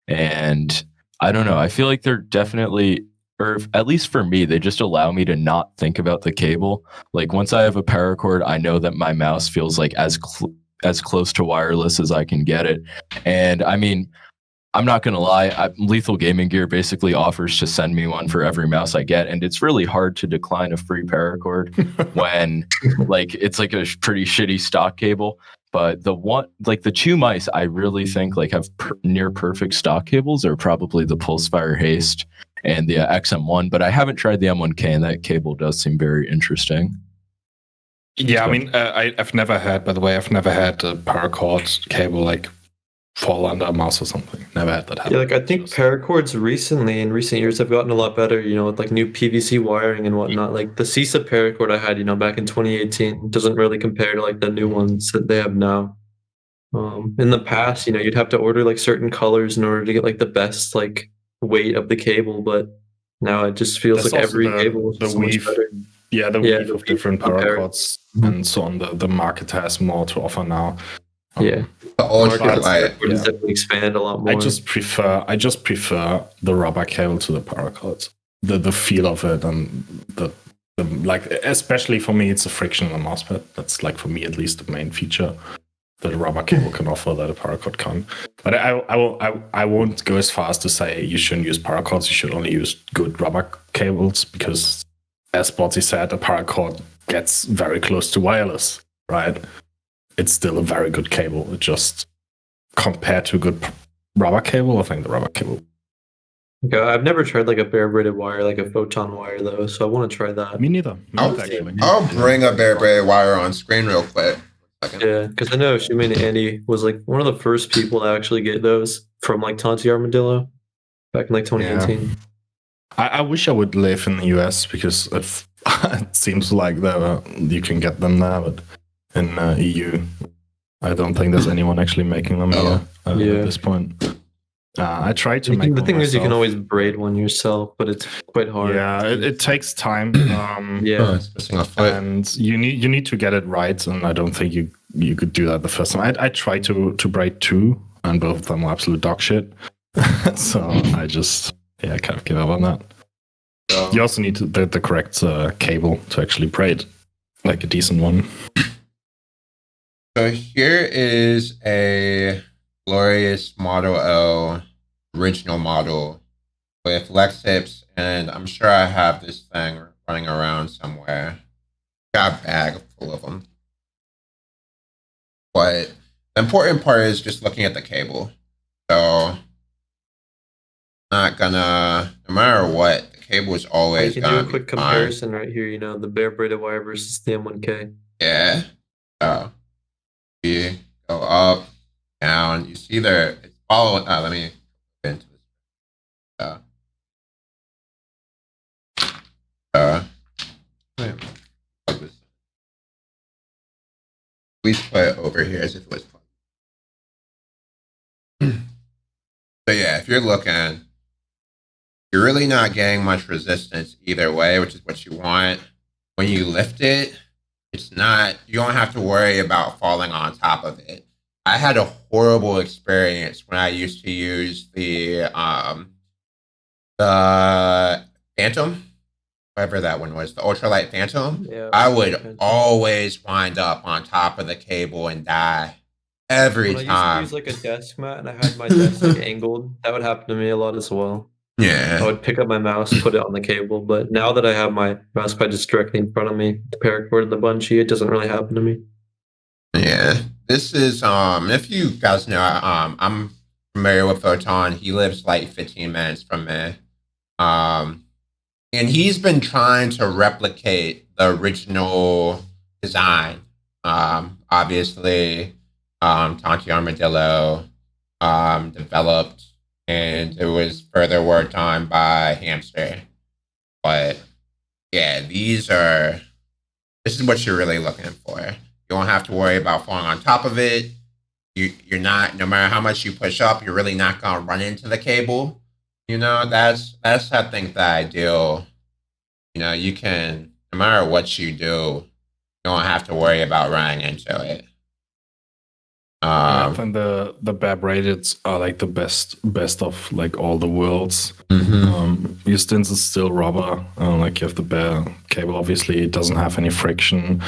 And I don't know, I feel like they're definitely, or at least for me, they just allow me to not think about the cable. Like once I have a Paracord, I know that my mouse feels like as close to wireless as I can get it. And I mean, I'm not going to lie, Lethal Gaming Gear basically offers to send me one for every mouse I get, and it's really hard to decline a free Paracord when like it's like a pretty shitty stock cable. But the two mice I really think like have near perfect stock cables are probably the Pulsefire Haste and the XM1, but I haven't tried the M1K, and that cable does seem very interesting. Yeah, I mean, I've never had a Paracord cable like fall under a mouse or something. Never had that happen. Yeah, like I think Paracords in recent years have gotten a lot better, with like new PVC wiring and whatnot. Like the CISA Paracord I had, back in 2018 doesn't really compare to like the new ones that they have now. In the past, you'd have to order like certain colors in order to get like the best like weight of the cable, but now it just feels like every cable is so much better. Yeah, the weave of different Paracords and so on. The market has more to offer now. Yeah, the ultralight definitely expand a lot more. I just prefer the rubber cable to the Paracords. The feel of it and the like, especially for me, it's the friction on the mousepad. That's like for me at least the main feature that a rubber cable can offer that a Paracord can't. But I won't go as far as to say you shouldn't use Paracords. You should only use good rubber cables because, as Boardzy said, a Paracord gets very close to wireless, right? It's still a very good cable. It just compared to a good rubber cable, I think the rubber cable. Okay, I've never tried like a bare braided wire, like a photon wire though, so I want to try that. Me neither. I'll bring a bare braided wire on screen real quick. Yeah, because I know Shumei and Andy was like one of the first people to actually get those from like Tonti Armadillo back in like 2018. Yeah. I wish I would live in the US because it seems like you can get them there, but in EU, I don't think there's anyone actually making them here at this point. I tried to make. The thing myself. Is, you can always braid one yourself, but it's quite hard. Yeah, it takes time. And you need to get it right, and I don't think you could do that the first time. I tried to braid 2, and both of them were absolute dog shit. So I just kind of give up on that. You also need the correct cable to actually braid, like a decent one. So here is a glorious Model O original model with Lex hips, and I'm sure I have this thing running around somewhere. Got a bag full of them. But the important part is just looking at the cable. So not gonna, no matter what, the cable is always gonna be You can do a quick comparison right here, the bare braided wire versus the M1K. Yeah. So we go up, down. You see there, it's following. Let me get into this. Please put it over here as if it was fun. So yeah, if you're looking, you're really not getting much resistance either way, which is what you want. When you lift it, it's not, you don't have to worry about falling on top of it. I had a horrible experience when I used to use the Phantom, whatever that one was, the ultralight Phantom. Yeah, I would Phantom. always wind up on top of the cable and die every When I time. used to use like a desk mat and I had my desk like angled, that would happen to me a lot as well. I Yeah. would pick up my mouse, put it on the cable, but now that I have my mouse pad just directly in front of me, the paracord and the bungee, it doesn't really happen to me. Yeah. This is if you guys know, I'm familiar with Photon. He lives like 15 minutes from me. And he's been trying to replicate the original design. Obviously, Tonti Armadillo developed, and it was further worked on by Hamster. But yeah, this is what you're really looking for. You don't have to worry about falling on top of it. You're not, no matter how much you push up, you're really not gonna run into the cable. You know, that's I think the ideal. You know, you can, no matter what you do, you don't have to worry about running into it. I think the bare braideds are like the best of like all the worlds. Your stins is still rubber. Like you have the bare cable. Obviously, it doesn't have any friction.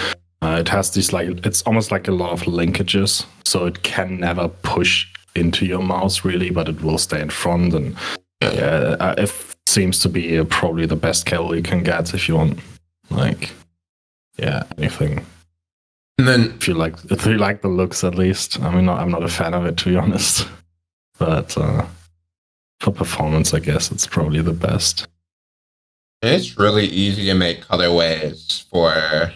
It has these like, it's almost like a lot of linkages, so it can never push into your mouse really, but it will stay in front. And yeah, it seems to be probably the best cable you can get if you want, like, yeah, anything. And then if you like the looks, at least. I mean, I'm not a fan of it, to be honest, but for performance, I guess it's probably the best. it's really easy to make colorways for.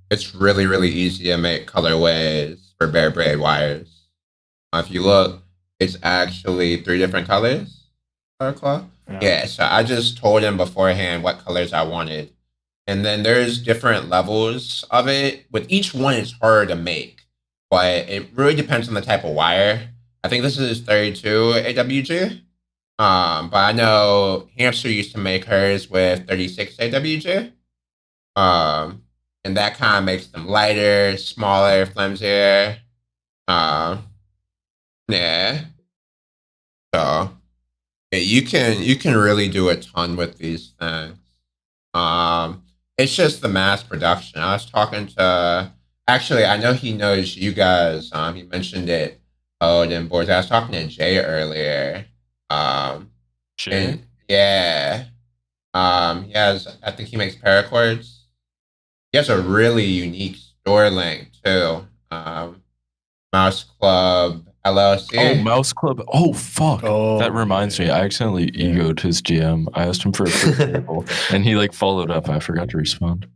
It's really easy to make colorways for bare braid wires. If you look, it's actually 3 different colors. Yeah, so I just told him beforehand what colors I wanted. And then there's different levels of it. With each one, it's harder to make, but it really depends on the type of wire. I think this is 32 AWG. But I know Hamster used to make hers with 36 AWG. And that kind of makes them lighter, smaller, flimsier. Yeah. So yeah, you can really do a ton with these things. It's just the mass production. I was talking to, actually, I know he knows you guys. He mentioned it. Oh, then Boardzy. I was talking to Jay earlier. Jay? And yeah. He has, I think he makes Paracords. He has a really unique store link too. Mouse Club LLC. Oh, Mouse Club. Oh, fuck. Oh, that reminds me. I accidentally egoed his GM. I asked him for a free sample, and he like followed up. I forgot to respond.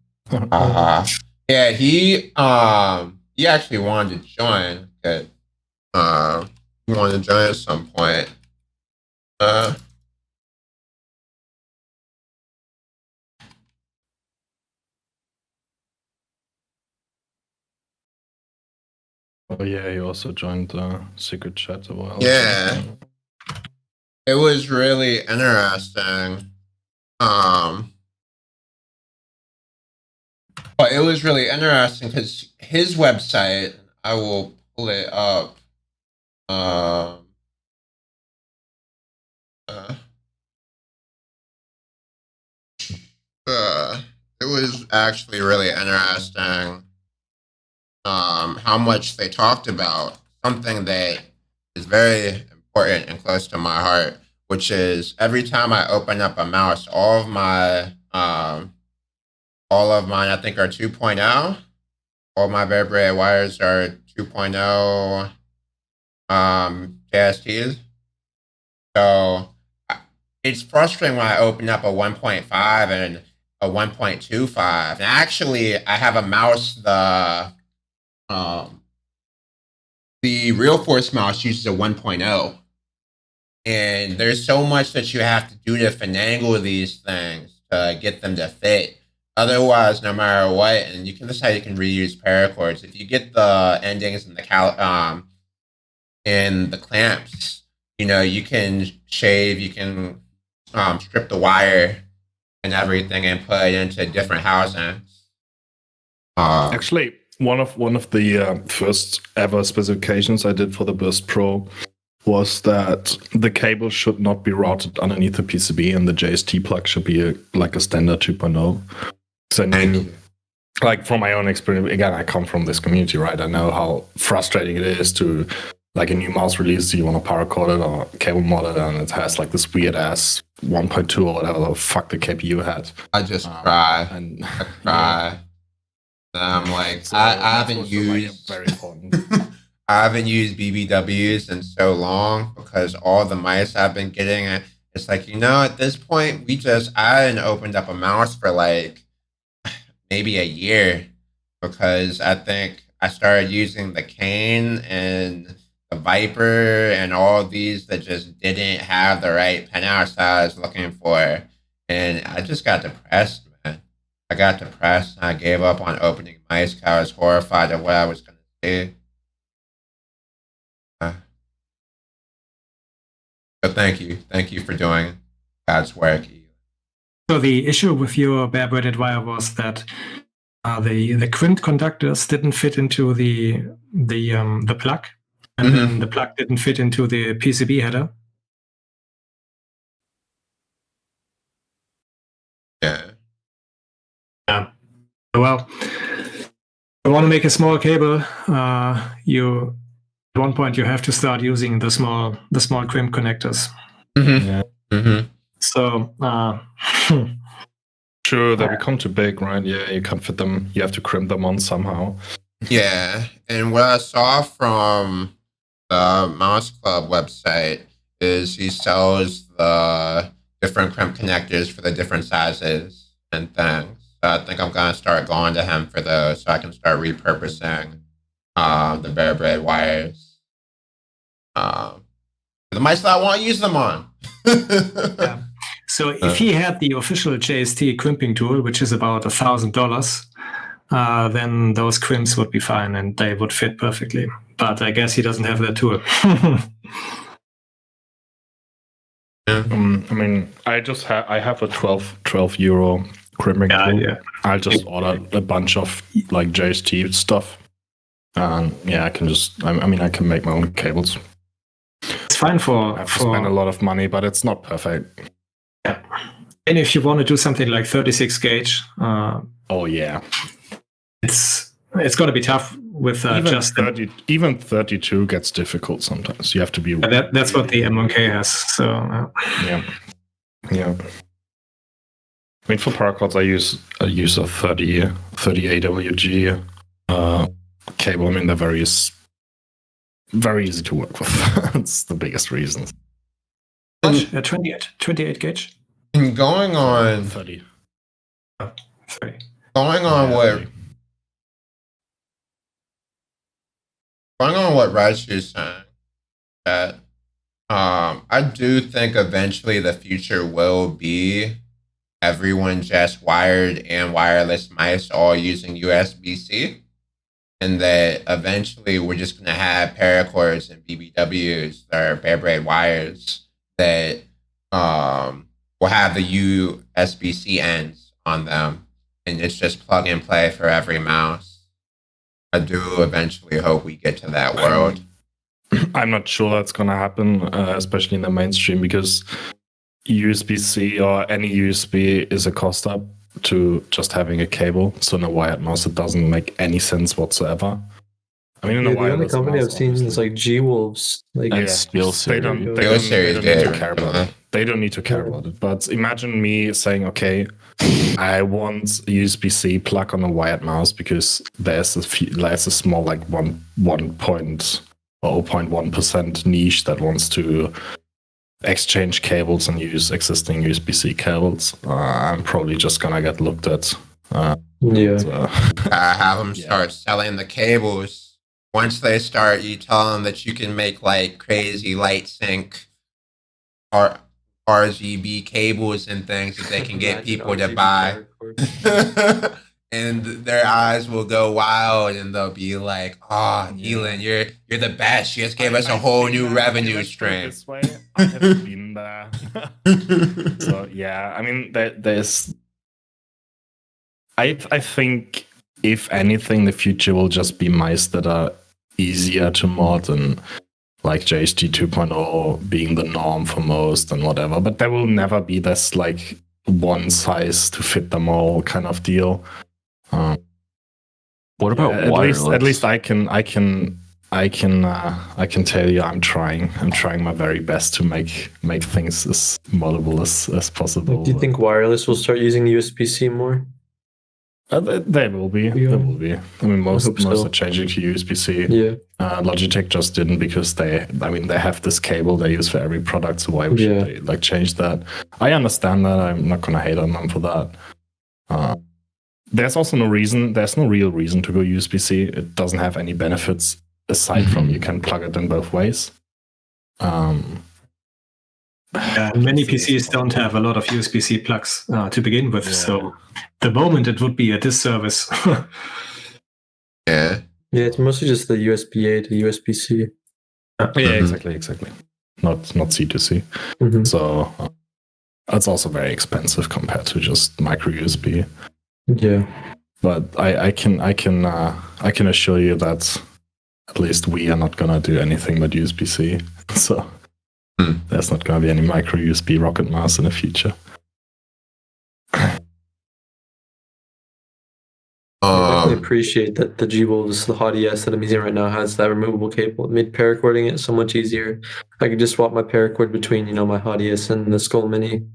Yeah, he actually wanted to join. He wanted to join at some point. Oh yeah, he also joined the secret chat a while. Yeah. It was really interesting. But it was really interesting because his website, I will pull it up. It was actually really interesting. How much they talked about something that is very important and close to my heart, which is every time I open up a mouse, all of mine I think are 2.0. All my bare braid wires are 2.0 JSTs. So it's frustrating when I open up a 1.5 and a 1.25. And actually, I have a mouse, the Real Force mouse uses a 1.0. And there's so much that you have to do to finagle these things to get them to fit. Otherwise, no matter what, and you can decide you can reuse paracords. If you get the endings and the clamps, you know, you can shave, you can strip the wire and everything and put it into different housings. Actually, one of the first ever specifications I did for the Burst Pro was that the cable should not be routed underneath the PCB, and the JST plug should be like a standard 2.0. So I knew, like from my own experience, again, I come from this community, right? I know how frustrating it is to, like, a new mouse release, you want to paracord it or cable mod it, and it has like this weird ass 1.2 or whatever the fuck the KPU had. I just cry. And I cry. And I'm like, so I that's haven't also, used very important. I haven't used BBWs in so long because all the mice I've been getting, it's like, at this point, I hadn't opened up a mouse for like maybe a year because I think I started using the Cane and the Viper and all these that just didn't have the right pinout size I was looking for. And I just got depressed, man. I got depressed and I gave up on opening mice because I was horrified of what I was going to do. So thank you for doing God's work. So the issue with your bare braided wire was that the crimped conductors didn't fit into the plug, and then the plug didn't fit into the PCB header. Yeah. Well, you want to make a small cable. At one point you have to start using the small crimp connectors. So Sure, they become too big, right? Yeah, you can't fit them. You have to crimp them on somehow. Yeah, and what I saw from the Mouse Club website is he sells the different crimp connectors for the different sizes and things. So I think I'm gonna start going to him for those so I can start repurposing the bare braid wires. The mice that I want to use them on. yeah. So if he had the official JST crimping tool, which is about $1,000, then those crimps would be fine and they would fit perfectly. But I guess he doesn't have that tool. I mean, I have a 12 euro crimping tool. Yeah. I'll just order a bunch of like JST stuff. Yeah, I can make my own cables. It's fine I have to spend a lot of money, but it's not perfect. Yeah. And if you want to do something like 36 gauge, oh yeah, it's going to be tough with even just 30. Even 32 gets difficult sometimes. You have to be. That's what the M1K has. So yeah. I mean, for Paracords, I use a 30 AWG cable. I mean, they're very easy to work with. That's the biggest reason. 28 gauge. And going on 30. Going on what Raj is saying, that I do think eventually the future will be everyone just wired and wireless mice all using USB-C, and that eventually we're just going to have paracords and BBWs that are bare braid wires that will have the USB-C ends on them, and it's just plug and play for every mouse. I do eventually hope we get to that world. I'm not sure that's going to happen, especially in the mainstream, because USB-C or any USB is a cost up to just having a cable. So in a wired mouse, it doesn't make any sense whatsoever. I mean, in a the only wireless company mouse, I've seen is obviously. like G-Wolves. Like, And Skill They don't need to care about it. They don't need to care about it. But imagine me saying, okay, I want a USB-C plug on a wired mouse because there's a small like 0.1% niche that wants to exchange cables and use existing USB-C cables. I'm probably just gonna get looked at. yeah. Have them start selling the cables. Once they start, you tell them that you can make like crazy Lightsync or RGB cables and things that they can get people to buy. And their eyes will go wild and they'll be like, Elin, you're the best. You just gave us a whole new revenue stream. This way, I have been in there. So yeah, I mean, there's. I think if anything, the future will just be mice that are easier to mod and like JST 2.0 being the norm for most and whatever. But there will never be this like one size to fit them all kind of deal. What about wireless? At least I can tell you I'm trying my very best to make things as moddable as possible. Do you think wireless will start using USB-C more? They will be. Yeah. They will be. I mean, most so. are changing to USB-C. Yeah. Logitech just didn't because they have this cable they use for every product. So why should they like change that? I understand that. I'm not gonna hate on them for that. There's also no reason. There's no real reason to go USB-C. It doesn't have any benefits aside from you can plug it in both ways. Many PCs don't have a lot of USB-C plugs to begin with, so the moment it would be a disservice. Yeah, it's mostly just the USB-A to USB-C. Yeah, exactly. Not C to C. Mm-hmm. So it's also very expensive compared to just micro USB. Yeah, but I can assure you that at least we are not gonna do anything but USB-C. So. There's not going to be any micro USB rocket mouse in the future. I definitely appreciate that the G-Wolves, the Hot ES that I'm using right now, has that removable cable. It made paracording it so much easier. I could just swap my paracord between, my Hot ES and the Skull Mini.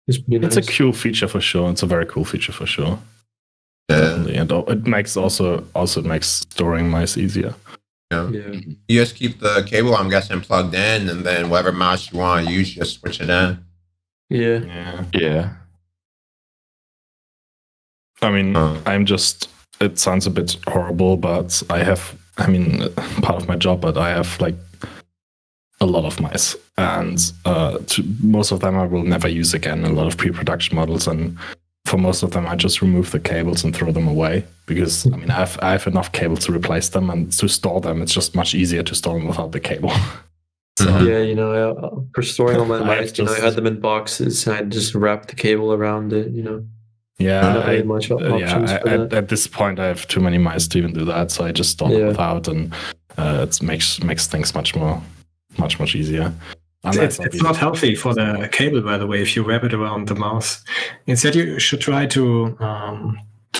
It's a cool feature for sure. It's a very cool feature for sure. And it makes it makes storing mice easier. Yeah. You just keep the cable, I'm guessing, plugged in, and then whatever mouse you want to use, you just switch it in. Yeah. I mean, it sounds a bit horrible, but part of my job, but I have like a lot of mice, and most of them I will never use again. A lot of pre-production models, and for most of them, I just remove the cables and throw them away because I have enough cables to replace them, and to store them, it's just much easier to store them without the cable. So, for storing all my mice, I had them in boxes, and I just wrapped the cable around it. At this point, I have too many mice to even do that, so I just store them without, and it makes things much easier. It's not healthy for the cable, by the way, if you wrap it around the mouse. Instead, you should try to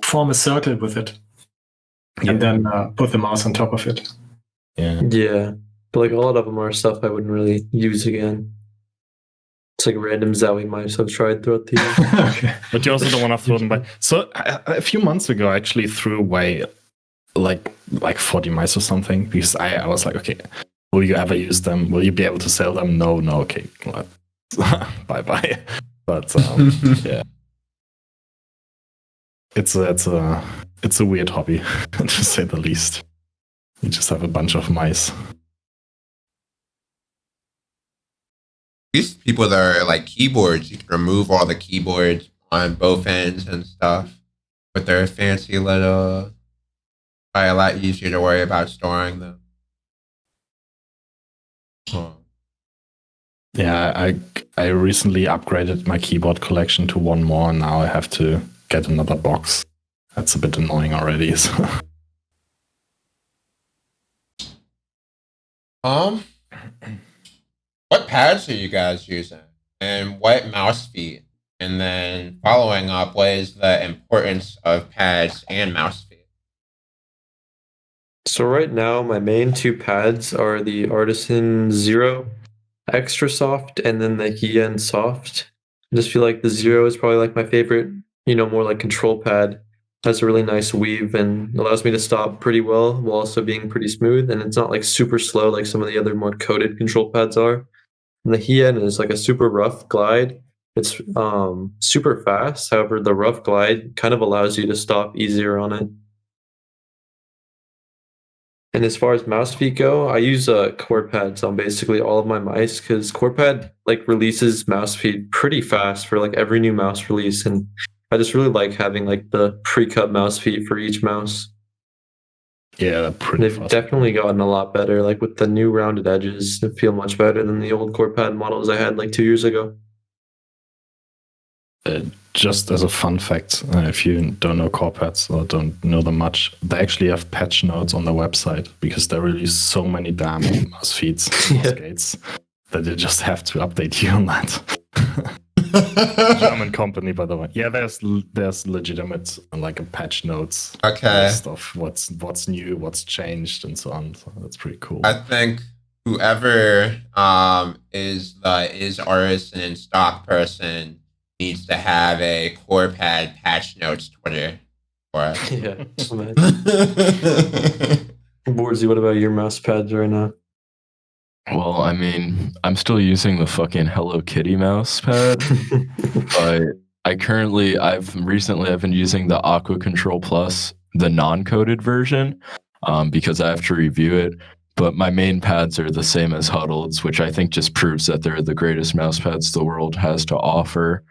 form a circle with it and then put the mouse on top of it. Yeah. But like a lot of them are stuff I wouldn't really use again. It's like random Zowie mice I've tried throughout the years. Okay. But you also don't want to throw them away. So a few months ago, I actually threw away like 40 mice or something because I was like, okay, will you ever use them? Will you be able to sell them? No, okay. Bye. But yeah. It's a weird hobby, to say the least. You just have a bunch of mice. These people that are like keyboards, you can remove all the keyboards on both ends and stuff. But they're fancy little, probably a lot easier to worry about storing them. Yeah, I recently upgraded my keyboard collection to one more, and now I have to get another box. That's a bit annoying already. So. What pads are you guys using? And what mouse feet? And then following up, what is the importance of pads and mouse feet? So right now, my main two pads are the Artisan Zero Extra Soft and then the Hien Soft. I just feel like the Zero is probably like my favorite, more like control pad. Has a really nice weave and allows me to stop pretty well while also being pretty smooth. And it's not like super slow like some of the other more coated control pads are. And the Hien is like a super rough glide. It's super fast. However, the rough glide kind of allows you to stop easier on it. And as far as mouse feet go, I use Corepads on basically all of my mice because Corepad releases mouse feet pretty fast for like every new mouse release, and I just really like having like the pre-cut mouse feet for each mouse. Yeah, they're pretty They've fast. definitely gotten a lot better. Like with the new rounded edges, they feel much better than the old Corepad models I had like 2 years ago. Just as a fun fact, if you don't know Corepads or don't know them much, they actually have patch notes on their website because they release so many damn mouse feeds, mouse gates, that they just have to update you on that. German company, by the way. Yeah, there's legitimate like a patch notes list of what's new, what's changed, and so on. So that's pretty cool. I think whoever is artist and stock person needs to have a Corepad patch notes Twitter for us. Yeah. Boardzy, what about your mouse pads right now? Well, I mean, I'm still using the fucking Hello Kitty mouse pad, but I've been using the Aqua Control Plus, the non-coded version, because I have to review it. But my main pads are the same as Huddled's, which I think just proves that they're the greatest mouse pads the world has to offer.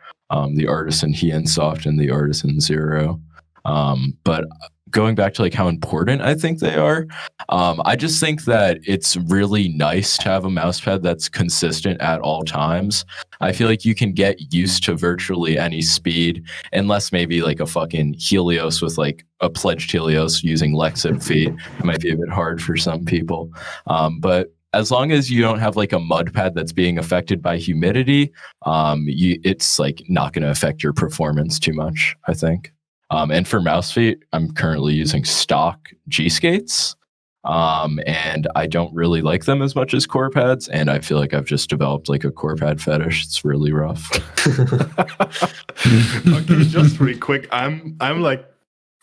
The Artisan Heian Soft and the Artisan Zero. But going back to like how important I think they are, I just think that it's really nice to have a mouse pad that's consistent at all times. I feel like you can get used to virtually any speed, unless maybe like a fucking Helios with like a pledged Helios using Lexip feet. It might be a bit hard for some people. But as long as you don't have like a mud pad that's being affected by humidity, it's like not going to affect your performance too much, I think. And for mouse feet, I'm currently using stock G-Skates, and I don't really like them as much as Corepads, and I feel like I've just developed like a Corepad fetish. It's really rough. Okay, just really quick, I'm like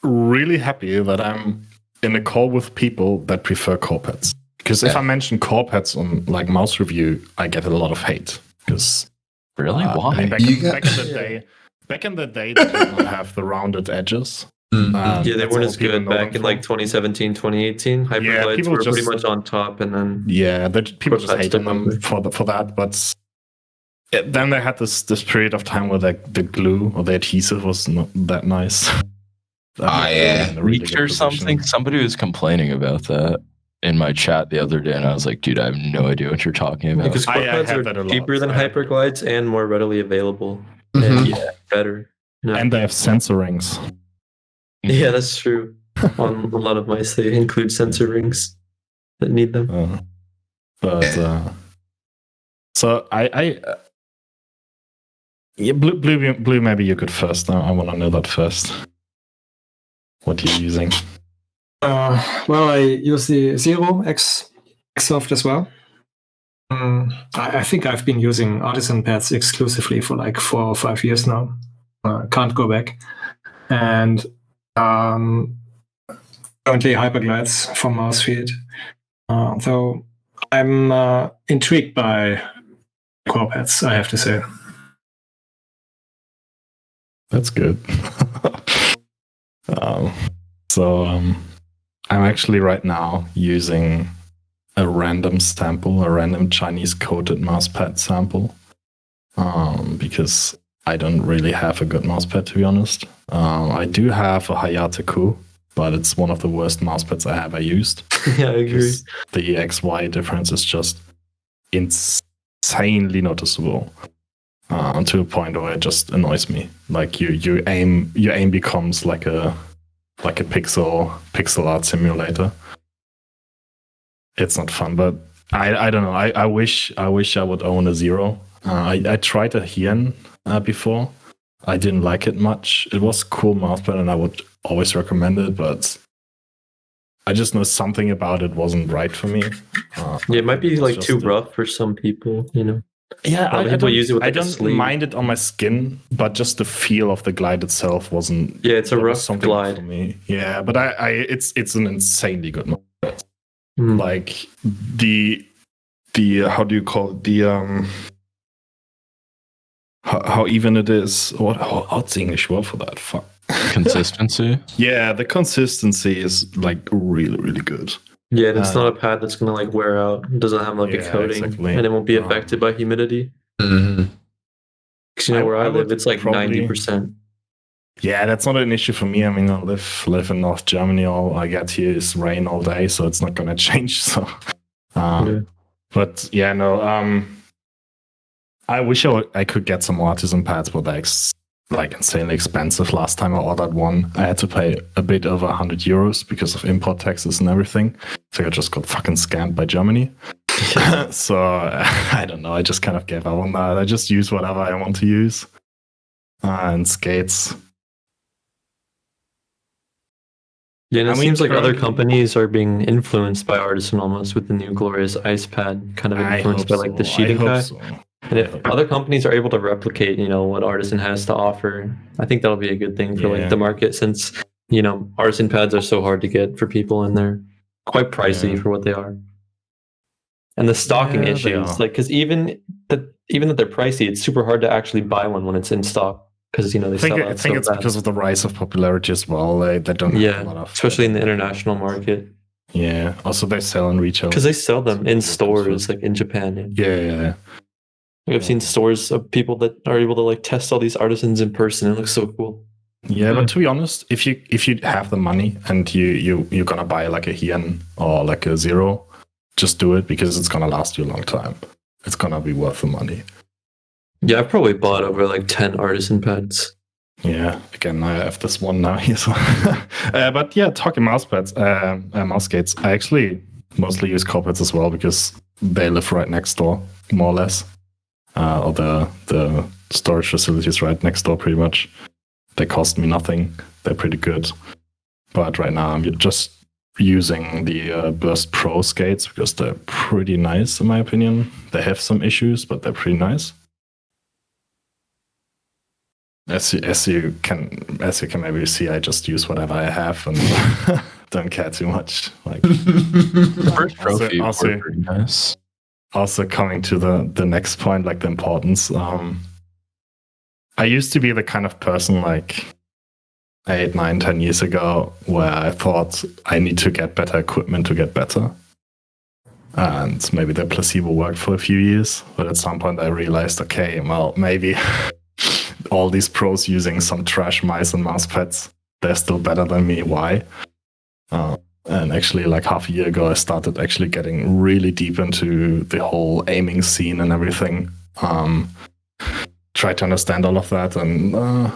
really happy that I'm in a call with people that prefer Corepads. Because if I mention Corepads on like mouse review, I get a lot of hate. Because really, why? I mean, back in the day, they did not have the rounded edges. Yeah, they weren't as good back in like 2017, 2018. Hyperglides were pretty much on top, and then people just hated them for that. But then they had this period of time where the glue or the adhesive was not that nice. Leaked or something. Somebody was complaining about that in my chat the other day, and I was like, dude, I have no idea what you're talking about. Because Corepads are cheaper than Hyperglides and more readily available. And better. No. And they have sensor rings. Yeah, that's true. On a lot of mice, they include sensor rings that need them. So Blue, maybe you could first. I want to know that first. What you're using? Well, I use the Zero X Soft as well. I think I've been using Artisan pads exclusively for like 4 or 5 years now. Can't go back. And currently Hyperglides for mouse feed. Though I'm intrigued by Corepads, I have to say. That's good. I'm actually right now using a random Chinese coated mousepad sample, because I don't really have a good mousepad, to be honest. I do have a Hayate Ku, but it's one of the worst mousepads I ever used. Yeah, I agree. The XY difference is just insanely noticeable, to a point where it just annoys me. Like your aim becomes like a pixel art simulator. It's not fun, but I don't know. I wish I would own a Zero. I tried a Heian before. I didn't like it much. It was a cool mousepad, and I would always recommend it, but I just know something about it wasn't right for me. It might be like too rough for some people, you know. Yeah, I don't sleeve. mind it on my skin, but just the feel of the glide itself wasn't. Yeah, it's a rough glide for me. Yeah, but it's an insanely good mousepad. Like the how do you call it, the how even it is. What's the English word for that? Fuck. Consistency. Yeah, the consistency is like really, really good. Yeah, and it's not a pad that's gonna like wear out. It doesn't have like a coating, and it won't be affected by humidity. Because you know where I live, it's like 90%. Yeah, that's not an issue for me. I mean, I live in North Germany. All I get here is rain all day, so it's not gonna change. So, but yeah, no. I wish I could get some artisan pads, but they're like insanely expensive. Last time I ordered one, I had to pay a bit over 100 euros because of import taxes and everything. So I just got fucking scammed by Germany. So I don't know. I just kind of gave up on that. I just use whatever I want to use. And skates. Yeah, and it I mean, seems like other currently- companies are being influenced by Artisan almost with the new glorious ice pad, kind of influenced by like the Shidenkai. And if other companies are able to replicate, what Artisan has to offer, I think that'll be a good thing for like the market, since Artisan pads are so hard to get for people and they're quite pricey for what they are. And the stocking Yeah, they issues, are. like, because even that they're pricey, it's super hard to actually buy one when it's in stock, because they I sell think, out I think so it's fast. because of the rise of popularity as well. They don't have a lot of, especially in the international market, yeah. Also, they sell in retail. because they sell them in stores, like in Japan. Yeah. Like, I've seen stores of people that are able to like test all these artisans in person. It looks so cool. Yeah, but to be honest, if you have the money and you're gonna buy like a Hien or like a Zero, just do it, because it's gonna last you a long time. It's gonna be worth the money. Yeah, I've probably bought over like 10 artisan pads. Yeah, again, I have this one now here. So. But yeah, talking mousepads, mouse skates, I actually mostly use Corepads as well, because they live right next door, more or less. Or the storage facilities right next door, pretty much. They cost me nothing. They're pretty good. But right now I'm just using the Burst Pro skates, because they're pretty nice in my opinion. They have some issues, but they're pretty nice. As you can maybe see, I just use whatever I have and don't care too much. Like The first trophy also- were pretty nice. Also coming to the next point, like the importance. I used to be the kind of person like 8, 9, 10 years ago where I thought I need to get better equipment to get better. And maybe the placebo worked for a few years, but at some point I realized, okay, well, maybe all these pros using some trash mice and mouse pads, they're still better than me. Why? And actually, like half a year ago, I started actually getting really deep into the whole aiming scene and everything. Try to understand all of that. And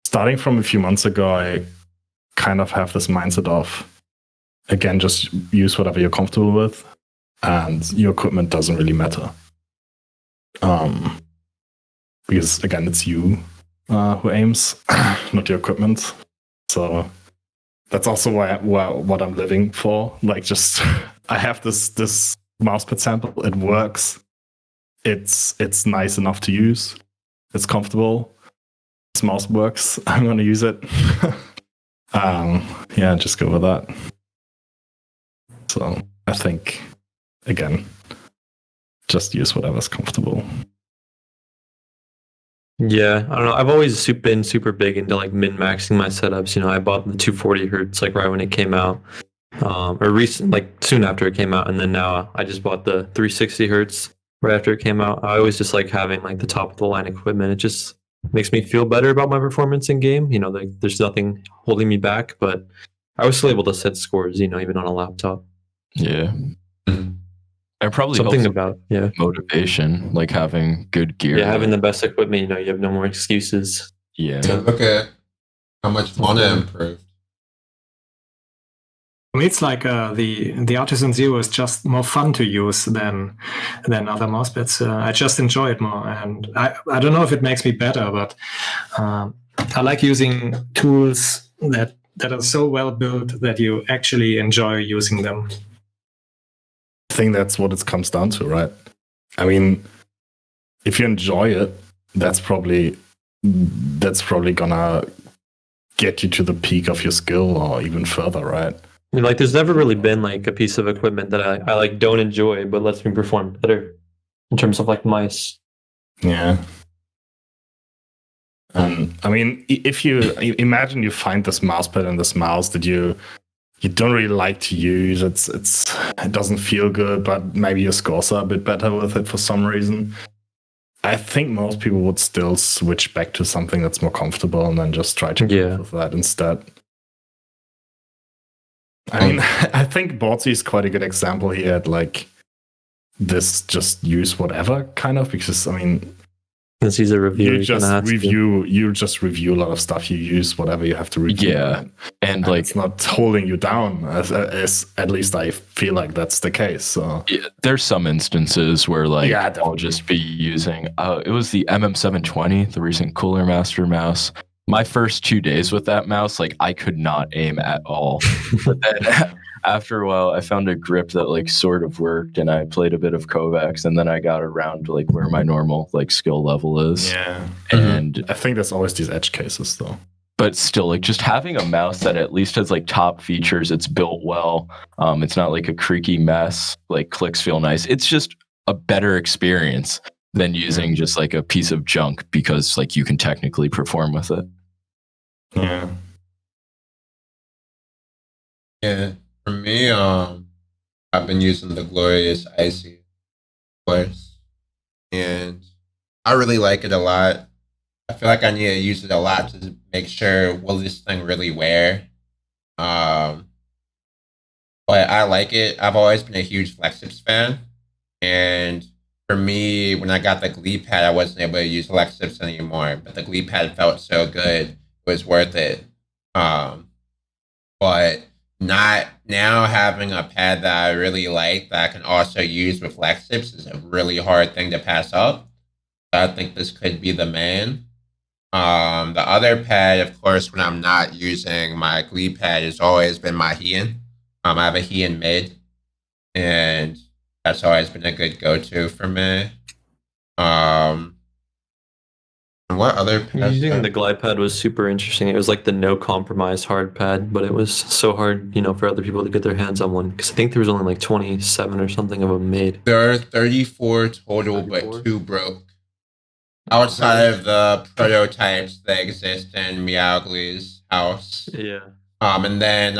starting from a few months ago, I kind of have this mindset of, again, just use whatever you're comfortable with, and your equipment doesn't really matter. Because, again, it's you who aims, not your equipment. So that's also what I'm living for. Like, just I have this mousepad sample. It works. It's nice enough to use. It's comfortable. This mouse works. I'm gonna use it. Yeah, just go with that. So I think, again, just use whatever's comfortable. Yeah, I don't know. I've always been super big into like min-maxing my setups. I bought the 240 hertz like right when it came out, or soon after it came out, and then now I just bought the 360 hertz right after it came out. I always just like having like the top of the line equipment. It just makes me feel better about my performance in game. Like there's nothing holding me back, but I was still able to set scores. Even on a laptop. Yeah. And probably Something helps about motivation, like having good gear. Yeah, having the best equipment. You have no more excuses. Yeah. So look at how much mana improved. For me, it's like the Artisan Zero is just more fun to use than other mousepads. I just enjoy it more, and I don't know if it makes me better, but I like using tools that are so well built that you actually enjoy using them. I think that's what it comes down to, right? I mean, if you enjoy it, that's probably gonna get you to the peak of your skill or even further, right? Like, there's never really been like a piece of equipment that I like don't enjoy, but lets me perform better in terms of like mice. Yeah. I mean, if you imagine you find this mousepad and this mouse that you don't really like to use, it doesn't feel good, but maybe your scores are a bit better with it for some reason. I think most people would still switch back to something that's more comfortable and then just try to Yeah. go with that instead. I mean, I think Boardzy is quite a good example here at like this just use whatever kind of, because I mean, Since he's a reviewer, you just review a lot of stuff. You use whatever you have to review. Yeah, and like it's not holding you down, as at least I feel like that's the case. So there's some instances where like Yeah, I'll definitely. just be using it was the MM720, the recent Cooler Master mouse. My first 2 days with that mouse, like I could not aim at all. But then after a while, I found a grip that like sort of worked, and I played a bit of Kovacs, and then I got around to like where my normal like skill level is. yeah, And I think there's always these edge cases though. but still, like just having a mouse that at least has like top features, it's built well. It's not like a creaky mess. Like clicks feel nice. It's just a better experience than using just like a piece of junk because like you can technically perform with it. Yeah. Yeah, for me, I've been using the glorious Icy, of course, and I really like it a lot. I feel like I need to use it a lot to make sure, will this thing really wear? But I like it. I've always been a huge FlexTips fan, and for me, when I got the Glee pad, I wasn't able to use FlexTips anymore, but the Glee pad felt so good, it was worth it. But not now having a pad that I really like that I can also use with FlexTips is a really hard thing to pass up. So I think this could be the man. The other pad, of course, when I'm not using my Glee pad, has always been my Heian. I have a Heian mid, and that's always been a good go-to for me. And what other pads? Using the glide pad was super interesting. It was like the no compromise hard pad, but it was so hard, for other people to get their hands on one because I think there was only like 27 or something of them made. There are 34 total, 34? but 2 broke. Outside of the prototypes that exist in Meowgly's house. Yeah. And then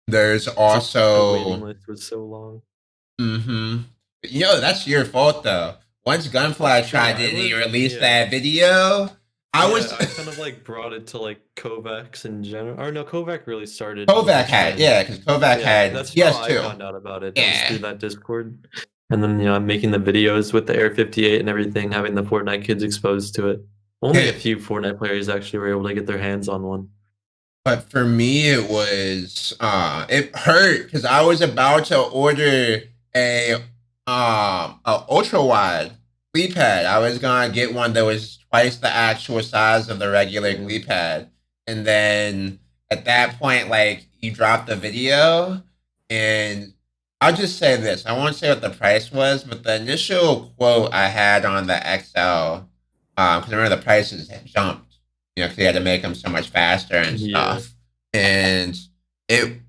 there's The also waiting list was so long. That's your fault though. Once Gunfly tried it and he released yeah. that video, I kind of like brought it to like Kovacs in general. Or no, Kovac really started. Kovac had, because Kovac had That's yes how too. I found out about it. Yeah. Through that Discord. And then I'm making the videos with the Air 58 and everything, having the Fortnite kids exposed to it. Only a few Fortnite players actually were able to get their hands on one. But for me, it was it hurt because I was about to order a ultra wide Glee pad. I was gonna get one that was twice the actual size of the regular Glee pad, and then at that point, like you dropped the video, and I'll just say this: I won't say what the price was, but the initial quote I had on the Accel, because I remember the prices had jumped, because they had to make them so much faster and stuff, and it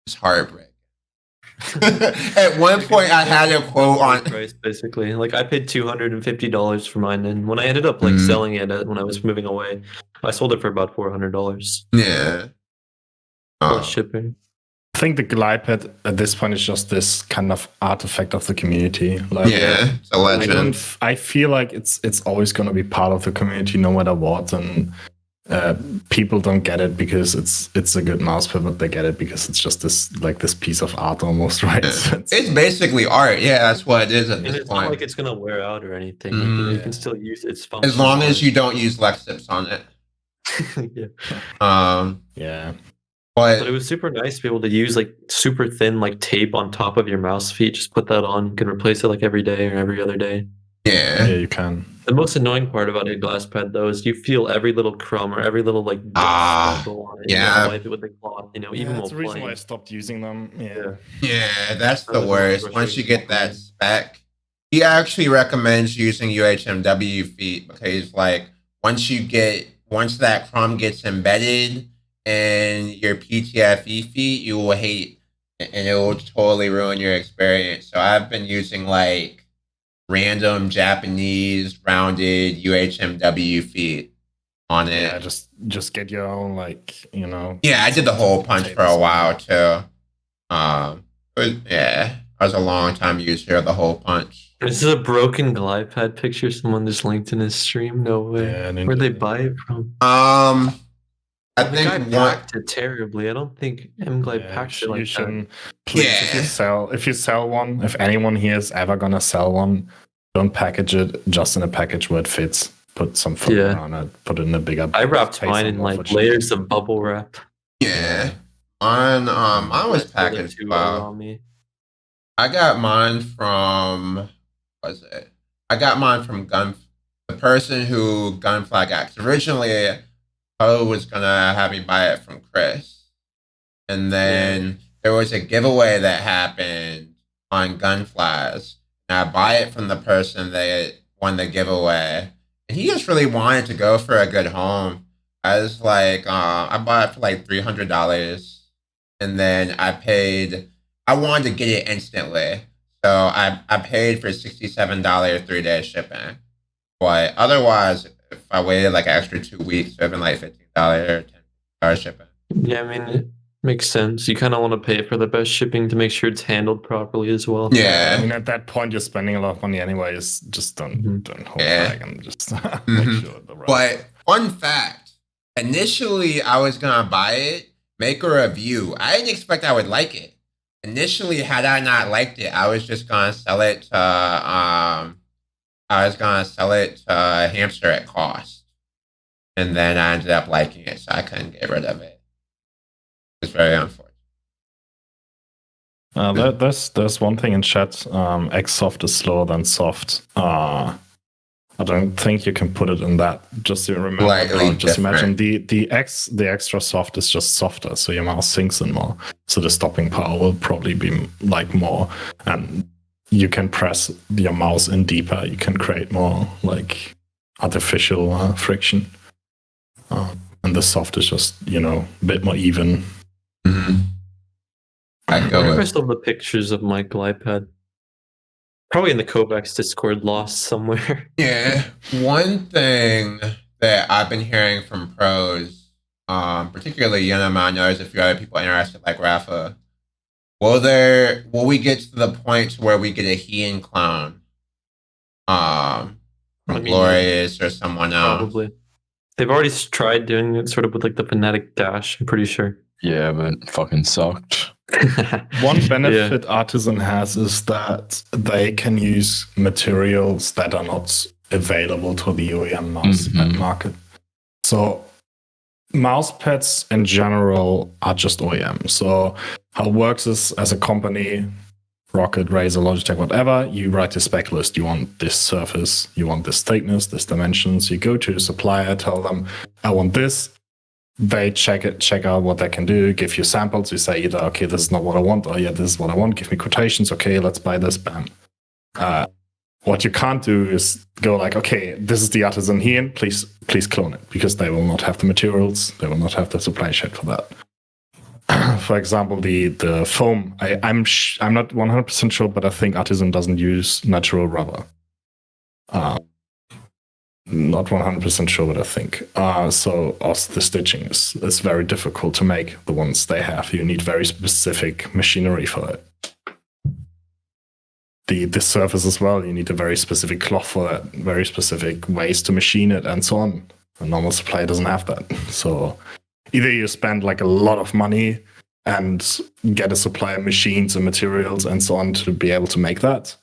was heartbreaking. At one point, I had a quote on price basically. Like I paid $250 for mine, and when I ended up like selling it when I was moving away, I sold it for about $400. Yeah. Plus shipping. I think the glide pad at this point is just this kind of artifact of the community. Like, it's a legend. I feel like it's always going to be part of the community no matter what, and people don't get it because it's a good mouse pad, but they get it because it's just this piece of art almost, right? Yeah. It's basically art. Yeah, that's what it is at this It's point. not like it's gonna wear out or anything. You can still use its function. As long as you don't use FlexTips on it. Yeah. Yeah. But it was super nice to be able to use like super thin like tape on top of your mouse feet. Just put that on. You can replace it like every day or every other day. yeah, You can. The most annoying part about a glass pad though is you feel every little crumb or every little like sprinkle on it. You yeah. gotta wipe it with a cloth, even That's while the reason playing. why I stopped using them. Yeah. yeah, that's the That was worst. really Once you get that frustrating. spec, he actually recommends using UHMW feet because like once that crumb gets embedded in your PTFE feet, you will hate it, and it will totally ruin your experience. So I've been using like random Japanese rounded UHMW feet on it. Yeah, just get your own Yeah, I did the hole punch for a while too. But yeah. I was a long time user of the hole punch. This is a broken glide pad picture someone just linked in his stream. No way. Yeah, Where'd they buy it from? I The think guy one. packed it terribly. I don't think M-Glide packed it like that. shouldn't. Please, Yeah. if you sell one, if anyone here is ever gonna sell one, don't package it just in a package where it fits. Put some foam Yeah. on it. Put it in a bigger. I wrapped space mine and in more like for layers shipping. of bubble wrap. Yeah. Mine was packaged well. on me. I got mine from I got mine from the person who Gunfly got. 'Cause originally, Poe was gonna have me buy it from Chris, and then there was a giveaway that happened on Gunflies, and I buy it from the person that won the giveaway, and he just really wanted to go for a good home. I was like, I bought it for like $300, and then I wanted to get it instantly. So I paid for $67 3-day shipping. But otherwise, if I waited like an extra 2 weeks, it would have been like $15 or $10 shipping. Yeah, I mean, it makes sense. You kind of want to pay for the best shipping to make sure it's handled properly as well. I Yeah. mean, at that point, you're spending a lot of money anyways. Just don't hold Yeah. back and just make Mhm. sure the right. But fun fact, initially I was going to buy it, make a review. I didn't expect I would like it. Initially, had I not liked it, I was just going to sell it to Hamster at cost. And then I ended up liking it, so I couldn't get rid of it. It's very unfortunate. There's one thing in chat. Xsoft is slower than soft. I don't think you can put it in that. Just to remember, Slightly just imagine different. the extra soft is just softer, so your mouse sinks in more. So the stopping power will probably be like more, and you can press your mouse in deeper. You can create more like artificial friction. And the soft is just a bit more even. Mm-hmm. I go I with still have the pictures of my glide pad. Probably in the Kovacs Discord lost somewhere. Yeah. One thing that I've been hearing from pros, particularly Yenama, I know there's a few other people interested like Rafa. Will we get to the point where we get a Heian clone? From Glorious or someone else? Probably. They've already tried doing it sort of with like the Fnatic Dash, I'm pretty sure. Yeah, but it fucking sucked. One benefit Artisan has is that they can use materials that are not available to the OEM mousepad market. So mousepads in general are just OEM. So how it works is, as a company, Rocket, Razer, Logitech, whatever, you write a spec list. You want this surface, you want this thickness, this dimensions. You go to the supplier, tell them, I want this. They check out what they can do, give you samples. You say either, okay, this is not what I want, or yeah, this is what I want. Give me quotations. Okay, let's buy this. Bam. What you can't do is go like, okay, this is the Artisan here. Please clone it, because they will not have the materials. They will not have the supply chain for that. For example, the foam. I'm not 100% sure, but I think Artisan doesn't use natural rubber. Not 100% sure what I think. So also the stitching is very difficult to make, the ones they have. You need very specific machinery for it. The surface as well, you need a very specific cloth for it, very specific ways to machine it, and so on. A normal supplier doesn't have that. So either you spend like a lot of money and get a supplier machines and materials and so on to be able to make that,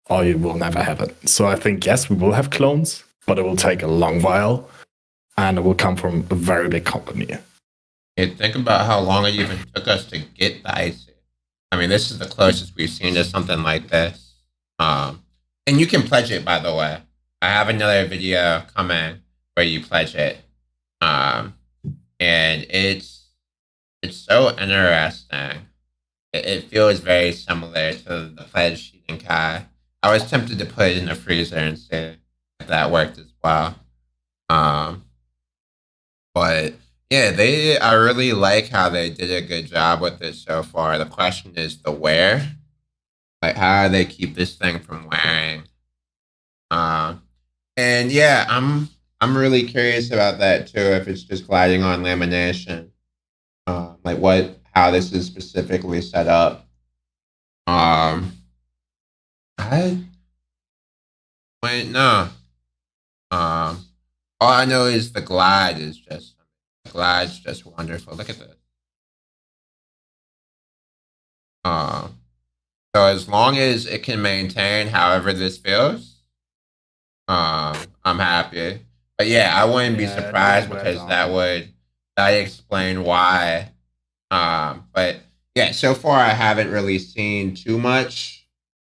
or you will never have it. So I think, yes, we will have clones, but it will take a long while, and it will come from a very big company. Yeah, think about how long it even took us to get the IC. I mean, this is the closest we've seen to something like this. And you can pledge it, by the way. I have another video coming where you pledge it. And it's so interesting. It feels very similar to the pledge sheet in Kai. I was tempted to put it in the freezer and see if that worked as well. But yeah, I really like how they did a good job with this so far. The question is the wear. Like, how do they keep this thing from wearing? And yeah, I'm really curious about that too, if it's just gliding on lamination. Like how this is specifically set up. Wait, no. All I know is the Glide's just wonderful. Look at this. So as long as it can maintain however this feels, I'm happy. But yeah, I wouldn't be surprised because that explain why. But yeah, so far I haven't really seen too much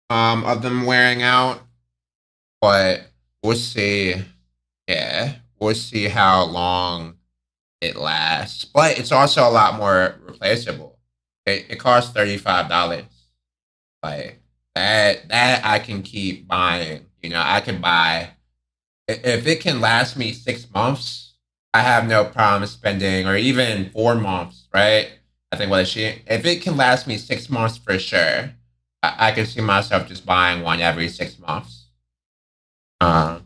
of them wearing out. But we'll see. Yeah, we'll see how long it lasts. But it's also a lot more replaceable. It costs $35. Like that I can keep buying. You know, I can buy if it can last me 6 months, I have no problem spending, or even 4 months, right? I think if it can last me 6 months for sure, I can see myself just buying one every 6 months. I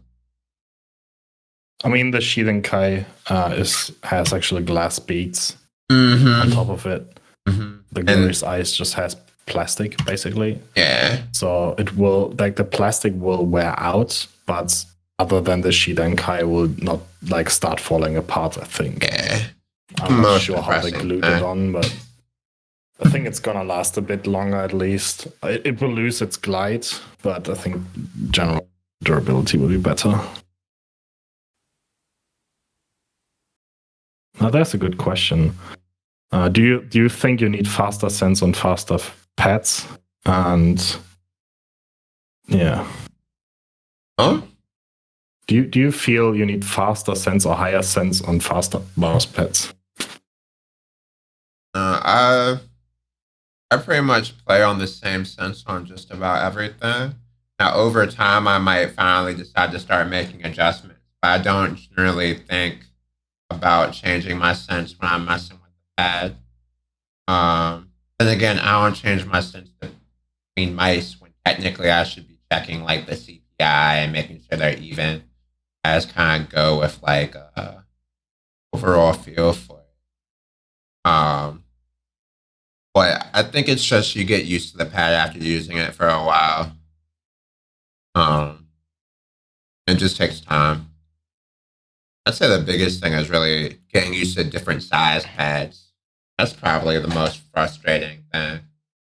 mean, the Shidenkai has actually glass beads on top of it. Mm-hmm. The Glorious Ice just has plastic, basically. Yeah. So it will, like, the plastic will wear out, but other than the Shidenkai will not, like, start falling apart, I think. Yeah. I'm not sure how they glued it on, but I think it's gonna last a bit longer at least. It will lose its glide, but I think general durability will be better. Now that's a good question. Do you think you need faster sense on faster pads? And yeah. Huh? Do you feel you need faster sense or higher sense on faster mouse pads? I pretty much play on the same sense on just about everything. Now, over time, I might finally decide to start making adjustments. But I don't really think about changing my sense when I'm messing with the pad. And again, I don't change my sense between mice when technically I should be checking like the CPI and making sure they're even. I just kind of go with like a overall feel for it. But I think it's just you get used to the pad after using it for a while. It just takes time. I'd say the biggest thing is really getting used to different size pads. That's probably the most frustrating thing.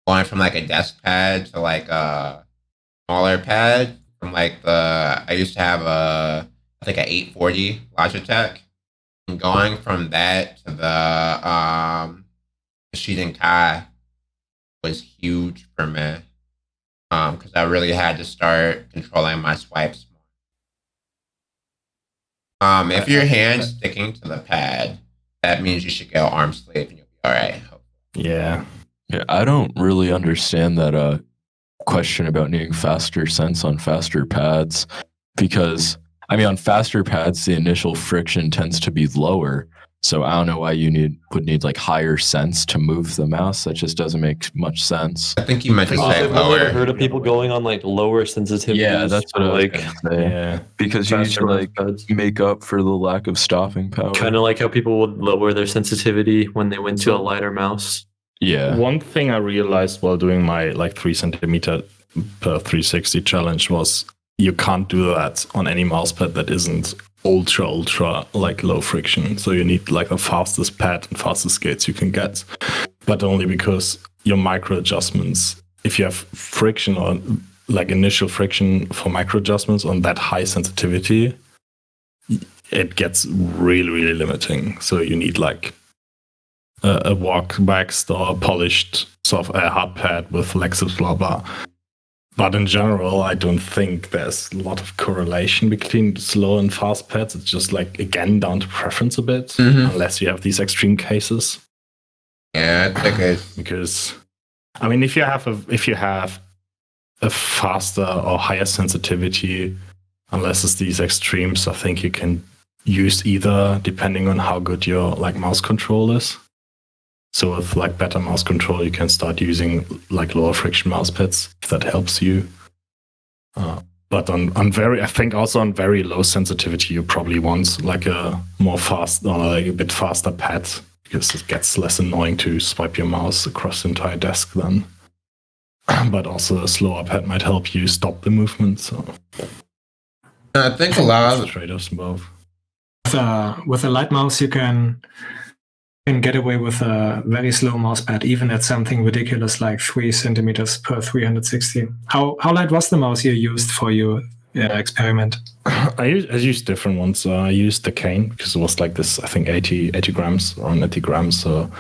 Going from like a desk pad to like a smaller pad. From like I used to have a 840 Logitech. And going from that to the Shidenkai was huge for me. Because I really had to start controlling my swipes more. If your hand's sticking to the pad, that means you should go arm sleeve and you'll be all right. Yeah. Yeah, I don't really understand that question about needing faster sense on faster pads, because I mean, on faster pads, the initial friction tends to be lower. So I don't know why you would need like higher sense to move the mouse. That just doesn't make much sense. I think you meant to say I've never lower. heard of people going on like lower sensitivities. Yeah, that's what I was gonna say. Yeah. Because you need to like make up for the lack of stopping power. Kind of like how people would lower their sensitivity when they went to a lighter mouse. Yeah. One thing I realized while doing my like 3 centimeter per 360 challenge was you can't do that on any mousepad that isn't ultra like low friction. So you need like the fastest pad and fastest gates you can get, but only because your micro adjustments, if you have friction or like initial friction for micro adjustments on that high sensitivity, it gets really limiting. So you need like a waxed or polished sort of a hard pad with Lexus blah blah. But in general, I don't think there's a lot of correlation between slow and fast pads. It's just like, again, down to preference a bit, unless you have these extreme cases. Yeah, I think it. Because, I mean, if you have a faster or higher sensitivity, unless it's these extremes, I think you can use either depending on how good your like mouse control is. So with like better mouse control, you can start using like lower friction mouse pads if that helps you. But I think also on very low sensitivity, you probably want like a more fast or like a bit faster pad, because it gets less annoying to swipe your mouse across the entire desk then. but also a slower pad might help you stop the movement. So I think a lot of trade-offs in both. With a light mouse, you can get away with a very slow mouse pad, even at something ridiculous like 3 centimeters per 360. How light was the mouse you used for your experiment? I used different ones. I used the cane because it was like this, I think 80 grams, around 80 grams. So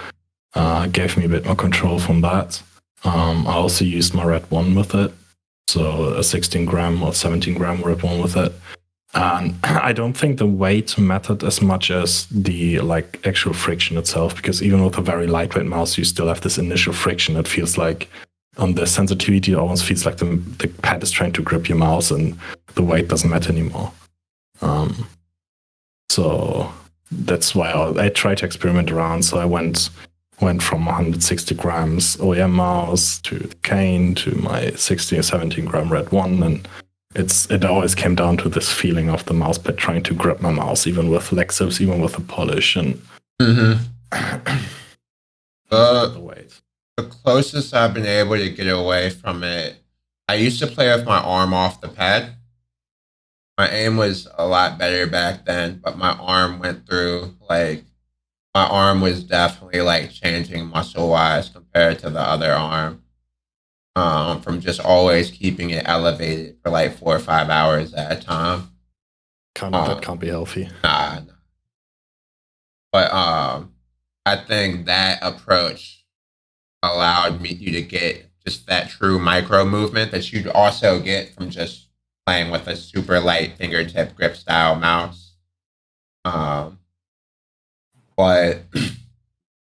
it gave me a bit more control from that. I also used my Red One with it. So a 16 gram or 17 gram Red One with it. And I don't think the weight mattered as much as the like actual friction itself, because even with a very lightweight mouse, you still have this initial friction. It feels like on the sensitivity, it almost feels like the pad is trying to grip your mouse, and the weight doesn't matter anymore. So that's why I tried to experiment around. So I went from 160 grams OEM mouse to the cane to my 16 or 17 gram Red One, and it always came down to this feeling of the mouse pad trying to grip my mouse, even with Lexus, even with the polish, and the weight. The closest I've been able to get away from it, I used to play with my arm off the pad. My aim was a lot better back then, but my arm went through, like, my arm was definitely, like, changing muscle-wise compared to the other arm. From just always keeping it elevated for, like, 4 or 5 hours at a time. That can't be healthy. Nah. But I think that approach allowed you to get just that true micro movement that you'd also get from just playing with a super light fingertip grip style mouse. But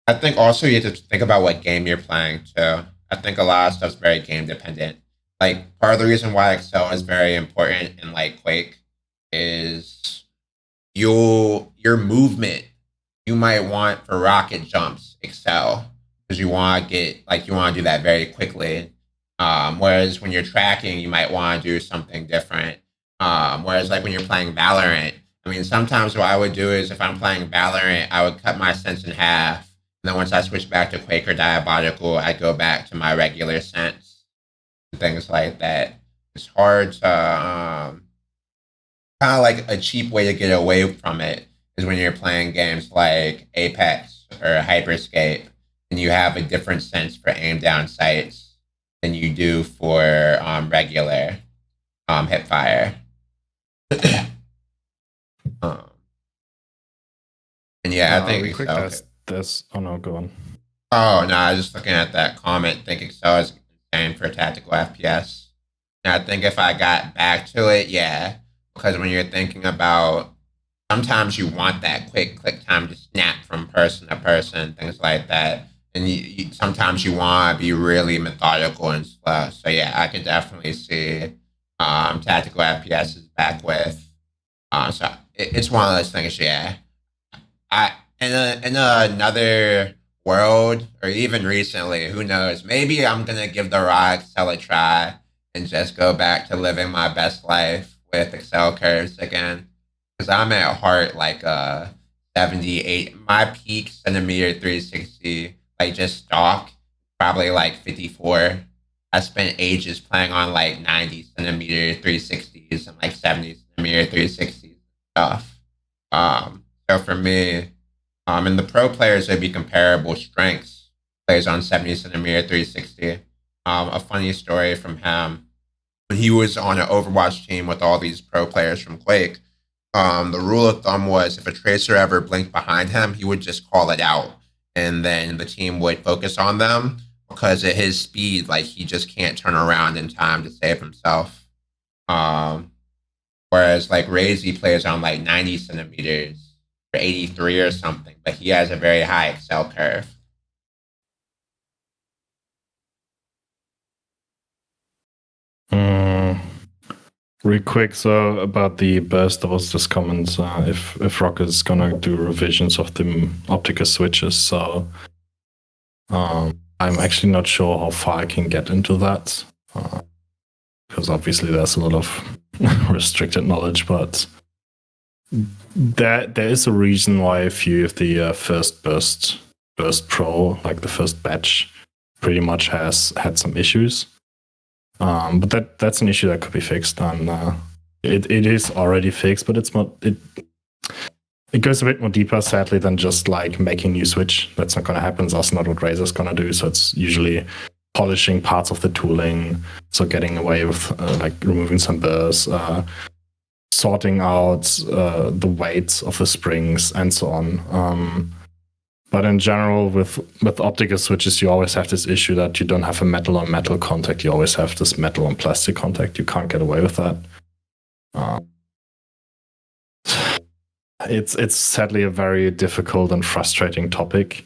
I think also you have to think about what game you're playing too. I think a lot of stuff's very game dependent. Like, part of the reason why Accel is very important in like Quake is your movement you might want for rocket jumps Accel, because you want to do that very quickly. Whereas when you're tracking, you might want to do something different. Whereas like when you're playing Valorant, I mean, sometimes what I would do is if I'm playing Valorant, I would cut my sense in half. And then once I switch back to Quake or Diabolical, I go back to my regular sense and things like that. It's hard to kind of like a cheap way to get away from it is when you're playing games like Apex or Hyperscape, and you have a different sense for aim down sights than you do for regular hip fire. And yeah, I think there's oh no, go on. Oh no, I was just looking at that comment. I think Accel is insane for tactical FPS. And I think if I got back to it, yeah, because when you're thinking about, sometimes you want that quick click time to snap from person to person, things like that. And sometimes you want to be really methodical and slow. So yeah, I could definitely see tactical FPS is back with. So it's one of those things. Yeah, in another world, or even recently, who knows? Maybe I'm gonna give the raw Accel a try and just go back to living my best life with Accel curves again. Because I'm at heart like 78. My peak centimeter 360, like just stock, probably like 54. I spent ages playing on like 90 centimeter 360s and like 70 centimeter 360s stuff. So for me, and the pro players, they'd be comparable strengths. Plays on 70 centimeter 360. A funny story from him, when he was on an Overwatch team with all these pro players from Quake, the rule of thumb was if a tracer ever blinked behind him, he would just call it out, and then the team would focus on them, because at his speed, like, he just can't turn around in time to save himself. Whereas like Razy plays on like 90 centimeters or 83 or something, but he has a very high Accel curve. Real quick, so about the burst, there was this comment if Rocket is gonna do revisions of the optical switches. So I'm actually not sure how far I can get into that, because obviously there's a lot of restricted knowledge. But there is a reason why a few of the first Burst Pro, like the first batch, pretty much has had some issues. But that's an issue that could be fixed, and it is already fixed, but it's not it goes a bit more deeper, sadly, than just like making new switch. That's not going to happen. It's also not what Razer's going to do. So it's usually polishing parts of the tooling, so getting away with like removing some burrs, sorting out the weights of the springs, and so on. But in general, with optical switches, you always have this issue that you don't have a metal on metal contact. You always have this metal on plastic contact. You can't get away with that. It's sadly a very difficult and frustrating topic.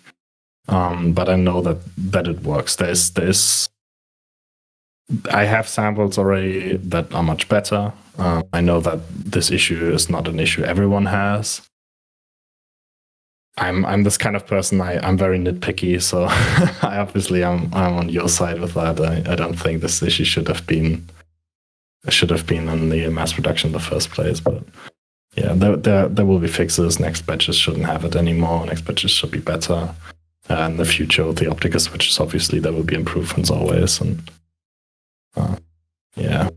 But I know that it works. I have samples already that are much better. I know that this issue is not an issue everyone has. I'm this kind of person. I'm very nitpicky, so I'm on your side with that. I don't think this issue should have been in the mass production in the first place. But yeah, there will be fixes. Next batches shouldn't have it anymore. Next batches should be better. In the future with the optical switches, obviously there will be improvements always. And yeah,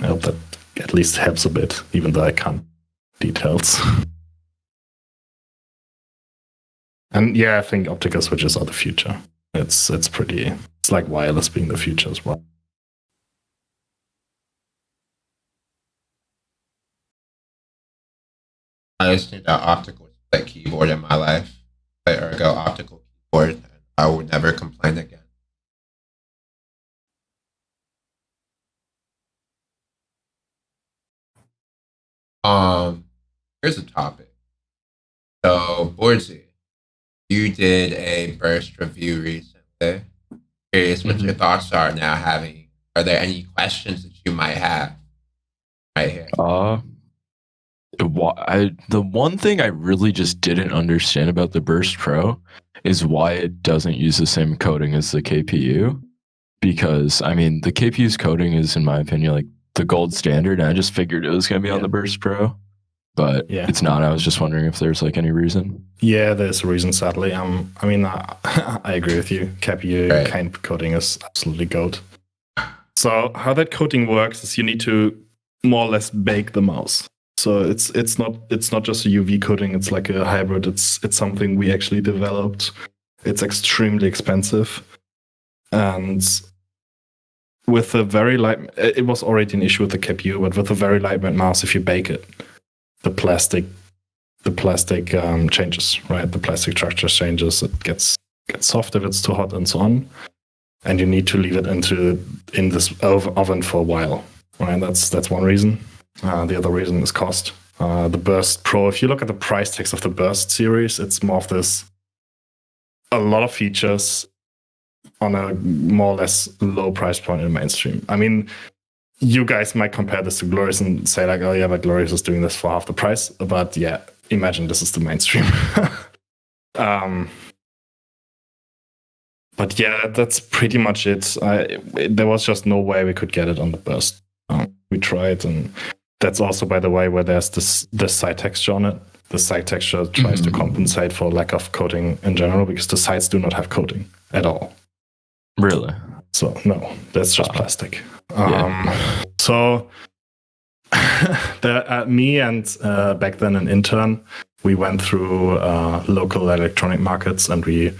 I hope that at least helps a bit, even though I can't details. And yeah, I think optical switches are the future. It's like wireless being the future as well. I just need an optical keyboard in my life. Play ergo optical keyboard, and I would never complain again. Here's a topic. So, Boardzy, you did a burst review recently. Curious what your thoughts are now having. Are there any questions that you might have right here? The one thing I really just didn't understand about the Burst Pro is why it doesn't use the same coding as the KPU. Because, I mean, the KPU's coding is, in my opinion, like the gold standard. And I just figured it was going to be on the Burst Pro. But it's not. I was just wondering if there's like any reason. Yeah, there's a reason, sadly. I agree with you. KPU kind of coding is absolutely gold. So how that coding works is you need to more or less bake the mouse. So it's not just a UV coating. It's like a hybrid. It's something we actually developed. It's extremely expensive, and with a very light, it was already an issue with the KPU, but with a very lightweight mouse, if you bake it, the plastic changes, right? The plastic structure changes. It gets soft if it's too hot, and so on. And you need to leave it in this oven for a while, right? That's one reason. The other reason is cost. The Burst Pro, if you look at the price tags of the Burst series, it's more of this, a lot of features on a more or less low price point in the mainstream. I mean, you guys might compare this to Glorious and say like, oh yeah, but Glorious is doing this for half the price. But yeah, imagine this is the mainstream. But yeah, that's pretty much it. There was just no way we could get it on the Burst. We tried, and that's also, by the way, where there's this side texture on it. The side texture tries to compensate for lack of coating in general, because the sides do not have coating at all. Really? So no, that's just plastic. So me and back then an intern, we went through local electronic markets, and we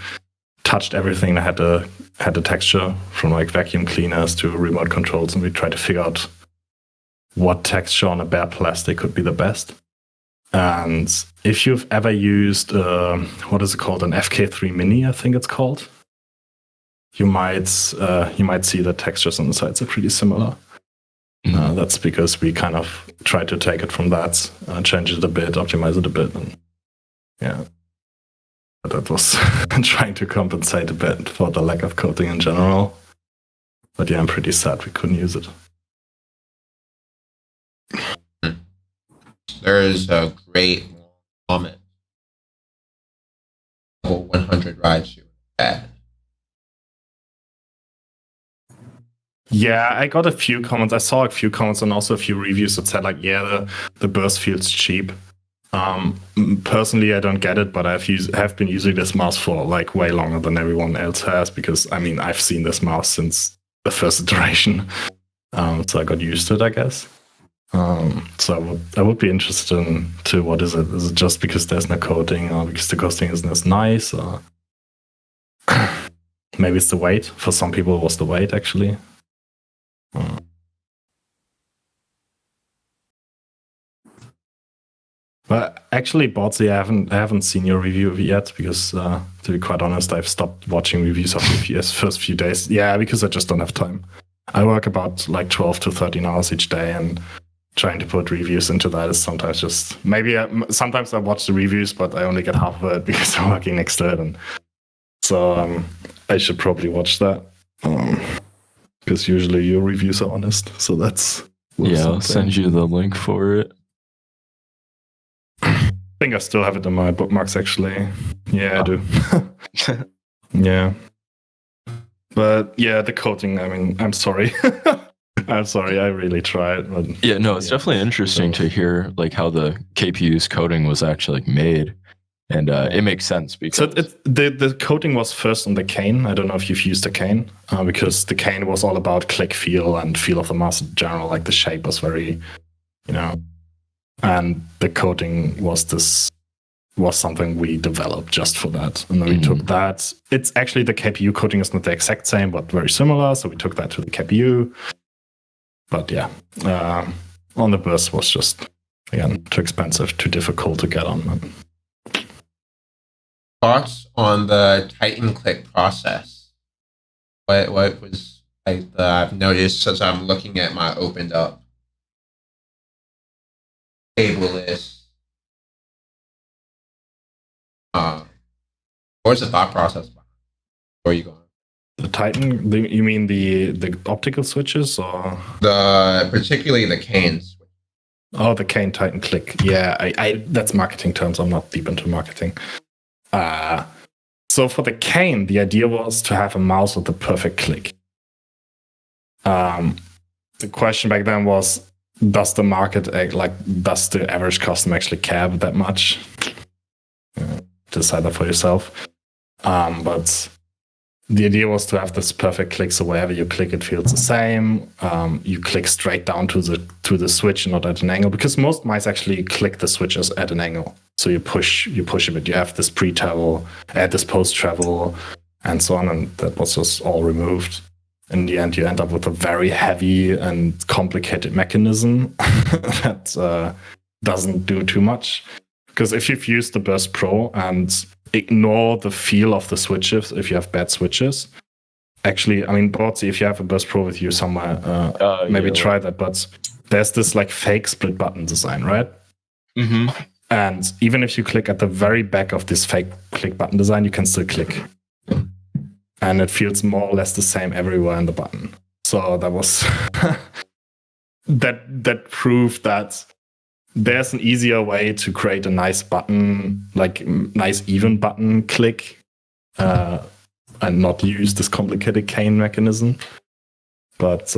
touched everything that had a texture, from like vacuum cleaners to remote controls, and we tried to figure out what texture on a bare plastic could be the best. And if you've ever used what is it called, an FK3 Mini, I think it's called, you might see the textures on the sides are pretty similar. That's because we kind of tried to take it from that, change it a bit, optimize it a bit, and yeah, but that was trying to compensate a bit for the lack of coating in general. But yeah, I'm pretty sad we couldn't use it. There is a great comment. 100 rides you bad. Yeah, I got a few comments. I saw a few comments and also a few reviews that said like, yeah, the burst feels cheap. Personally, I don't get it, but have been using this mouse for like way longer than everyone else has, because I mean, I've seen this mouse since the first iteration. So I got used to it, I guess. So I would be interested in to what is it? Is it just because there's no coding, or because the coding isn't as nice, or maybe it's the weight? For some people, it was the weight actually. But actually, Boardzy, I haven't seen your review of it yet because, to be quite honest, I've stopped watching reviews of the first few days. Yeah, because I just don't have time. I work about like 12 to 13 hours each day, and trying to put reviews into that is sometimes just sometimes I watch the reviews, but I only get half of it because I'm working next to it, and so I should probably watch that because usually your reviews are honest. So that's I'll send you the link for it. I think I still have it in my bookmarks, actually. Yeah, I do. Yeah. But yeah, the coding, I mean, I'm sorry. I'm sorry, I really tried. But yeah, no, it's definitely interesting to hear like how the KPU's coding was actually like, made. And it makes sense because so the coding was first on the cane. I don't know if you've used the cane, because the cane was all about click feel and feel of the mouse in general. Like the shape was very, and the coding was something we developed just for that. And then we took that. It's actually the KPU coding is not the exact same, but very similar. So we took that to the KPU. But yeah, on the burst was just, again, too expensive, too difficult to get on. Thoughts on the Titan click process? What was like I've noticed as I'm looking at my opened up table list. What's the thought process? Where are you going? The Titan? You mean the optical switches, or particularly the canes? Oh, the cane Titan click. Yeah, I that's marketing terms. I'm not deep into marketing. So for the cane, the idea was to have a mouse with the perfect click. The question back then was, does the market does the average customer actually care that much? Decide that for yourself. But the idea was to have this perfect click, so wherever you click, it feels the same. You click straight down to the switch, not at an angle, because most mice actually click the switches at an angle. So you push a bit. You have this pre-travel, this post-travel, and so on, and that was just all removed. In the end, you end up with a very heavy and complicated mechanism that doesn't do too much. Because if you've used the Burst Pro and ignore the feel of the switches, if you have bad switches, actually, I mean, Boardzy, if you have a Burst Pro with you somewhere, maybe try that. But there's this like fake split button design, right? Mm-hmm. And even if you click at the very back of this fake click button design, you can still click. And it feels more or less the same everywhere in the button. So that was that proved that there's an easier way to create a nice button, like nice even button click, and not use this complicated cane mechanism. But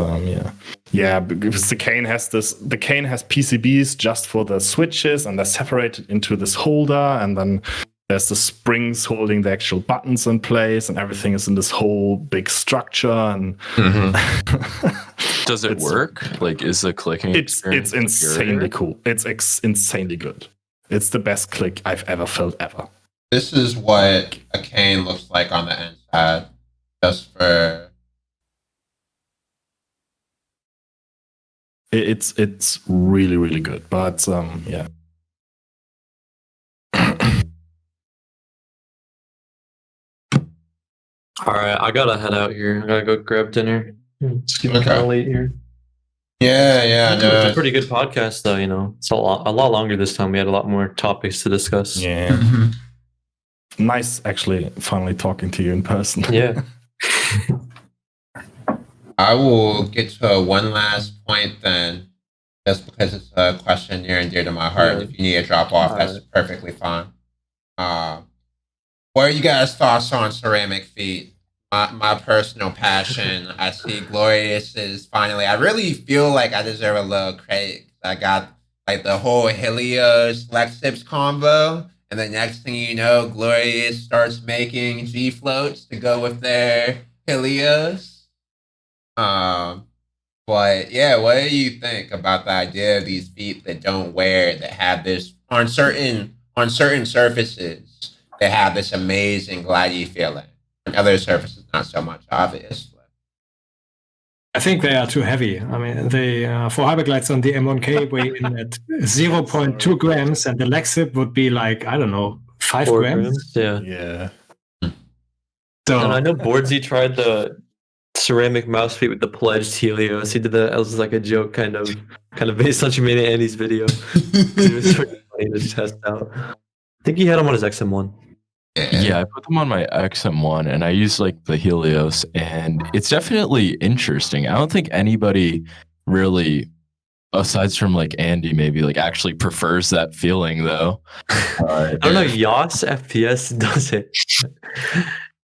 yeah, because the cane has PCBs just for the switches, and they're separated into this holder, and then there's the springs holding the actual buttons in place, and everything is in this whole big structure. And does it work? Like, is the clicking? It's insanely cool. It's insanely good. It's the best click I've ever felt ever. This is what a cane looks like on the inside, just for. It's really, really good. But yeah. All right, I gotta head out here. I gotta go grab dinner. It's getting kind of late here. Yeah. No, It's a pretty good podcast, though. It's a lot longer this time. We had a lot more topics to discuss. Yeah. Nice, actually, finally talking to you in person. Yeah. I will get to one last point then, just because it's a question near and dear to my heart. Yeah. If you need to drop off, that's perfectly fine. What are you guys' thoughts on ceramic feet? My personal passion. I see Glorious is finally. I really feel like I deserve a little credit. I got like the whole Helios Lexips combo, and the next thing you know, Glorious starts making G floats to go with their Helios. But yeah, what do you think about the idea of these feet that don't wear, that have this on certain surfaces, they have this amazing glidey feeling. On other surfaces, not so much, obviously. I think they are too heavy. I mean, they for Hyperglides on the M1K weigh in at 0.2 grams, and the leg zip would be like, I don't know, 5 4 grams. Yeah. Yeah. And I So know Boardzy tried the ceramic mouse feet with the pledged Helios. He did that as like a joke, kind of based on Shimane Andy's video. It was pretty funny to test out. I think he had them on his XM1. Yeah, I put them on my XM1 and I use like the Helios, and it's definitely interesting. I don't think anybody really, aside from like Andy, maybe like actually prefers that feeling though. I don't know, Yas FPS does it.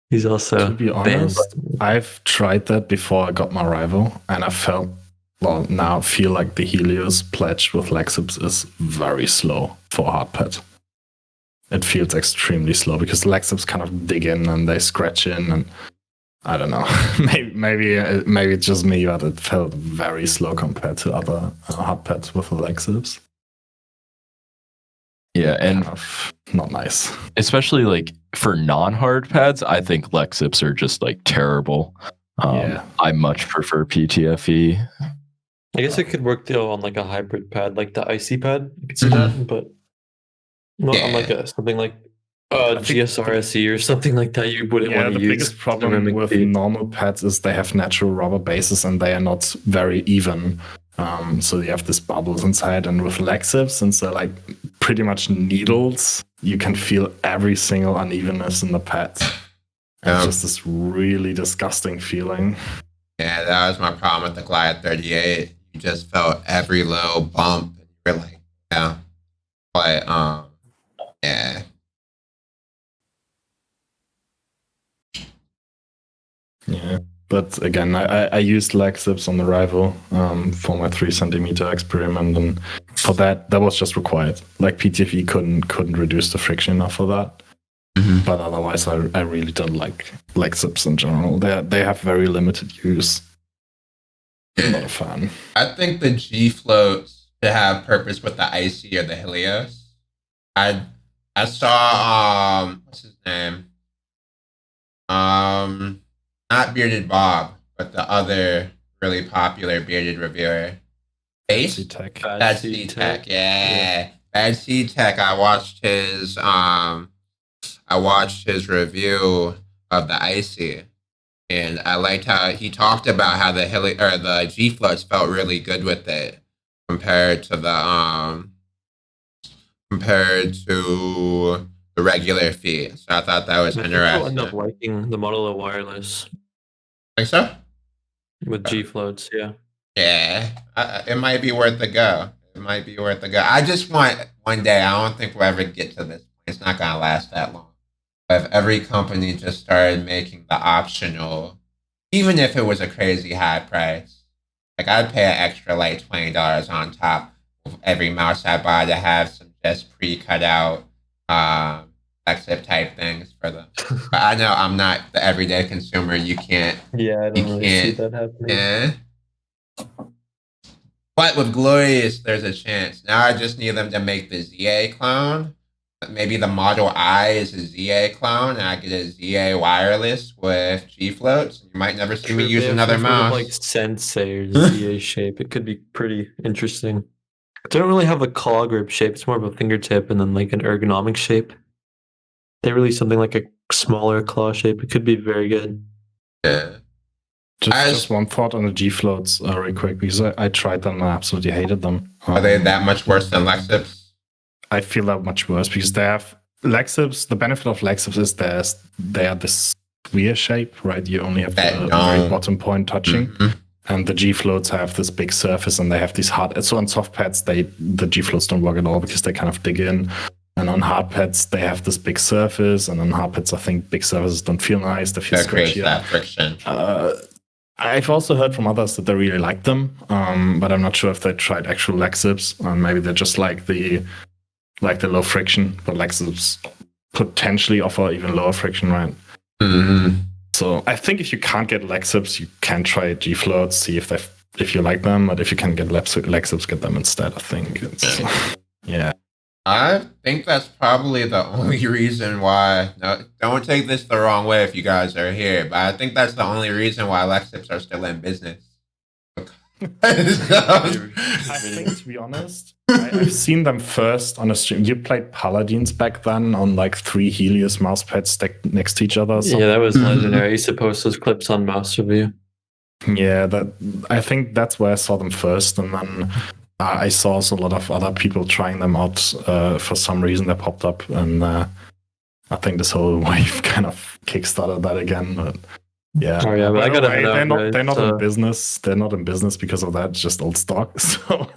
He's also To be honest, I've tried that before I got my rival, and I feel like the Helios pledged with leg zips is very slow for a hard pad. It feels extremely slow because the leg zips kind of dig in and they scratch in, and I don't know. maybe it's just me, but it felt very slow compared to other hard pads with the leg zips. Yeah, and Kind of not nice. especially like for non-hard pads, I think leg zips are just like terrible. Yeah. I much prefer PTFE. I guess it could work though on like a hybrid pad, like the icy pad. You could see that, but not on like something like GSRSE or something like that. You wouldn't want to use. The biggest problem ceramic with feet. normal pads is they have natural rubber bases and they are not very even. So you have these bubbles inside, and with leg zips, since they're like pretty much needles, you can feel every single unevenness in the pads. It's just this really disgusting feeling. Yeah, that was my problem with the Glide 38. You just felt every little bump, and you were like, yeah. But yeah. Yeah, but again, I used leg zips on the rival for my 3 centimeter experiment, and for that was just required. Like PTFE couldn't reduce the friction enough for that. Mm-hmm. But otherwise, I really don't like leg zips in general. They have very limited use. I'm not a fan. I think the G floats to have purpose with the icy or the Helios. I saw what's his name? Not Bearded Bob, but the other really popular bearded reviewer. Ace? C-Tech. Bad C-Tech, yeah. Bad C-Tech. I watched his review of the icy, and I liked how he talked about how the G floats felt really good with it compared to the regular feet. So I thought that was I think interesting. I'll end up liking the Model O wireless Think so? with G floats. Yeah. Yeah, it might be worth a go. I just want one day. I don't think we'll ever get to this point. It's not gonna last that long. But if every company just started making the optional, even if it was a crazy high price, like I'd pay an extra like $20 on top of every mouse I buy to have some just pre-cut out exit type things for them. But I know I'm not the everyday consumer. You can't. Yeah, I don't really see can't- that happening. Yeah. But with Glorious, there's a chance. Now I just need them to make the ZA clone. Maybe the Model I is a ZA clone, and I get a ZA wireless with G floats. You might never see me use They have another some sort of, mouse. like Sensei or ZA shape. It could be pretty interesting. They don't really have a claw grip shape. It's more of a fingertip and then like an ergonomic shape. They release something like a smaller claw shape. It could be very good. Yeah. Just one thought on the G floats, real quick, because I tried them and I absolutely hated them. Are they that much worse than Lexips? I feel that much worse because they have leg zips. The benefit of leg zips is they are this square shape, right? You only have the very bottom point touching. Mm-hmm. And the G floats have this big surface and they have these hard. So on soft pads, the G floats don't work at all because they kind of dig in. And on hard pads, they have this big surface. And on hard pads, I think big surfaces don't feel nice. They feel That creates squishy. that friction. I've also heard from others that they really like them, but I'm not sure if they tried actual leg zips. Maybe they just like the low friction, but leg zips potentially offer even lower friction, right? Mm-hmm. So I think if you can't get leg zips, you can try G-floats, see if you like them. But if you can get leg zips, get them instead. I think it's yeah. I think that's probably the only reason why. No, don't take this the wrong way if you guys are here, but I think that's the only reason why Lexips are still in business. I think, to be honest, I've seen them first on a stream. You played Paladins back then on like 3 Helios mousepads stacked next to each other. Yeah, that was legendary. I used to post those clips on Mouse Review. Yeah, I think that's where I saw them first, and then I saw also a lot of other people trying them out. For some reason, they popped up, and I think this whole wave kind of kickstarted that again. But yeah, oh yeah, but I gotta head out, they're not in business. They're not in business because of that. It's just old stock. So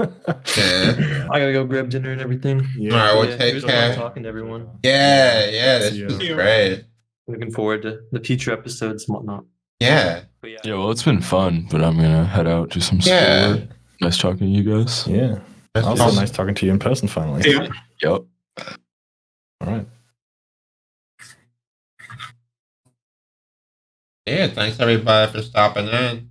Yeah. I gotta go grab dinner and everything. yeah. All right, well, Yeah, take it was fun care. talking to everyone. Yeah, this was great. Looking forward to the future episodes and whatnot. Yeah. But yeah. Yeah, well, it's been fun, but I'm gonna head out, do some Yeah. schoolwork. Nice talking to you guys. Yeah. That's Also awesome. nice talking to you in person finally. Yeah. Yep. All right. Yeah, thanks everybody for stopping in.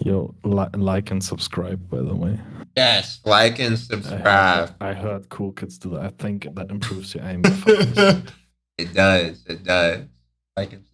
Yo, like and subscribe, by the way. Yes, like and subscribe. I heard cool kids do that. I think that improves your aim by 5%. It does. Like and